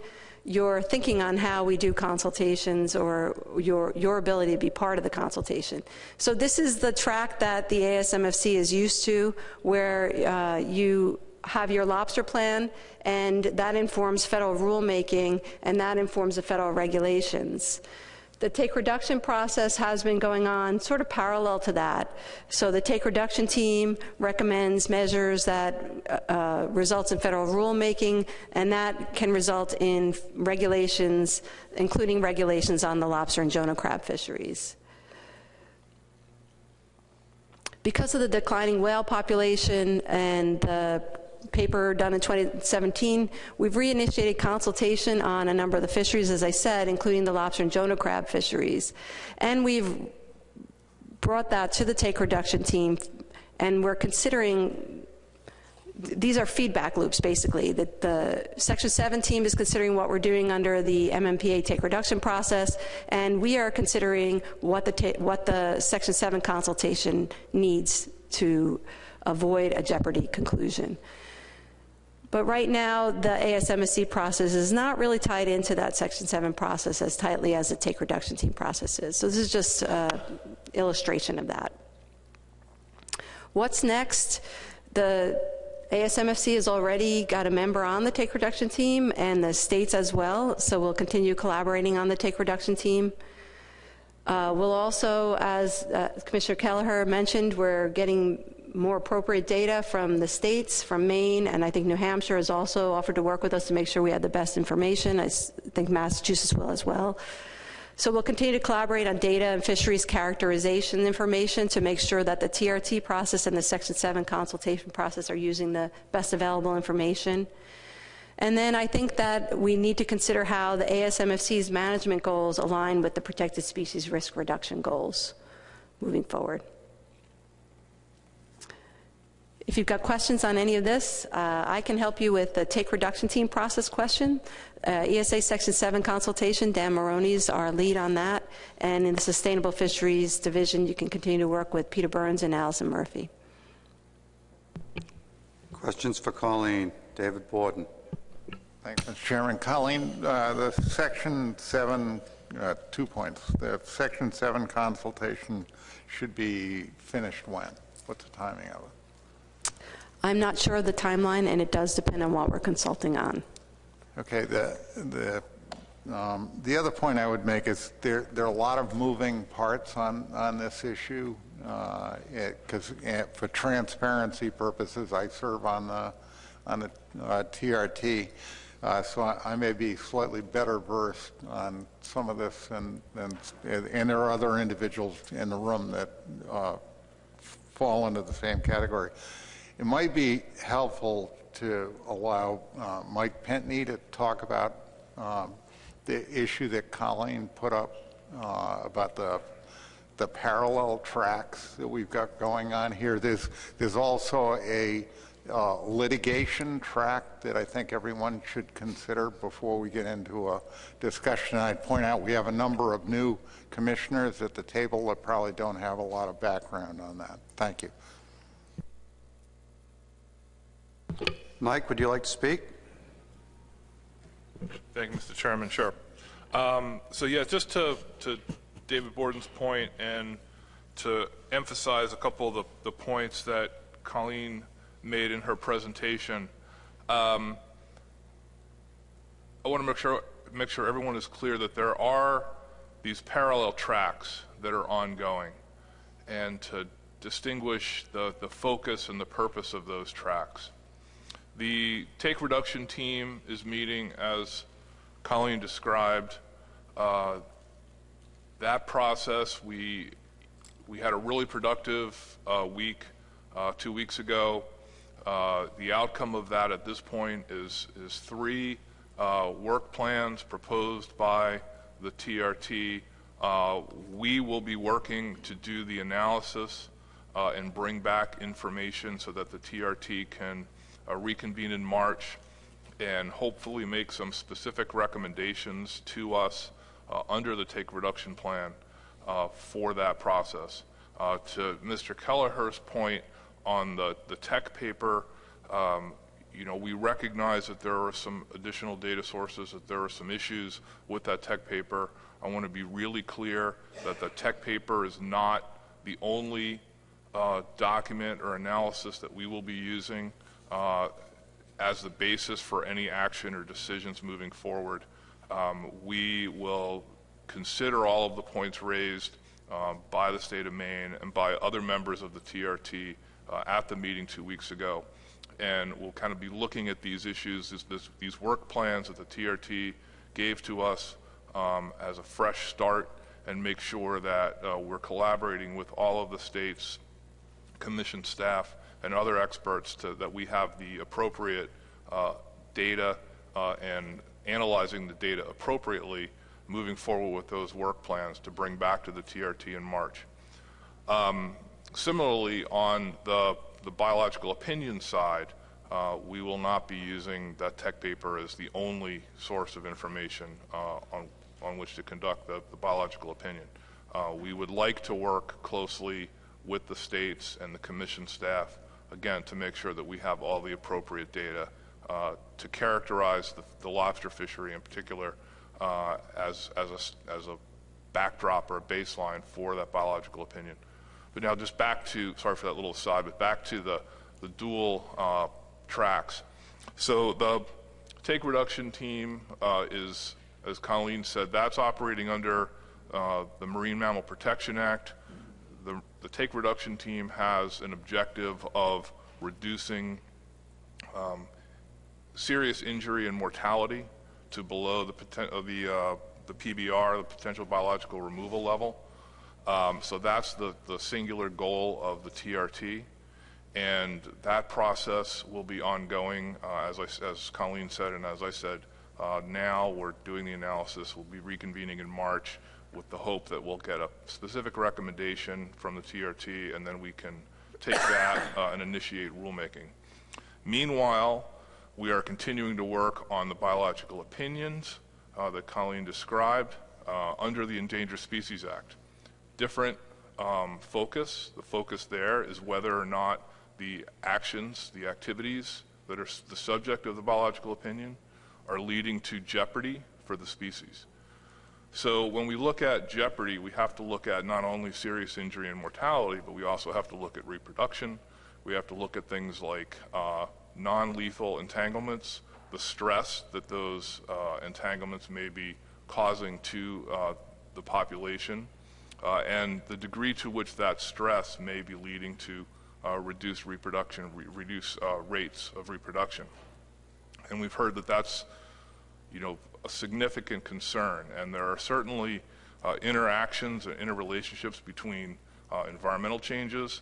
your thinking on how we do consultations, or your ability to be part of the consultation. So this is the track that the ASMFC is used to, where you have your lobster plan, and that informs federal rulemaking, and that informs the federal regulations. The take reduction process has been going on sort of parallel to that. So the take reduction team recommends measures that results in federal rulemaking, and that can result in regulations, including regulations on the lobster and Jonah crab fisheries. Because of the declining whale population and the paper done in 2017. We've reinitiated consultation on a number of the fisheries, as I said, including the lobster and Jonah crab fisheries. And we've brought that to the take reduction team, and we're considering, these are feedback loops basically, that the Section 7 team is considering what we're doing under the MMPA take reduction process, and we are considering what the Section 7 consultation needs to avoid a jeopardy conclusion. But right now, the ASMSC process is not really tied into that Section 7 process as tightly as the take reduction team process is. So this is just an illustration of that. What's next? The ASMFC has already got a member on the take reduction team, and the states as well, so we'll continue collaborating on the take reduction team. We'll also, as Commissioner Kelleher mentioned, we're getting more appropriate data from the states, from Maine, and I think New Hampshire has also offered to work with us to make sure we have the best information. I think Massachusetts will as well. So we'll continue to collaborate on data and fisheries characterization information to make sure that the TRT process and the Section 7 consultation process are using the best available information. And then I think that we need to consider how the ASMFC's management goals align with the protected species risk reduction goals moving forward. If you've got questions on any of this, I can help you with the take reduction team process question. ESA Section 7 consultation, Dan Moroney's our lead on that. And in the Sustainable Fisheries Division, you can continue to work with Peter Burns and Allison Murphy. Questions for Colleen. David Borden. Thanks, Mr. Chairman. Colleen, the Section 7, 2 points. The Section 7 consultation should be finished when? What's the timing of it? I'm not sure of the timeline, and it does depend on what we're consulting on. Okay. The other point I would make is there are a lot of moving parts on this issue. Because for transparency purposes, I serve on the TRT, so I may be slightly better versed on some of this, and there are other individuals in the room that fall into the same category. It might be helpful to allow Mike Pentney to talk about the issue that Colleen put up about the parallel tracks that we've got going on here. There's also a litigation track that I think everyone should consider before we get into a discussion. I'd point out we have a number of new commissioners at the table that probably don't have a lot of background on that. Thank you. Mike, would you like to speak? Thank you, Mr. Chairman. Sure. So yeah, just to David Borden's point and to emphasize a couple of the points that Colleen made in her presentation, I want to make sure everyone is clear that there are these parallel tracks that are ongoing, and to distinguish the focus and the purpose of those tracks. The take reduction team is meeting, as Colleen described. That process, we had a really productive week 2 weeks ago. The outcome of that at this point is 3 work plans proposed by the TRT. We will be working to do the analysis and bring back information so that the TRT can reconvene in March and hopefully make some specific recommendations to us under the take reduction plan for that process. To Mr. Kelleher's point on the tech paper, we recognize that there are some additional data sources, that there are some issues with that tech paper. I want to be really clear that the tech paper is not the only document or analysis that we will be using as the basis for any action or decisions moving forward. We will consider all of the points raised by the state of Maine and by other members of the TRT at the meeting 2 weeks ago. And we'll kind of be looking at these issues, these work plans that the TRT gave to us as a fresh start, and make sure that we're collaborating with all of the state's commission staff and other experts that we have the appropriate data and analyzing the data appropriately, moving forward with those work plans to bring back to the TRT in March. Similarly, on the biological opinion side, we will not be using that tech paper as the only source of information on which to conduct the biological opinion. We would like to work closely with the states and the commission staff, again, to make sure that we have all the appropriate data to characterize the lobster fishery in particular as a backdrop or a baseline for that biological opinion. But now just back to, sorry for that little aside, but back to the dual tracks. So the take reduction team is, as Colleen said, that's operating under the Marine Mammal Protection Act. The take reduction team has an objective of reducing serious injury and mortality to below the PBR, the potential biological removal level. So that's the singular goal of the TRT, and that process will be ongoing, as Colleen said, and as I said. Now we're doing the analysis. We'll be reconvening in March with the hope that we'll get a specific recommendation from the TRT, and then we can take that and initiate rulemaking. Meanwhile, we are continuing to work on the biological opinions that Colleen described under the Endangered Species Act. Different focus. The focus there is whether or not the actions, the activities that are the subject of the biological opinion are leading to jeopardy for the species. So when we look at jeopardy, we have to look at not only serious injury and mortality, but we also have to look at reproduction. We have to look at things like non-lethal entanglements, the stress that those entanglements may be causing to the population, and the degree to which that stress may be leading to reduced reproduction, reduced rates of reproduction. And we've heard that that's, a significant concern, and there are certainly interactions and interrelationships between environmental changes,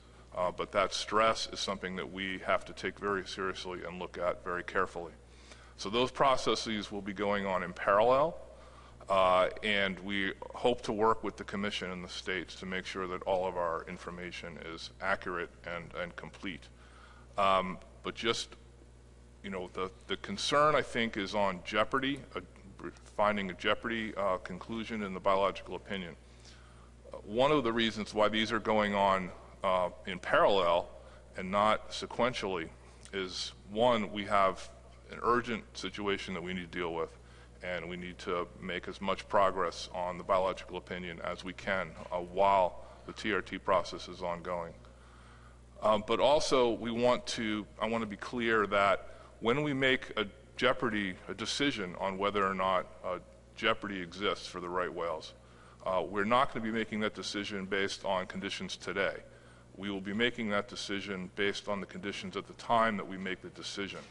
but that stress is something that we have to take very seriously and look at very carefully. So those processes will be going on in parallel, and we hope to work with the Commission and the states to make sure that all of our information is accurate and complete. But just, the concern, I think, is on jeopardy, finding a jeopardy conclusion in the biological opinion. One of the reasons why these are going on in parallel and not sequentially is, one, we have an urgent situation that we need to deal with, and we need to make as much progress on the biological opinion as we can while the TRT process is ongoing. But also, I want to be clear that when we make a decision on whether or not jeopardy exists for the right whales, we're not going to be making that decision based on conditions today. We will be making that decision based on the conditions at the time that we make the decision,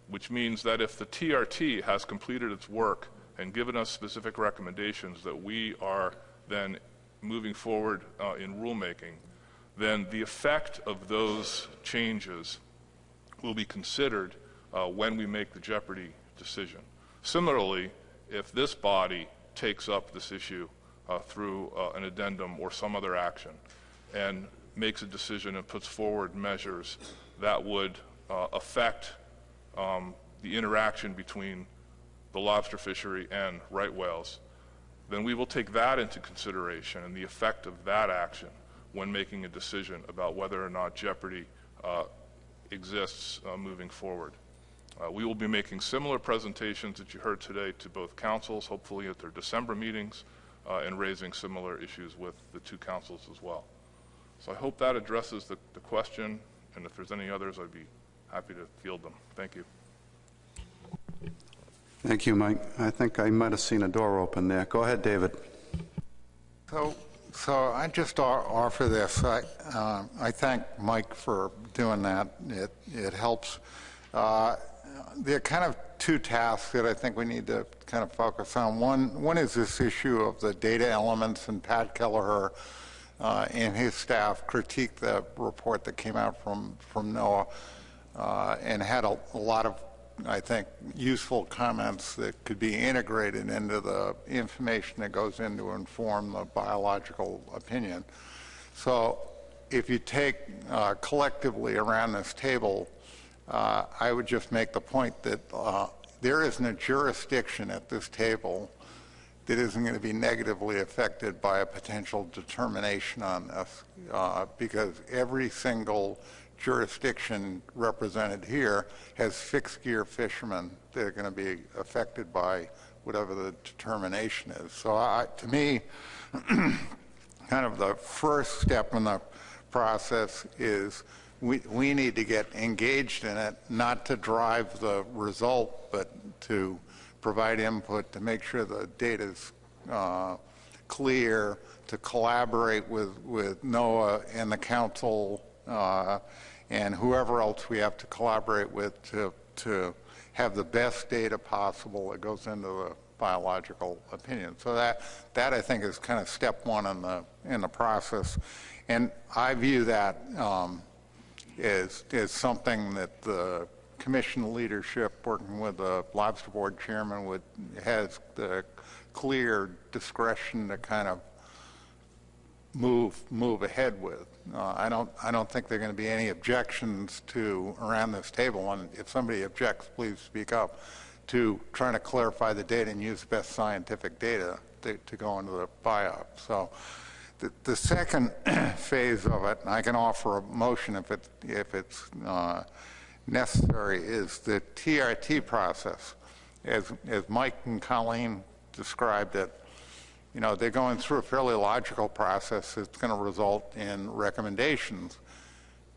which means that if the TRT has completed its work and given us specific recommendations that we are then moving forward in rulemaking, then the effect of those changes will be considered when we make the jeopardy decision. Similarly, if this body takes up this issue through an addendum or some other action and makes a decision and puts forward measures that would affect the interaction between the lobster fishery and right whales, then we will take that into consideration and the effect of that action when making a decision about whether or not jeopardy exists moving forward. We will be making similar presentations that you heard today to both councils, hopefully at their December meetings, and raising similar issues with the two councils as well. So I hope that addresses the question, and if there's any others, I'd be happy to field them. Thank you. Thank you, Mike. I think I might have seen a door open there. Go ahead, David. So I just offer this. I thank Mike for doing that. It helps. There are kind of two tasks that I think we need to kind of focus on. One is this issue of the data elements, and Pat Kelleher and his staff critiqued the report that came out from NOAA and had a lot of, I think, useful comments that could be integrated into the information that goes in to inform the biological opinion. So if you take collectively around this table, I would just make the point that there isn't a jurisdiction at this table that isn't going to be negatively affected by a potential determination on this, because every single jurisdiction represented here has fixed gear fishermen that are going to be affected by whatever the determination is. So to me, kind of the first step in the process is we need to get engaged in it, not to drive the result, but to provide input to make sure the data is clear, to collaborate with NOAA and the council and whoever else we have to collaborate with to have the best data possible that goes into the biological opinion. So that I think is kind of step one in the process, and I view that as something that the commission leadership, working with the Lobster Board chairman, has the clear discretion to kind of move ahead with. I don't think there are going to be any objections to around this table, and if somebody objects, please speak up, to trying to clarify the data and use the best scientific data to go into the biop. So the second phase of it, and I can offer a motion if it's necessary, is the TRT process. As Mike and Colleen described it, you know, they're going through a fairly logical process that's going to result in recommendations.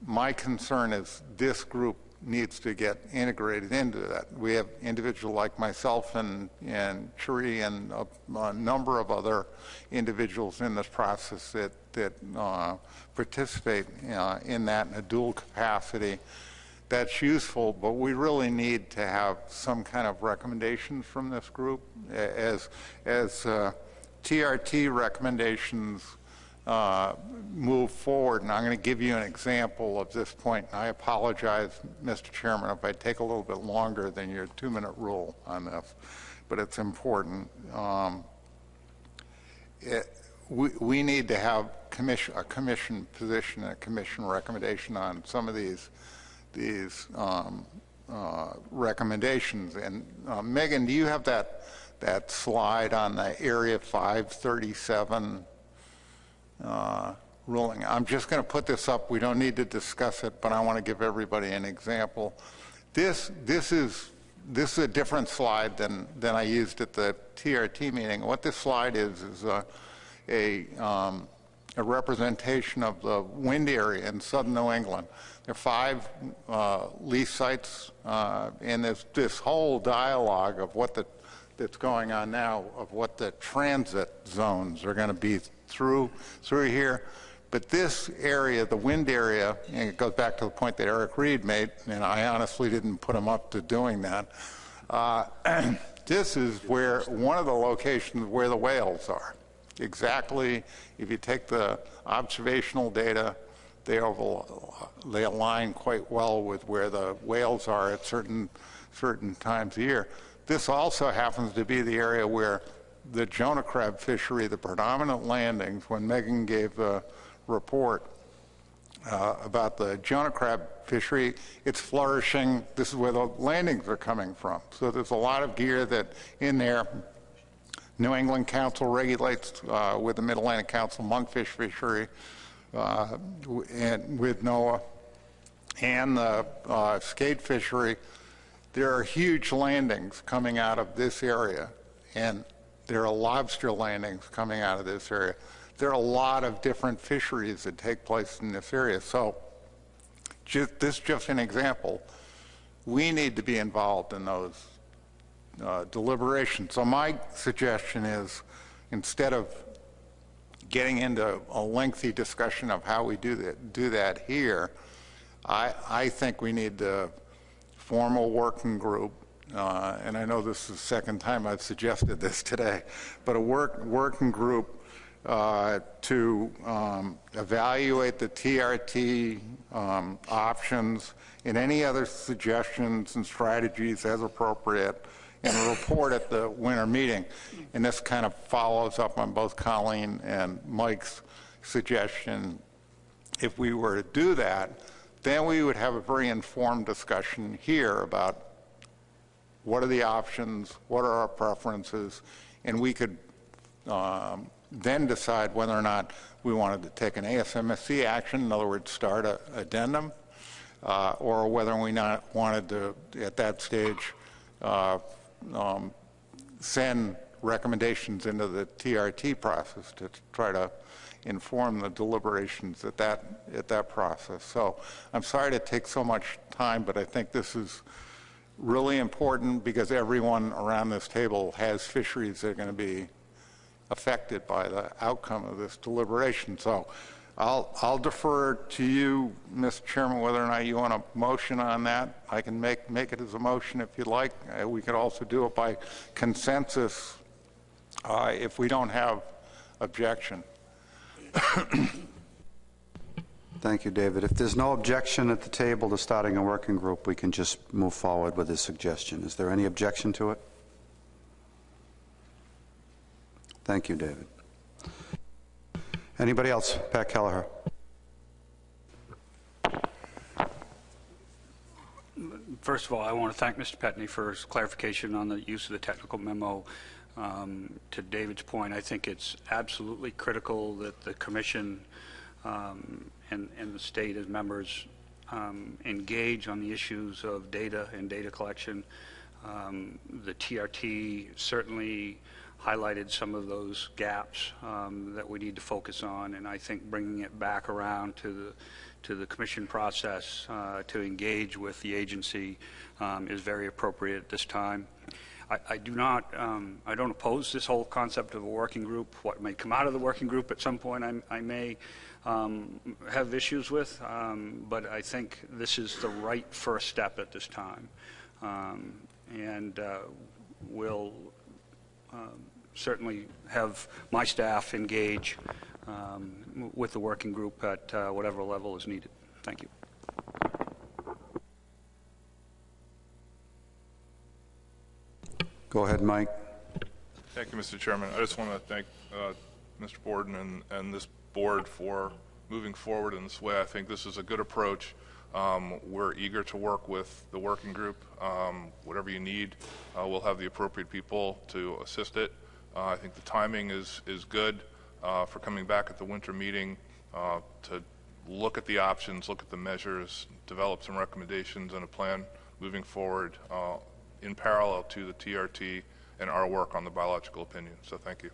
My concern is this group needs to get integrated into that. We have individuals like myself and Cherie and a number of other individuals in this process that participate in that in a dual capacity. That's useful, but we really need to have some kind of recommendations from this group as TRT recommendations move forward. And I'm going to give you an example of this point. And I apologize, Mr. Chairman, if I take a little bit longer than your 2-minute rule on this, but it's important. We need to have a commission position and a commission recommendation on some of these recommendations. And Megan, do you have that slide on the Area 537 ruling? I'm just going to put this up. We don't need to discuss it, but I want to give everybody an example. This is a different slide than I used at the TRT meeting. What this slide is a representation of the wind area in southern New England. There are 5 lease sites, and there's this whole dialogue of that's going on now of what the transit zones are going to be through here. But this area, the wind area, and it goes back to the point that Eric Reed made, and I honestly didn't put him up to doing that. This is where one of the locations where the whales are. Exactly, if you take the observational data, they align quite well with where the whales are at certain times of year. This also happens to be the area where the Jonah crab fishery, the predominant landings, when Megan gave the report about the Jonah crab fishery, it's flourishing. This is where the landings are coming from. So there's a lot of gear that in there. New England Council regulates with the Mid-Atlantic Council monkfish fishery and with NOAA and the skate fishery. There are huge landings coming out of this area, and there are lobster landings coming out of this area. There are a lot of different fisheries that take place in this area. So this is just an example. We need to be involved in those deliberations. So my suggestion is, instead of getting into a lengthy discussion of how we do that here, I think we need to form a working group, and I know this is the second time I've suggested this today, but a working group to evaluate the TRT options and any other suggestions and strategies as appropriate and a report at the winter meeting. And this kind of follows up on both Colleen and Mike's suggestion. If we were to do that, then we would have a very informed discussion here about what are the options, what are our preferences, and we could then decide whether or not we wanted to take an ASMSC action, in other words, start an addendum, or whether we not wanted to, at that stage, send recommendations into the TRT process to try to inform the deliberations at that process. So I'm sorry to take so much time, but I think this is really important because everyone around this table has fisheries that are going to be affected by the outcome of this deliberation. So I'll defer to you, Mr. Chairman, whether or not you want a motion on that. I can make it as a motion if you'd like. We could also do it by consensus if we don't have objection. Thank you, David. If there's no objection at the table to starting a working group, we can just move forward with this suggestion. Is there any objection to it? Thank you, David. Anybody else? Pat Kelleher. First of all, I want to thank Mr. Petney for his clarification on the use of the technical memo. To David's point, I think it's absolutely critical that the Commission and the state as members engage on the issues of data and data collection. The TRT certainly highlighted some of those gaps that we need to focus on, and I think bringing it back around to the Commission process to engage with the agency is very appropriate at this time. I don't oppose this whole concept of a working group. What may come out of the working group at some point I may have issues with, but I think this is the right first step at this time. And we'll certainly have my staff engage with the working group at whatever level is needed. Thank you. Go ahead, Mike. Thank you, Mr. Chairman. I just want to thank Mr. Borden and this board for moving forward in this way. I think this is a good approach. We're eager to work with the working group. Whatever you need, we'll have the appropriate people to assist it. I think the timing is good for coming back at the winter meeting to look at the options, look at the measures, develop some recommendations and a plan moving forward in parallel to the TRT and our work on the biological opinion. So thank you.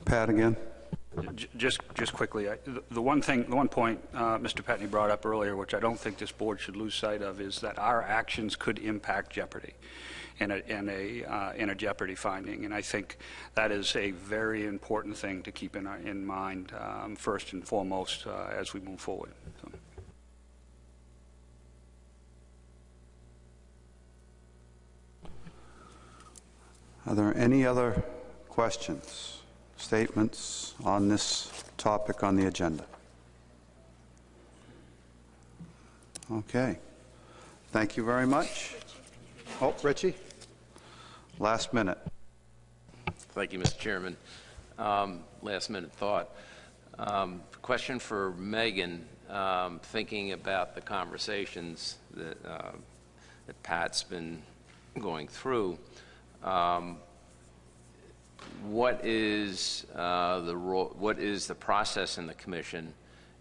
Pat, again. Just quickly, the one point Mr. Petney brought up earlier, which I don't think this board should lose sight of, is that our actions could impact jeopardy in a jeopardy finding, and I think that is a very important thing to keep in mind first and foremost as we move forward. So. Are there any other questions, statements on this topic on the agenda? Okay. Thank you very much. Oh, Richie? Last minute. Thank you, Mr. Chairman. Last minute thought. Question for Megan. Thinking about the conversations that Pat's been going through, what is the process in the Commission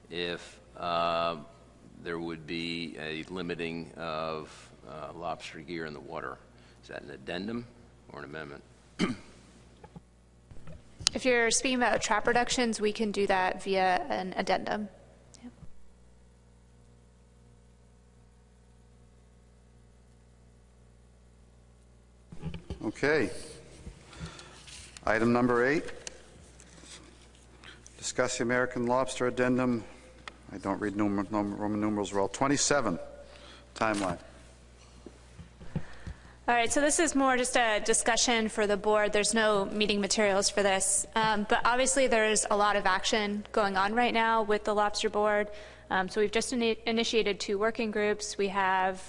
if there would be a limiting of lobster gear in the water? Is that an addendum or an amendment? If you're speaking about trap reductions, we can do that via an addendum. Okay. Item number 8. Discuss the American Lobster Addendum. I don't read Roman numerals well. 27. Timeline. All right, so this is more just a discussion for the board. There's no meeting materials for this. But obviously there's a lot of action going on right now with the Lobster Board. So we've just initiated 2 working groups. We have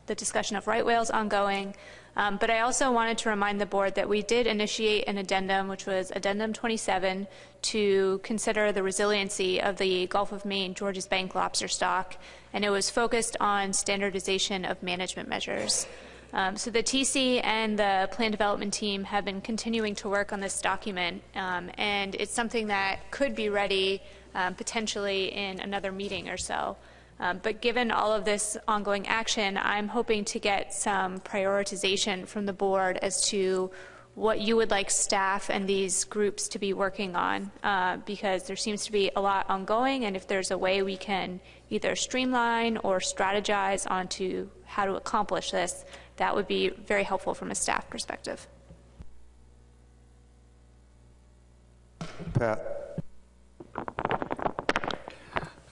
the discussion of right whales ongoing. But I also wanted to remind the board that we did initiate an addendum, which was Addendum 27, to consider the resiliency of the Gulf of Maine Georges Bank lobster stock. And it was focused on standardization of management measures. So the TC and the plan development team have been continuing to work on this document, and it's something that could be ready potentially in another meeting or so. But given all of this ongoing action, I'm hoping to get some prioritization from the board as to what you would like staff and these groups to be working on, because there seems to be a lot ongoing, and if there's a way we can either streamline or strategize onto how to accomplish this, that would be very helpful from a staff perspective. Pat.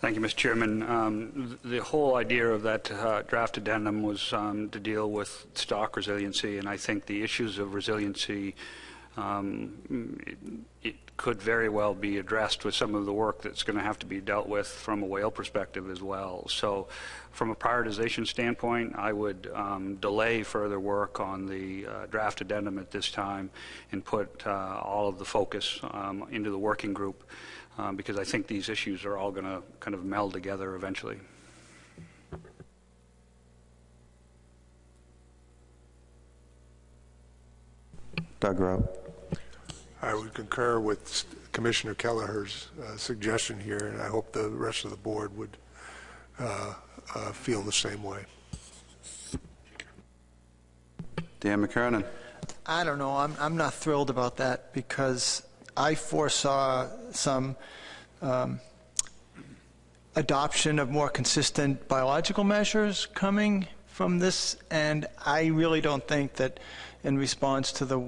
Thank you, Mr. Chairman. The whole idea of that draft addendum was to deal with stock resiliency, and I think the issues of resiliency it could very well be addressed with some of the work that's going to have to be dealt with from a whale perspective as well. So from a prioritization standpoint, I would delay further work on the draft addendum at this time and put all of the focus into the working group because I think these issues are all going to kind of meld together eventually. Doug Rowe. I would concur with Commissioner Kelleher's suggestion here, and I hope the rest of the board would feel the same way. Dan McKernan. I don't know. I'm not thrilled about that because I foresaw some adoption of more consistent biological measures coming from this, and I really don't think that in response to the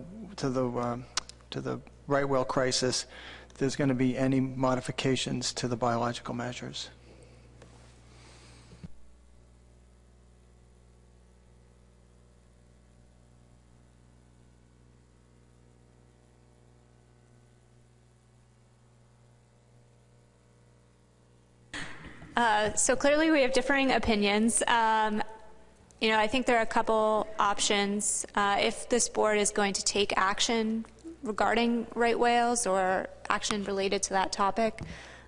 right whale crisis, there's going to be any modifications to the biological measures. So clearly we have differing opinions. I think there are a couple options. If this board is going to take action regarding right whales or action related to that topic,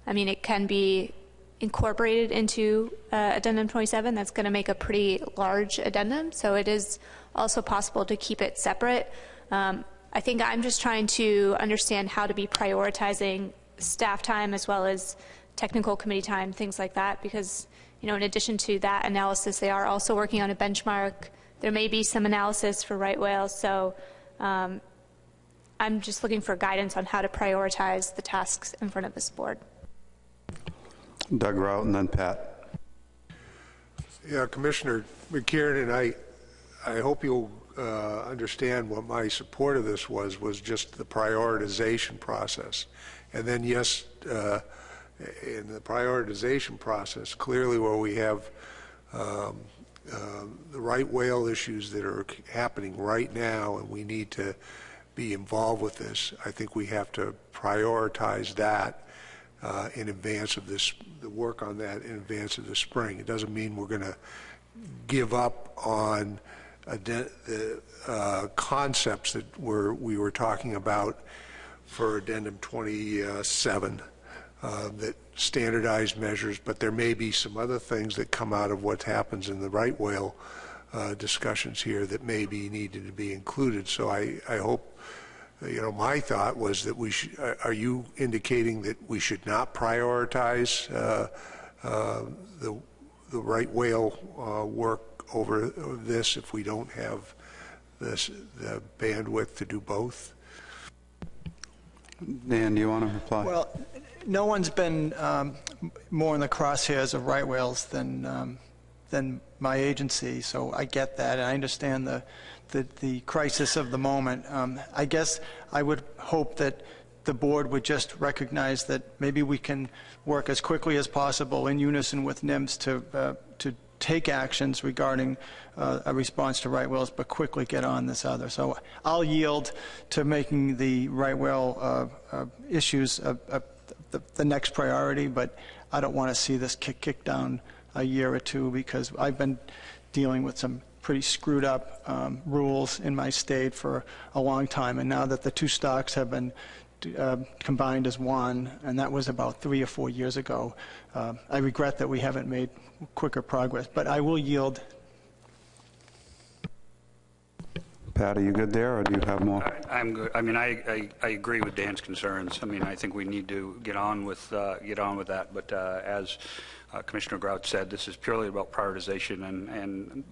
I mean, it can be incorporated into Addendum 27. That's going to make a pretty large addendum, so it is also possible to keep it separate. I think I'm just trying to understand how to be prioritizing staff time as well as technical committee time, things like that, because in addition to that analysis, they are also working on a benchmark. There may be some analysis for right whales, so I'm just looking for guidance on how to prioritize the tasks in front of this board. Doug Rowe and then Pat. Yeah, Commissioner McKernan, I hope you'll understand what my support of this was just the prioritization process. And then, yes, in the prioritization process, clearly where we have the right whale issues that are happening right now and we need to be involved with this, I think we have to prioritize that in advance of this, the work on that in advance of the spring. It doesn't mean we're going to give up on the concepts that we were talking about for Addendum 27. That standardized measures, but there may be some other things that come out of what happens in the right whale discussions here that may be needed to be included. So I hope, my thought was that we should, are you indicating that we should not prioritize the right whale work over this if we don't have the bandwidth to do both? Dan, do you want to reply? Well, no one's been more in the crosshairs of right whales than my agency, so I get that, and I understand the crisis of the moment. I guess I would hope that the board would just recognize that maybe we can work as quickly as possible in unison with NIMS to take actions regarding a response to right whales, but quickly get on this other. So I'll yield to making the right whale issues the next priority, but I don't want to see this kick down a year or two, because I've been dealing with some pretty screwed up rules in my state for a long time, and now that the two stocks have been combined as one, and that was about 3 or 4 years ago, I regret that we haven't made quicker progress, but I will yield. Pat, are you good there, or do you have more? I'm good. I mean, I agree with Dan's concerns. I mean, I think we need to get on with that. But as Commissioner Grout said, this is purely about prioritization, and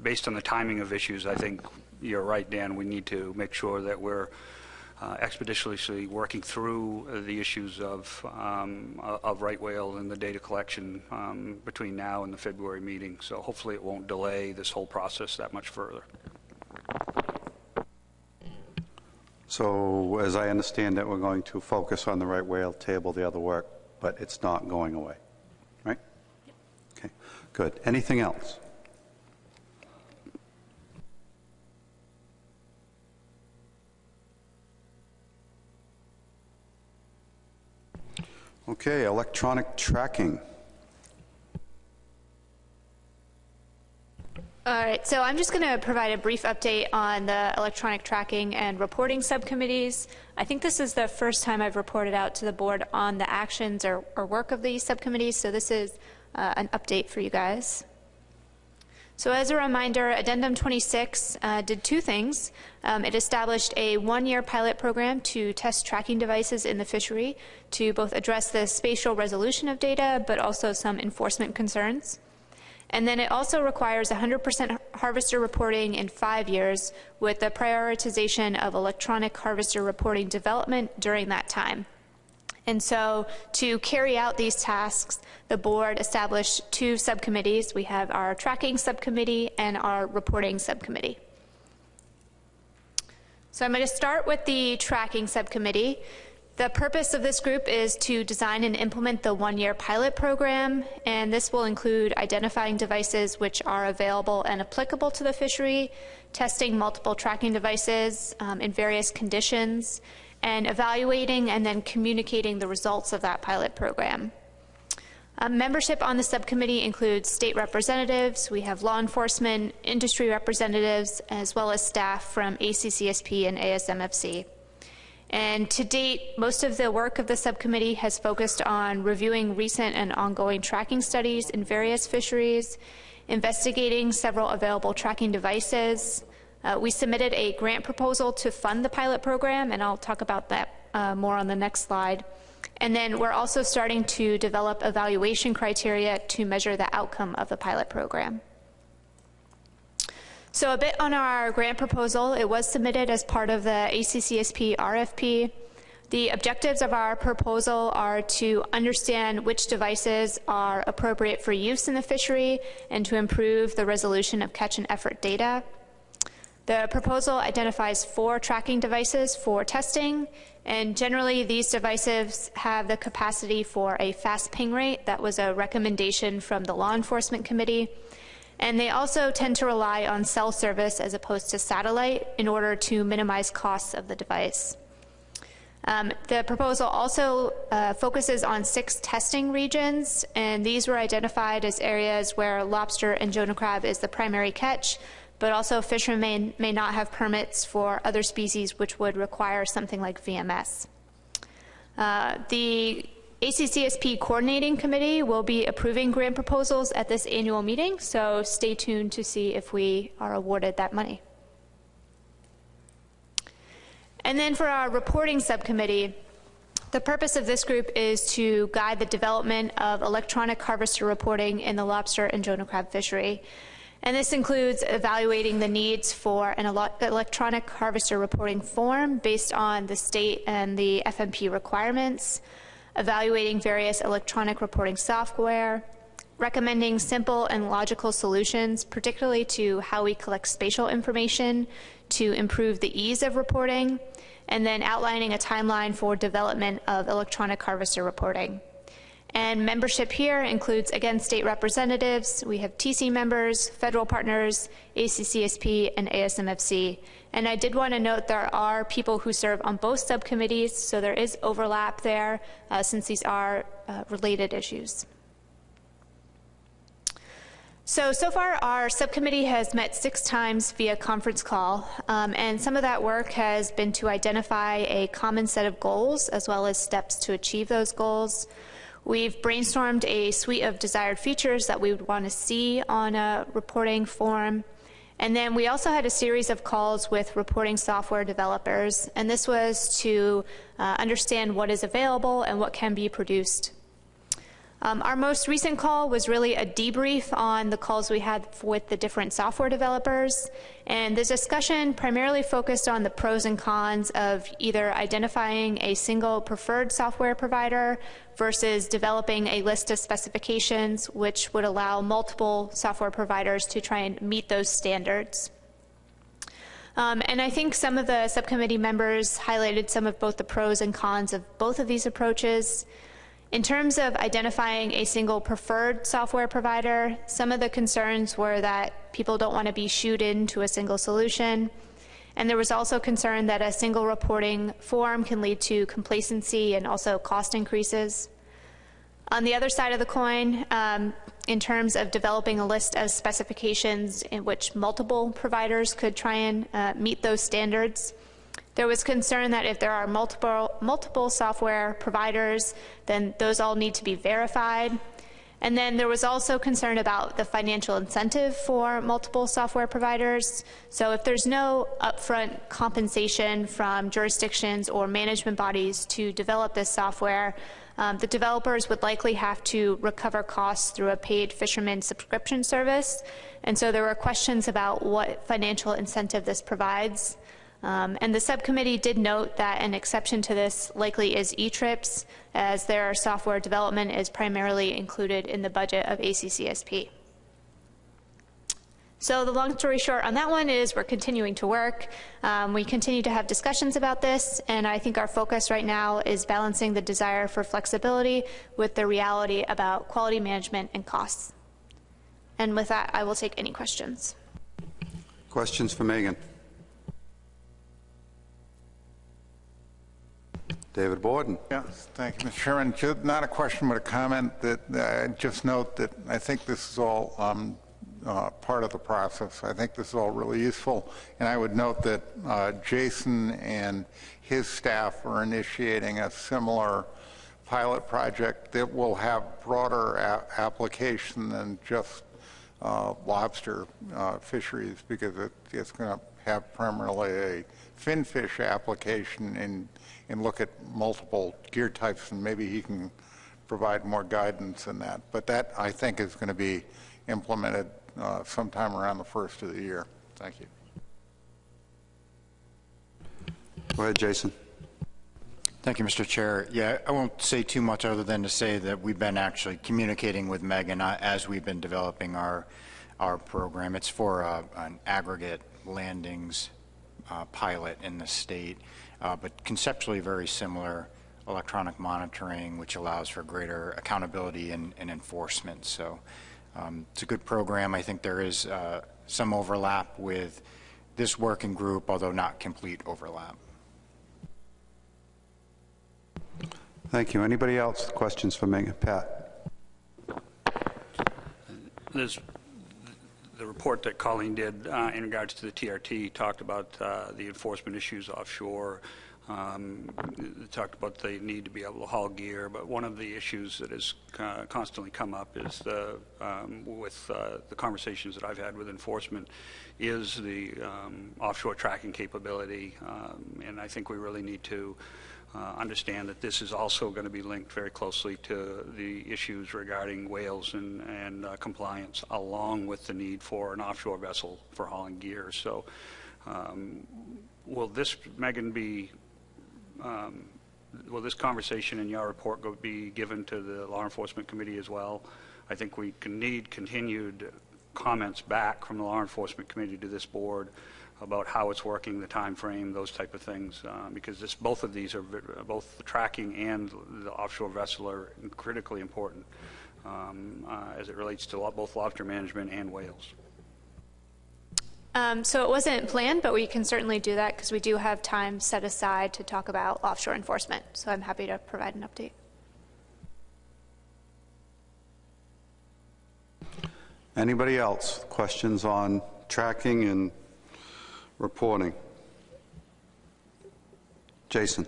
based on the timing of issues, I think you're right, Dan. We need to make sure that we're expeditiously working through the issues of right whale and the data collection between now and the February meeting. So hopefully it won't delay this whole process that much further. So, as I understand it, we're going to focus on the right whale, table the other work, but it's not going away, right? Yep. Okay, good. Anything else? Okay, electronic tracking. All right, so I'm just going to provide a brief update on the electronic tracking and reporting subcommittees. I think this is the first time I've reported out to the board on the actions or work of these subcommittees, so this is an update for you guys. So as a reminder, Addendum 26 did two things. It established a 1-year pilot program to test tracking devices in the fishery to both address the spatial resolution of data, but also some enforcement concerns. And then it also requires 100% harvester reporting in 5 years, with the prioritization of electronic harvester reporting development during that time. And so to carry out these tasks, the board established 2 subcommittees. We have our tracking subcommittee and our reporting subcommittee. So I'm going to start with the tracking subcommittee. The purpose of this group is to design and implement the 1-year pilot program, and this will include identifying devices which are available and applicable to the fishery, testing multiple tracking devices in various conditions, and evaluating and then communicating the results of that pilot program. Membership on the subcommittee includes state representatives, we have law enforcement, industry representatives, as well as staff from ACCSP and ASMFC. And to date, most of the work of the subcommittee has focused on reviewing recent and ongoing tracking studies in various fisheries, investigating several available tracking devices. We submitted a grant proposal to fund the pilot program, and I'll talk about that more on the next slide. And then we're also starting to develop evaluation criteria to measure the outcome of the pilot program. So a bit on our grant proposal. It was submitted as part of the ACCSP RFP. The objectives of our proposal are to understand which devices are appropriate for use in the fishery and to improve the resolution of catch and effort data. The proposal identifies 4 tracking devices for testing, and generally these devices have the capacity for a fast ping rate. That was a recommendation from the Law Enforcement Committee. And they also tend to rely on cell service as opposed to satellite in order to minimize costs of the device. The proposal also focuses on 6 testing regions, and these were identified as areas where lobster and Jonah crab is the primary catch, but also fishermen may not have permits for other species which would require something like VMS. The ACCSP Coordinating Committee will be approving grant proposals at this annual meeting, so stay tuned to see if we are awarded that money. And then for our reporting subcommittee, the purpose of this group is to guide the development of electronic harvester reporting in the lobster and Jonah crab fishery. And this includes evaluating the needs for an electronic harvester reporting form based on the state and the FMP requirements, evaluating various electronic reporting software, recommending simple and logical solutions, particularly to how we collect spatial information to improve the ease of reporting, and then outlining a timeline for development of electronic harvester reporting. And membership here includes, again, state representatives. We have TC members, federal partners, ACCSP, and ASMFC. And I did want to note there are people who serve on both subcommittees, so there is overlap there since these are related issues. So far our subcommittee has met 6 times via conference call, and some of that work has been to identify a common set of goals as well as steps to achieve those goals. We've brainstormed a suite of desired features that we would want to see on a reporting form. And then we also had a series of calls with reporting software developers, and this was to understand what is available and what can be produced. Our most recent call was really a debrief on the calls we had with the different software developers, and the discussion primarily focused on the pros and cons of either identifying a single preferred software provider versus developing a list of specifications which would allow multiple software providers to try and meet those standards. And I think some of the subcommittee members highlighted some of both the pros and cons of both of these approaches. In terms of identifying a single preferred software provider, some of the concerns were that people don't want to be shooed into a single solution. And there was also concern that a single reporting form can lead to complacency and also cost increases. On the other side of the coin, in terms of developing a list of specifications in which multiple providers could try and meet those standards, there was concern that if there are multiple software providers, then those all need to be verified. And then there was also concern about the financial incentive for multiple software providers. So if there's no upfront compensation from jurisdictions or management bodies to develop this software, the developers would likely have to recover costs through a paid fisherman subscription service. And so there were questions about what financial incentive this provides. And the subcommittee did note that an exception to this likely is e-trips, as their software development is primarily included in the budget of ACCSP. So the long story short on that one is we're continuing to work. We continue to have discussions about this, and I think our focus right now is balancing the desire for flexibility with the reality about quality management and costs. And with that, I will take any questions. Questions for Megan? David Borden. Yes, thank you, Mr. Chairman. Not a question, but a comment. That just note that I think this is all part of the process. I think this is all really useful, and I would note that Jason and his staff are initiating a similar pilot project that will have broader application than just lobster fisheries, because it's going to have primarily a finfish application and look at multiple gear types, and maybe he can provide more guidance in that. But that, I think, is going to be implemented sometime around the first of the year. Thank you. Go ahead, Jason. Thank you, Mr. Chair. Yeah, I won't say too much other than to say that we've been actually communicating with Megan as we've been developing our program. It's for an aggregate landings pilot in the state, but conceptually very similar electronic monitoring, which allows for greater accountability and enforcement. So it's a good program. I think there is some overlap with this working group, although not complete overlap. Thank you. Anybody else? Questions for Megan? Pat. There's the report that Colleen did in regards to the TRT talked about the enforcement issues offshore. It talked about the need to be able to haul gear, but one of the issues that has constantly come up is with the conversations that I've had with enforcement is the offshore tracking capability, and I think we really need to understand that this is also going to be linked very closely to the issues regarding whales and compliance, along with the need for an offshore vessel for hauling gear. So will this, Megan, be will this conversation in your report be given to the Law Enforcement Committee as well? I think we need continued comments back from the Law Enforcement Committee to this board about how it's working, the time frame, those type of things, because both of these are both the tracking and the offshore vessel are critically important as it relates to both lobster management and whales. So it wasn't planned, but we can certainly do that because we do have time set aside to talk about offshore enforcement. So I'm happy to provide an update. Anybody else? Questions on tracking and reporting? Jason.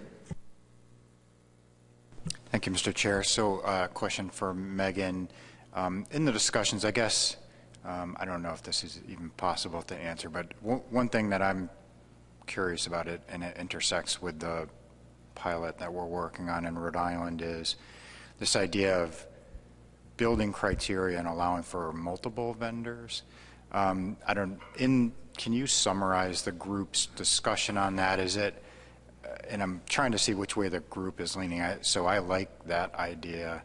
Thank you, Mr. Chair. So question for Megan. In the discussions, I guess, I don't know if this is even possible to answer, but one thing that I'm curious about it, and it intersects with the pilot that we're working on in Rhode Island, is this idea of building criteria and allowing for multiple vendors. Can you summarize the group's discussion on that? Is it, and I'm trying to see which way the group is leaning. So I like that idea,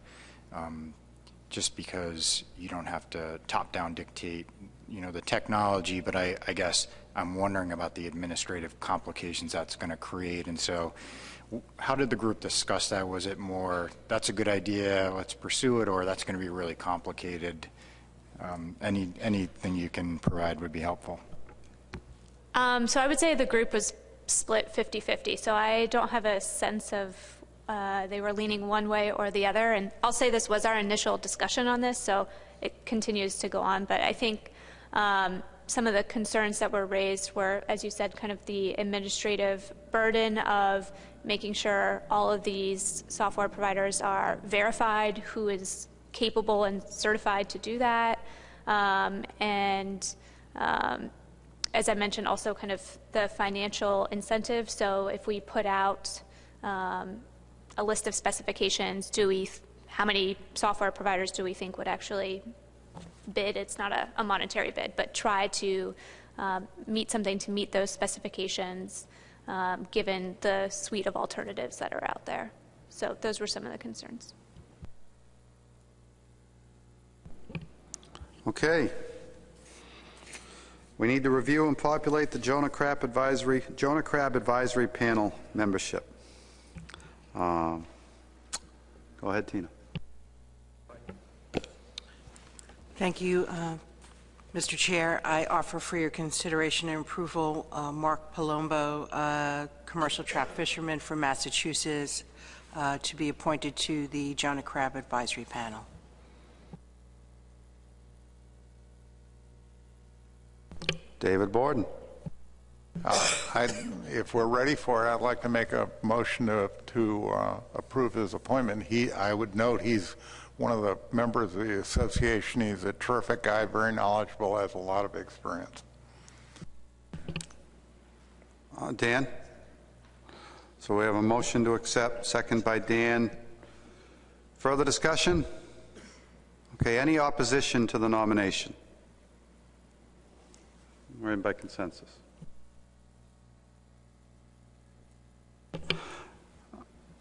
just because you don't have to top-down dictate, the technology. But I guess I'm wondering about the administrative complications that's going to create. And so, how did the group discuss that? Was it more, that's a good idea, let's pursue it, or that's going to be really complicated? Anything you can provide would be helpful. So I would say the group was split 50-50. So I don't have a sense of they were leaning one way or the other. And I'll say this was our initial discussion on this, so it continues to go on. But I think some of the concerns that were raised were, as you said, kind of the administrative burden of making sure all of these software providers are verified, who is capable and certified to do that, as I mentioned, also kind of the financial incentive. So if we put out a list of specifications, how many software providers do we think would actually bid? It's not a monetary bid, but try to meet something to meet those specifications, given the suite of alternatives that are out there. So those were some of the concerns. Okay. We need to review and populate the Jonah Crab Advisory Panel membership. Go ahead, Tina. Thank you, Mr. Chair. I offer for your consideration and approval Mark Palumbo, commercial trout fisherman from Massachusetts, to be appointed to the Jonah Crab Advisory Panel. David Borden. If we're ready for it, I'd like to make a motion to approve his appointment. I would note he's one of the members of the association. He's a terrific guy, very knowledgeable, has a lot of experience. Dan? So we have a motion to accept, second by Dan. Further discussion? Okay, any opposition to the nomination? We're in by consensus.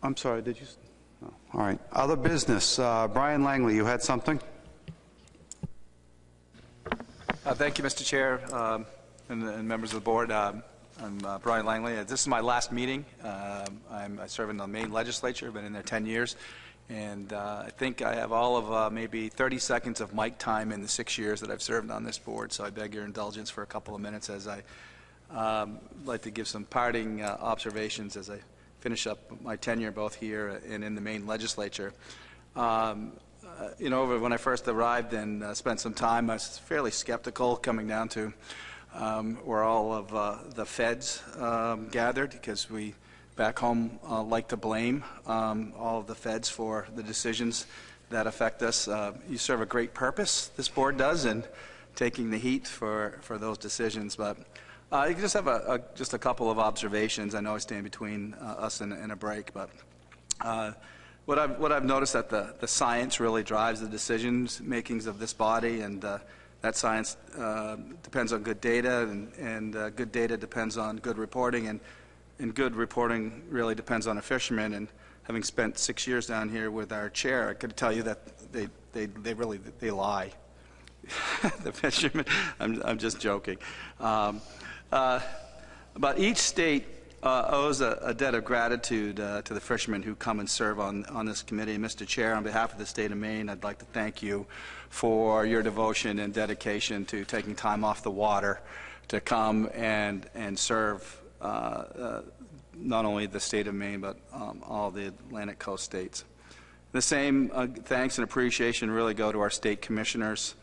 I'm sorry, did you? No. All right. Other business. Brian Langley, you had something? Thank you, Mr. Chair, and members of the board. I'm Brian Langley. This is my last meeting. I serve in the Maine legislature. I've been in there 10 years. And I think I have all of maybe 30 seconds of mic time in the 6 years that I've served on this board, so I beg your indulgence for a couple of minutes as I like to give some parting observations as I finish up my tenure both here and in the Maine legislature. When I first arrived and spent some time, I was fairly skeptical coming down to where all of the feds gathered, because we back home like to blame all of the feds for the decisions that affect us. You serve a great purpose, this board does, in taking the heat for those decisions. But you can just have just a couple of observations. I know I stand between us and a break, but what I've noticed that the science really drives the decisions makings of this body, and that science depends on good data, and good data depends on good reporting, and good reporting really depends on a fisherman. And having spent 6 years down here with our chair, I could tell you that they lie. The fishermen, I'm just joking. But each state owes a debt of gratitude to the fishermen who come and serve on this committee. Mr. Chair, on behalf of the state of Maine, I'd like to thank you for your devotion and dedication to taking time off the water to come and serve not only the state of Maine, but all the Atlantic coast states. The same thanks and appreciation really go to our state commissioners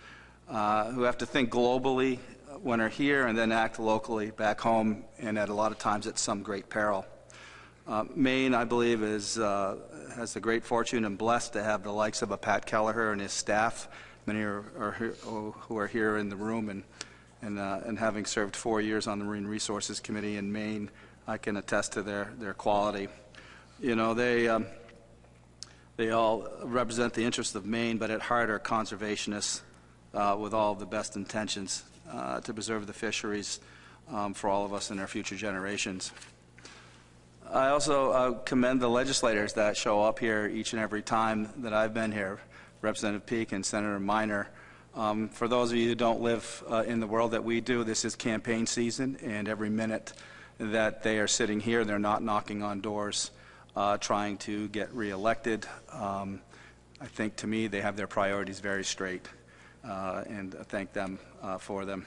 who have to think globally when they're here and then act locally back home, and at a lot of times at some great peril. Maine, I believe, has the great fortune and blessed to have the likes of a Pat Kelleher and his staff, many who are here in the room, and having served 4 years on the Marine Resources Committee in Maine, I can attest to their quality. You know, they all represent the interests of Maine, but at heart are conservationists with all the best intentions to preserve the fisheries for all of us and our future generations. I also commend the legislators that show up here each and every time that I've been here, Representative Peake and Senator Minor. For those of you who don't live in the world that we do, this is campaign season, and every minute that they are sitting here, they're not knocking on doors trying to get reelected. I think, to me, they have their priorities very straight, and I thank them for them.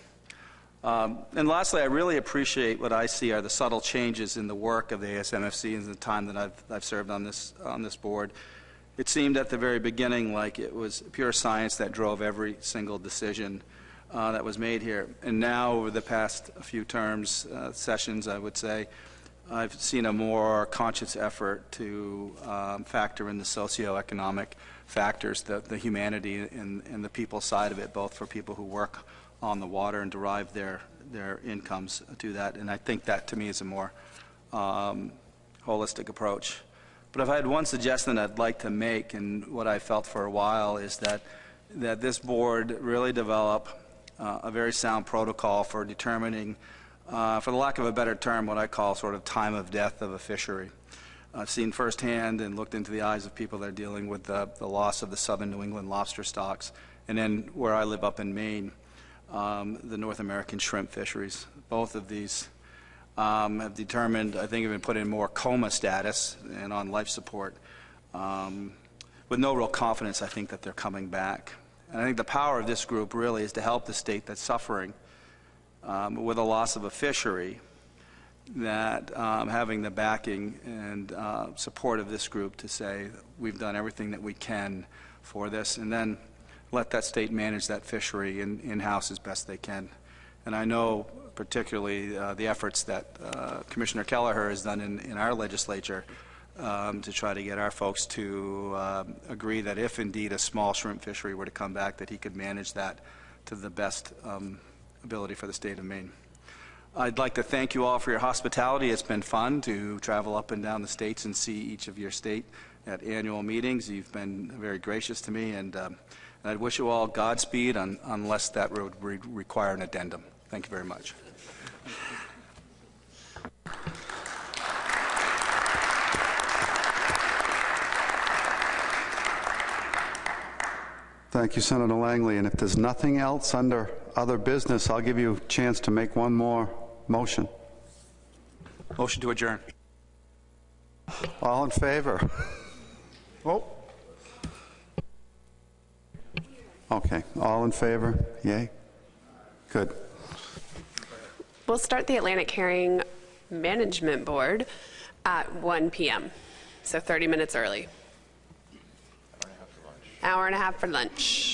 And lastly, I really appreciate what I see are the subtle changes in the work of the ASMFC in the time that I've served on this board. It seemed at the very beginning like it was pure science that drove every single decision that was made here. And now, over the past few terms, sessions, I would say, I've seen a more conscious effort to factor in the socioeconomic factors, the humanity and the people side of it, both for people who work on the water and derive their incomes to that. And I think that, to me, is a more holistic approach. But if I had one suggestion I'd like to make, and what I felt for a while, is that this board really develop a very sound protocol for determining, for the lack of a better term, what I call sort of time of death of a fishery. I've seen firsthand and looked into the eyes of people that are dealing with the loss of the southern New England lobster stocks, and then where I live up in Maine, the North American shrimp fisheries. Both of these have determined, I think, have been put in more coma status and on life support with no real confidence, I think, that they're coming back. And I think the power of this group really is to help the state that's suffering with a loss of a fishery, that having the backing and support of this group to say we've done everything that we can for this, and then let that state manage that fishery in-house as best they can. And I know particularly the efforts that Commissioner Kelleher has done in our legislature to try to get our folks to agree that if indeed a small shrimp fishery were to come back, that he could manage that to the best ability for the state of Maine. I'd like to thank you all for your hospitality. It's been fun to travel up and down the states and see each of your state at annual meetings. You've been very gracious to me, and I wish you all Godspeed unless that would require an addendum. Thank you very much. Thank you, Senator Langley. And if there's nothing else under other business, I'll give you a chance to make one more motion. Motion to adjourn. All in favor? Oh. Okay. All in favor? Yay? Good. We'll start the Atlantic Herring Management Board at 1 p.m., so 30 minutes early. Hour and a half for lunch.